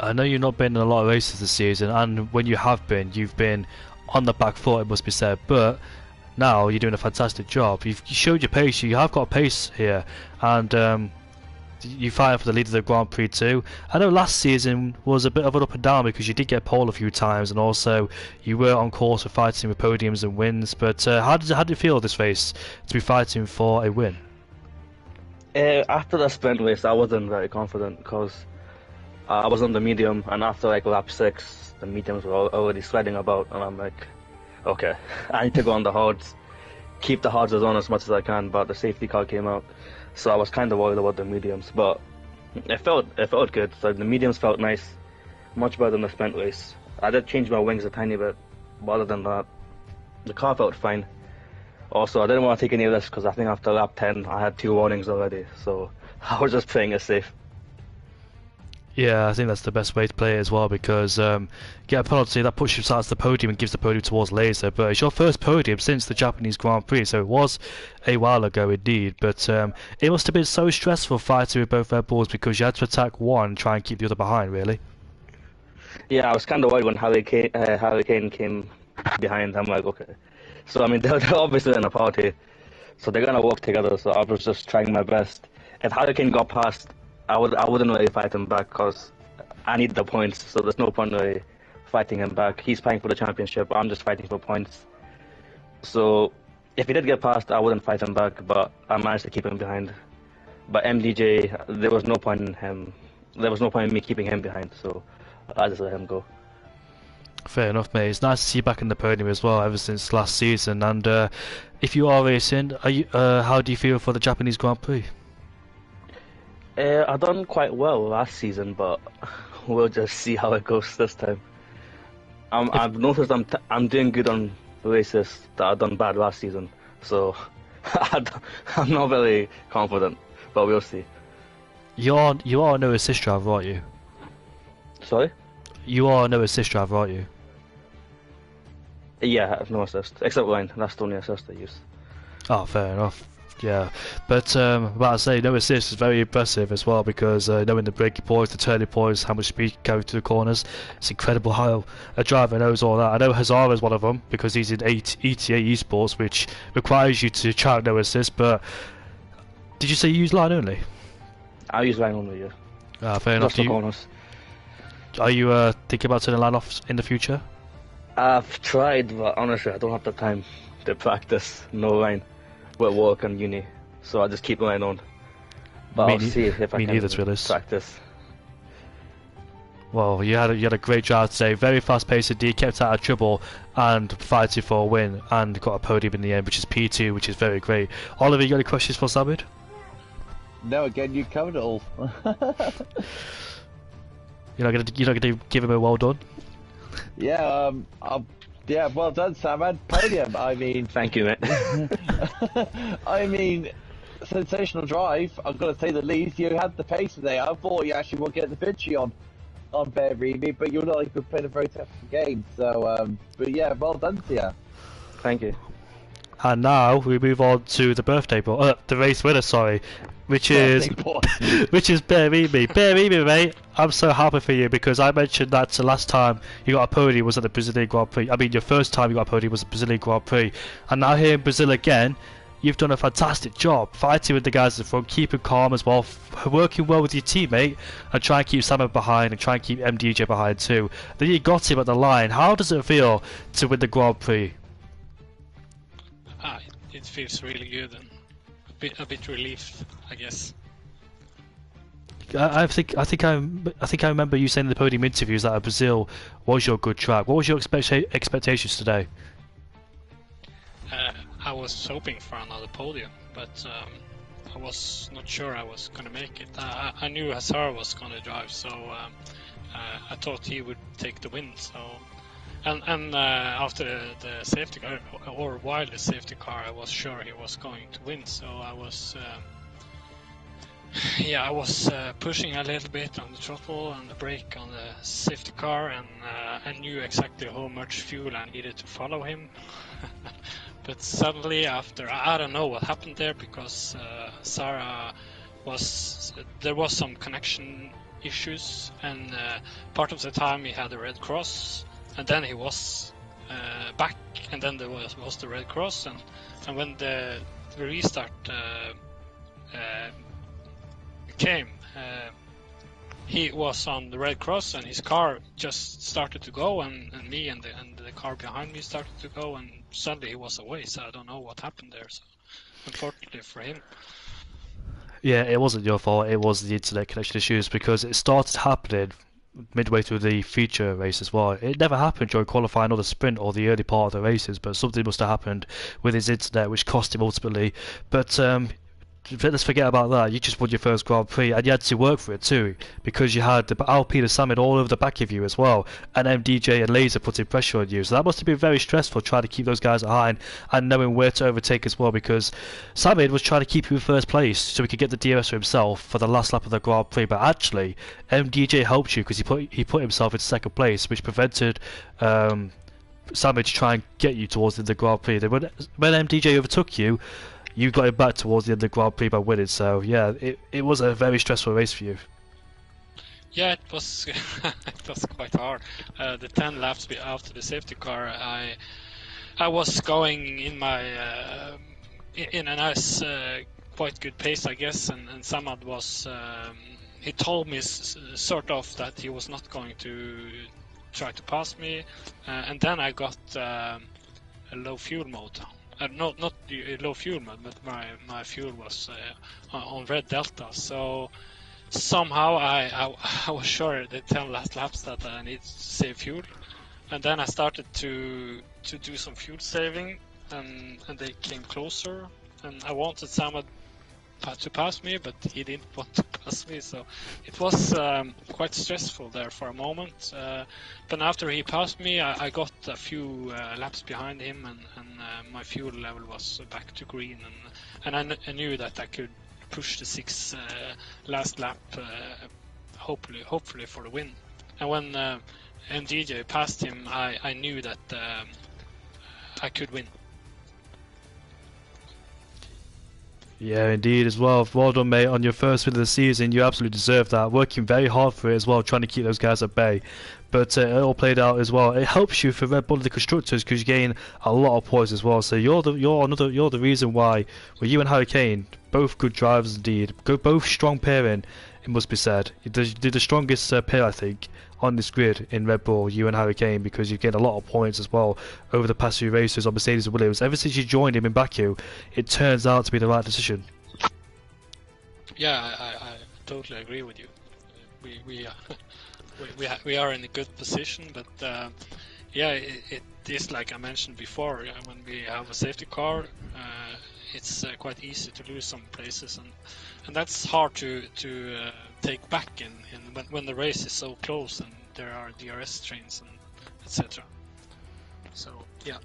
I know you've not been in a lot of races this season, and when you have been, you've been on the back foot, it must be said. But now you're doing a fantastic job. You showed your pace. You have got a pace here, and you fighting for the lead of the Grand Prix too. I know last season was a bit of an up and down because you did get pole a few times, and also you were on course for fighting with podiums and wins. But how did it feel this race to be fighting for a win? After the sprint race, I wasn't very confident because I was on the medium, and after like lap 6, the mediums were already sliding about, and I'm like, okay, I need to go on the hards, keep the hards on as much as I can, but the safety car came out, so I was kind of worried about the mediums, but it felt good. So the mediums felt nice, much better than the sprint race. I did change my wings a tiny bit, but other than that, the car felt fine. Also, I didn't want to take any risks because I think after lap 10 I had 2 warnings already, so I was just playing it safe. Yeah, I think that's the best way to play it as well, because get a penalty that puts you towards the podium and gives the podium towards Laser, but it's your first podium since the Japanese Grand Prix, so it was a while ago indeed, but it must have been so stressful fighting with both Red Bulls because you had to attack one and try and keep the other behind, really. Yeah, I was kind of worried when Hurricane came behind. I'm like, okay. So, I mean, they're obviously in a party, so they're going to work together, so I was just trying my best. If Hurricane got past, I wouldn't really fight him back because I need the points, so there's no point really fighting him back. He's fighting for the championship, I'm just fighting for points. So if he did get past, I wouldn't fight him back, but I managed to keep him behind. But MDJ, there was no point in him. There was no point in me keeping him behind, so I just let him go. Fair enough, mate. It's nice to see you back in the podium as well ever since last season. And if you are racing, how do you feel for the Japanese Grand Prix? I done quite well last season, but we'll just see how it goes this time. I've noticed I'm doing good on races that I done bad last season, so I'm not very confident, but we'll see. You are a no assist driver, aren't you? Sorry? You are a no assist driver, aren't you? Yeah, I have no assist, except line. That's the only assist I use. Oh, fair enough. Yeah, but about to say, no assist is very impressive as well because knowing the braking points, the turning points, how much speed you carry through the corners, it's incredible how a driver knows all that. I know Hazara is one of them because he's in ETA Esports, which requires you to chart no assist. But did you say you use line only? I use line only, yeah. Ah, fair enough. Just the corners. Are you thinking about turning line off in the future? I've tried, but honestly, I don't have the time to practice no line with work and uni, so I just keep line on. But I'll see if I can practice. Well, you had a great drive today, very fast paced indeed, kept out of trouble and fighting for a win and got a podium in the end, which is P2, which is very great. Oliver, you got any questions for Samid? No, again, you covered it all. You're not gonna give him a well done? Yeah, yeah, well done, Samad. Podium. I mean, thank you, mate. I mean, sensational drive. I've got to say the least. You had the pace today. I thought you actually would get the victory on Bear Remy, but you're not even playing a very tough game. So, but yeah, well done to you. Thank you. And now we move on to the the race winner, sorry, which is Bear Remy. Bear Remy, mate, I'm so happy for you because I mentioned that the last time you got a podium was at the Brazilian Grand Prix. I mean, your first time you got a podium was the Brazilian Grand Prix, and now here in Brazil again, you've done a fantastic job fighting with the guys in front, keeping calm as well, working well with your teammate, and try and keep Simon behind and try and keep MDJ behind too. Then you got him at the line. How does it feel to win the Grand Prix? It feels really good and a bit relieved, I guess. I think I remember you saying in the podium interviews that Brazil was your good track. What was your expectations today? I was hoping for another podium, but I was not sure I was going to make it. I knew Hazara was going to drive, so I thought he would take the win. So, and after the safety car, or while the safety car, I was sure he was going to win. So I was. Yeah, I was pushing a little bit on the throttle and the brake on the safety car, and I knew exactly how much fuel I needed to follow him. But suddenly, after I don't know what happened there, because there was some connection issues, and part of the time he had a red cross, and then he was back, and then there was the red cross, and when the restart came, he was on the red cross, and his car just started to go, and me and the car behind me started to go, and suddenly he was away. So I don't know what happened there. So unfortunately for him. Yeah, it wasn't your fault. It was the internet connection issues because it started happening midway through the feature race as well. It never happened during qualifying or the sprint or the early part of the races, but something must have happened with his internet which cost him ultimately. But let's forget about that. You just won your first Grand Prix and you had to work for it too, because you had the Alpine and Samid all over the back of you as well, and MDJ and Laser putting pressure on you. So that must have been very stressful trying to keep those guys behind and knowing where to overtake as well, because Samid was trying to keep you in first place so he could get the DRS for himself for the last lap of the Grand Prix, but actually MDJ helped you because he put himself in second place, which prevented Samid to try and get you towards the Grand Prix. When MDJ overtook you, you got him back towards the end of the Grand Prix by winning, so yeah, it was a very stressful race for you. Yeah, it was it was quite hard. The 10 laps after the safety car, I was going in my in a nice, quite good pace, I guess, and Samad was he told me sort of that he was not going to try to pass me, and then I got a low fuel mode. Not the low fuel mode, but my fuel was on red delta. So somehow I was sure the 10 last laps that I need to save fuel, and then I started to do some fuel saving, and they came closer, and I wanted Samad to pass me, but he didn't want to pass me, so it was quite stressful there for a moment. But after he passed me, I got a few laps behind him, and my fuel level was back to green, and I knew that I could push the 6 last lap, hopefully for the win. And when MDJ passed him, I knew that I could win. Yeah, indeed as well. Well done, mate, on your first win of the season. You absolutely deserve that. Working very hard for it as well, trying to keep those guys at bay. But it all played out as well. It helps you for Red Bull and the constructors because you gain a lot of points as well. So you're the reason why. Well, you and Hurricane, both good drivers indeed, both strong pairing. It must be said. You're the strongest pair, I think, on this grid in Red Bull, you and Hurricane, because you've gained a lot of points as well over the past few races on Mercedes and Williams. Ever since you joined him in Baku, it turns out to be the right decision. Yeah, I totally agree with you. We are in a good position, but yeah, it is like I mentioned before. When we have a safety car, it's quite easy to lose some places, and that's hard to take back in when the race is so close and there are DRS trains and etc. So yeah,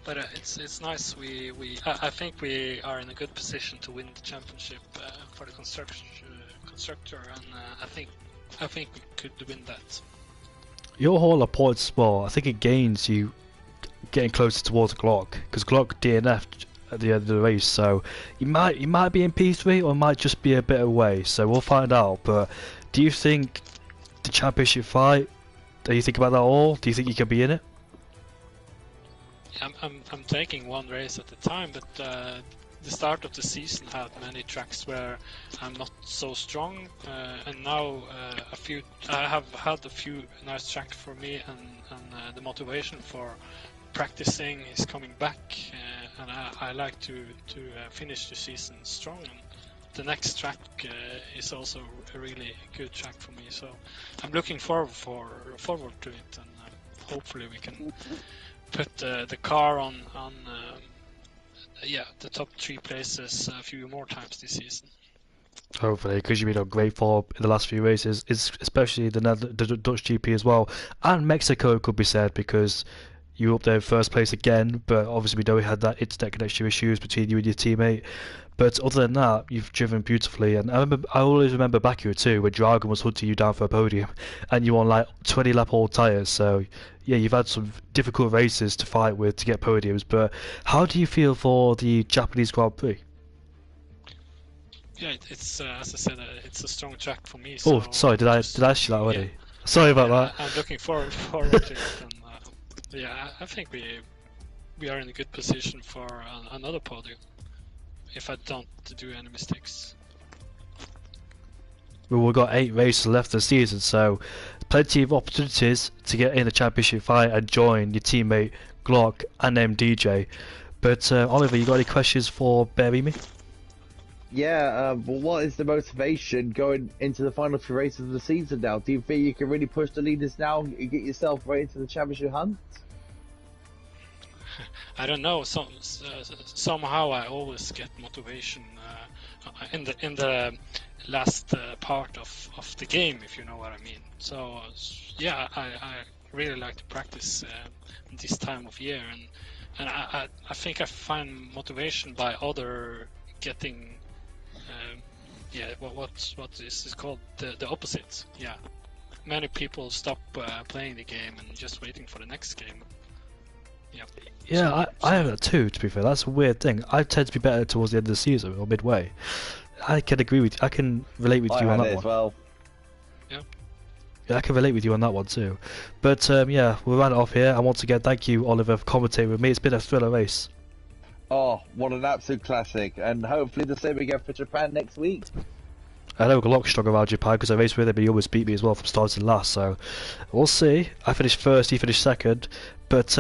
but it's nice. I think we are in a good position to win the championship for the constructor, and I think we could win that. Your haul of points as well, I think it gains you getting closer towards Glock, because Glock DNF'd at the end of the race, so you might be in P3 or it might just be a bit away, so we'll find out. But do you think the championship fight, do you think about that at all? Do you think you can be in it? I'm taking one race at a time, but the start of the season had many tracks where I'm not so strong, and now I have had a few nice tracks for me, and the motivation for practicing is coming back, and I like to finish the season strong. And the next track is also a really good track for me, so I'm looking forward to it, and hopefully we can put the car on the top 3 places a few more times this season. Hopefully, because you've been on great form in the last few races, especially the Dutch GP as well, and Mexico could be said, because you were up there in first place again, but obviously we know we had that internet connection issues between you and your teammate. But other than that, you've driven beautifully, and I always remember Baku too, when Dragon was hunting you down for a podium, and you on like 20 lap old tyres. So yeah, you've had some difficult races to fight with to get podiums. But how do you feel for the Japanese Grand Prix? Yeah, it's as I said, it's a strong track for me. Oh, So sorry, did I ask you that already? Sorry about that. I'm looking forward to it, and yeah, I think we are in a good position for another podium if I don't do any mistakes. Well, we've got 8 races left this season, so plenty of opportunities to get in the championship fight and join your teammate Glock and MDJ. But Oliver, you got any questions for Beremy? Yeah, well, what is the motivation going into the final 3 races of the season now? Do you think you can really push the leaders now and get yourself right into the championship hunt? I don't know. Somehow I always get motivation in the last part of the game, if you know what I mean. So yeah, I really like to practice this time of year, and I think I find motivation by other getting what is this called, the opposite. Yeah, many people stop playing the game and just waiting for the next game. Yeah, I have that too, to be fair. That's a weird thing. I tend to be better towards the end of the season or midway. I can agree with you. I can relate with you on that one. As well. Yeah, I can relate with you on that one too. But yeah, we'll round it off here. And once again, thank you, Oliver, for commentating with me. It's been a thriller race. Oh, what an absolute classic. And hopefully the same again for Japan next week. I know Glock's strong around Japan because I raced with him, but he always beat me as well from starting last. So we'll see. I finished first, he finished second. But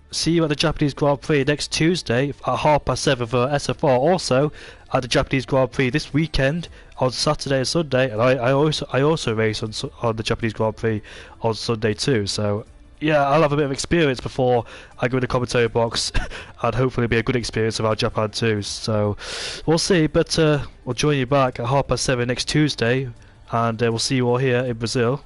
see you at the Japanese Grand Prix next Tuesday at 7:30 for SFR. Also at the Japanese Grand Prix this weekend on Saturday and Sunday, and I also race on the Japanese Grand Prix on Sunday too. So yeah, I'll have a bit of experience before I go in the commentary box, and hopefully be a good experience around Japan too. So we'll see, but we'll join you back at 7:30 next Tuesday, and we'll see you all here in Brazil.